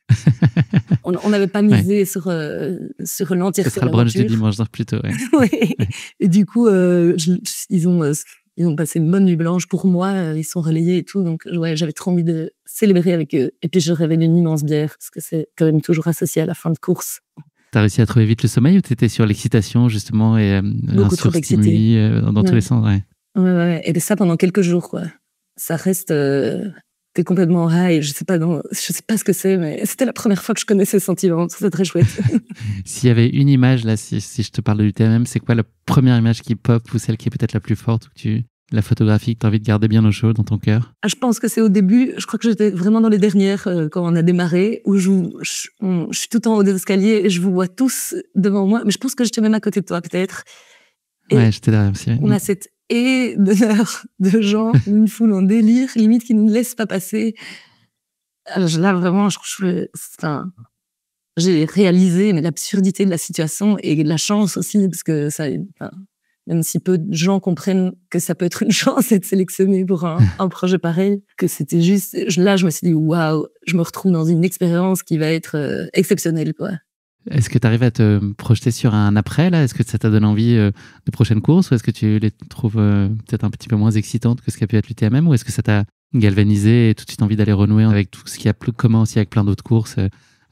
On n'avait pas misé sur l'entièreté. Ce sera le brunch du dimanche plutôt. Ouais. Ouais. Et du coup, ils ont passé une bonne nuit blanche pour moi, ils sont relayés et tout, donc ouais, j'avais trop envie de célébrer avec eux. Et puis je rêvais d'une immense bière, parce que c'est quand même toujours associé à la fin de course. T'as réussi à trouver vite le sommeil ou t'étais sur l'excitation justement et beaucoup trop excité dans tous les sens? Ouais. Et ça pendant quelques jours, quoi. Ça reste... T'es complètement high, je sais pas ce que c'est, mais c'était la première fois que je connaissais ce sentiment, c'est très chouette. S'il y avait une image, là, si je te parle de l'UTMM, c'est quoi la première image qui pop ou celle qui est peut-être la plus forte, ou la photographie que tu as envie de garder bien au chaud dans ton cœur? Je pense que c'est au début, je crois que j'étais vraiment dans les dernières quand on a démarré, où je suis tout en haut des escaliers et je vous vois tous devant moi, mais je pense que j'étais même à côté de toi peut-être. Ouais, j'étais derrière aussi. On a cette d'honneur de gens, une foule en délire, limite qui ne nous laissent pas passer. Là, vraiment, j'ai réalisé l'absurdité de la situation et de la chance aussi, parce que ça, même si peu de gens comprennent que ça peut être une chance d'être sélectionné pour un projet pareil, que c'était juste... Là, je me suis dit, waouh, je me retrouve dans une expérience qui va être exceptionnelle, quoi. Est-ce que tu arrives à te projeter sur un après, là? Est-ce que ça t'a donné envie de prochaines courses, ou est-ce que tu les trouves peut-être un petit peu moins excitantes que ce qu'a pu être l'UTMM, ou est-ce que ça t'a galvanisé et tout de suite envie d'aller renouer avec tout ce qu'il y a plus commun aussi avec plein d'autres courses,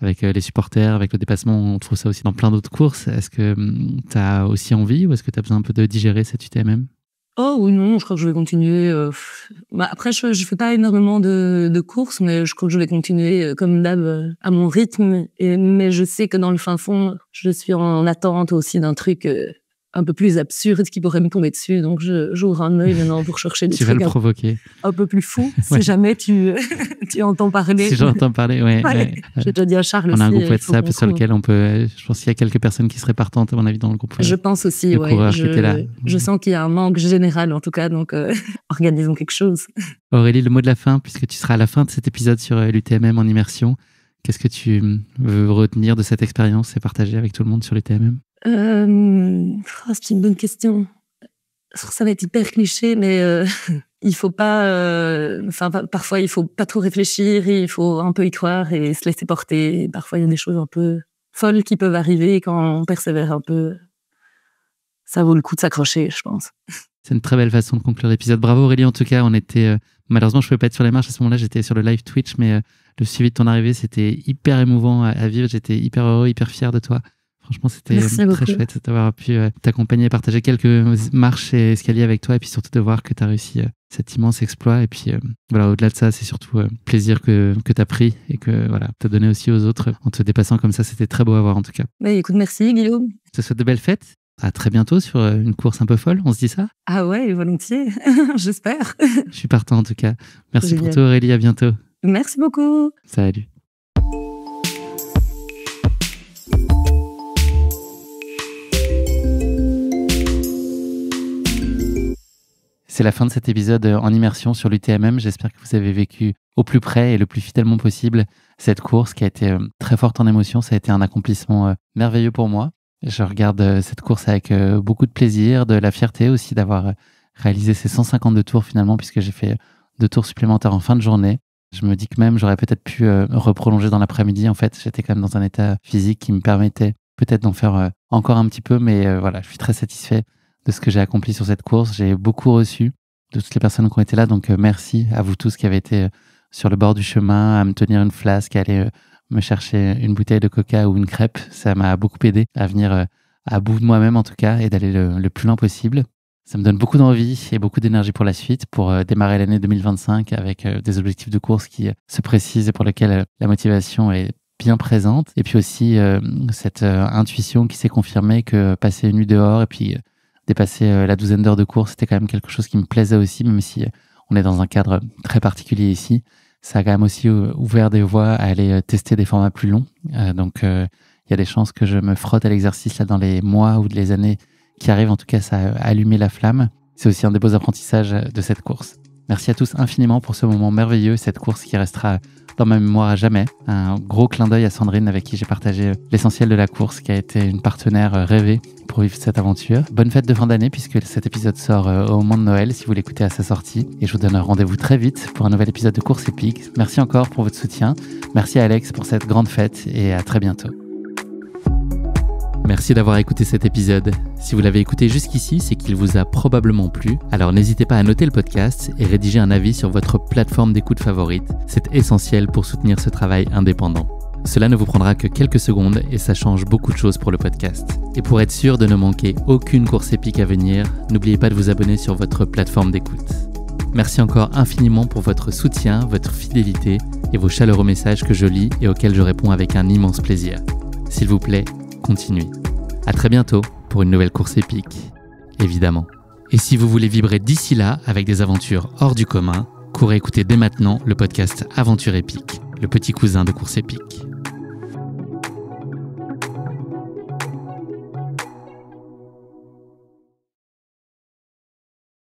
avec les supporters, avec le dépassement? On trouve ça aussi dans plein d'autres courses. Est-ce que tu as aussi envie, ou est-ce que tu as besoin un peu de digérer cette UTMM? Oh oui, non, je crois que je vais continuer. Après, je fais pas énormément de courses, mais je crois que je vais continuer comme d'hab à mon rythme. Mais je sais que dans le fin fond, je suis en attente aussi d'un truc un peu plus absurde qui pourrait me tomber dessus. Donc, j'ouvre un œil maintenant pour chercher des trucs vas le provoquer. Un peu plus fous, si jamais tu entends parler. Si j'entends parler, ouais. J'ai déjà dit à Charles on aussi. On a un groupe WhatsApp sur lequel on peut... Je pense qu'il y a quelques personnes qui seraient partantes, à mon avis, dans le groupe. Je pense aussi, ouais. Je sens qu'il y a un manque général, en tout cas. Donc, organisons quelque chose. Aurélie, le mot de la fin, puisque tu seras à la fin de cet épisode sur l'UTMM en immersion. Qu'est-ce que tu veux retenir de cette expérience et partager avec tout le monde sur l'UTMM? C'est une bonne question. Ça va être hyper cliché, mais il faut pas... parfois, il faut pas trop réfléchir, il faut un peu y croire et se laisser porter. Parfois, il y a des choses un peu folles qui peuvent arriver quand on persévère un peu. Ça vaut le coup de s'accrocher, je pense. C'est une très belle façon de conclure l'épisode. Bravo Aurélie, en tout cas. On était... malheureusement, je ne pouvais pas être sur les marches à ce moment-là. J'étais sur le live Twitch, mais le suivi de ton arrivée, c'était hyper émouvant à vivre. J'étais hyper heureux, hyper fier de toi. Franchement, c'était très chouette d'avoir pu t'accompagner et partager quelques marches et escaliers avec toi, et puis surtout de voir que tu as réussi cet immense exploit. Et puis voilà, au-delà de ça, c'est surtout plaisir que tu as pris et que voilà, tu as donné aussi aux autres en te dépassant comme ça. C'était très beau à voir en tout cas. Bah, écoute, merci Guillaume. Je te souhaite de belles fêtes. À très bientôt sur une course un peu folle, on se dit ça? Ah ouais, volontiers, j'espère. Je suis partant en tout cas. Merci pour tout Aurélie, à bientôt. Merci beaucoup. Salut. C'est la fin de cet épisode en immersion sur l'UTMM. J'espère que vous avez vécu au plus près et le plus fidèlement possible cette course qui a été très forte en émotion. Ça a été un accomplissement merveilleux pour moi. Je regarde cette course avec beaucoup de plaisir, de la fierté aussi d'avoir réalisé ces 152 tours finalement, puisque j'ai fait 2 tours supplémentaires en fin de journée. Je me dis que même j'aurais peut-être pu reprolonger dans l'après-midi. En fait, j'étais quand même dans un état physique qui me permettait peut-être d'en faire encore un petit peu, mais voilà, je suis très satisfait de ce que j'ai accompli sur cette course. J'ai beaucoup reçu de toutes les personnes qui ont été là, donc merci à vous tous qui avez été sur le bord du chemin, à me tenir une flasque, à aller me chercher une bouteille de coca ou une crêpe. Ça m'a beaucoup aidé à venir à bout de moi-même en tout cas, et d'aller le plus loin possible. Ça me donne beaucoup d'envie et beaucoup d'énergie pour la suite, pour démarrer l'année 2025 avec des objectifs de course qui se précisent et pour lesquels la motivation est bien présente. Et puis aussi cette intuition qui s'est confirmée que passer une nuit dehors et puis dépasser la 12aine d'heures de course, c'était quand même quelque chose qui me plaisait aussi, même si on est dans un cadre très particulier ici. Ça a quand même aussi ouvert des voies à aller tester des formats plus longs. Donc, il y a des chances que je me frotte à l'exercice là dans les mois ou les années qui arrivent. En tout cas, ça a allumé la flamme. C'est aussi un des beaux apprentissages de cette course. Merci à tous infiniment pour ce moment merveilleux, cette course qui restera dans ma mémoire à jamais. Un gros clin d'œil à Sandrine avec qui j'ai partagé l'essentiel de la course, qui a été une partenaire rêvée pour vivre cette aventure. Bonne fête de fin d'année puisque cet épisode sort au moment de Noël si vous l'écoutez à sa sortie. Et je vous donne rendez-vous très vite pour un nouvel épisode de Course Épique. Merci encore pour votre soutien. Merci à Alex pour cette grande fête et à très bientôt. Merci d'avoir écouté cet épisode. Si vous l'avez écouté jusqu'ici, c'est qu'il vous a probablement plu. Alors n'hésitez pas à noter le podcast et rédiger un avis sur votre plateforme d'écoute favorite. C'est essentiel pour soutenir ce travail indépendant. Cela ne vous prendra que quelques secondes et ça change beaucoup de choses pour le podcast. Et pour être sûr de ne manquer aucune course épique à venir, n'oubliez pas de vous abonner sur votre plateforme d'écoute. Merci encore infiniment pour votre soutien, votre fidélité et vos chaleureux messages que je lis et auxquels je réponds avec un immense plaisir. S'il vous plaît, continuez. À très bientôt pour une nouvelle course épique, évidemment. Et si vous voulez vibrer d'ici là avec des aventures hors du commun, courez écouter dès maintenant le podcast Aventure épique, le petit cousin de Course épique.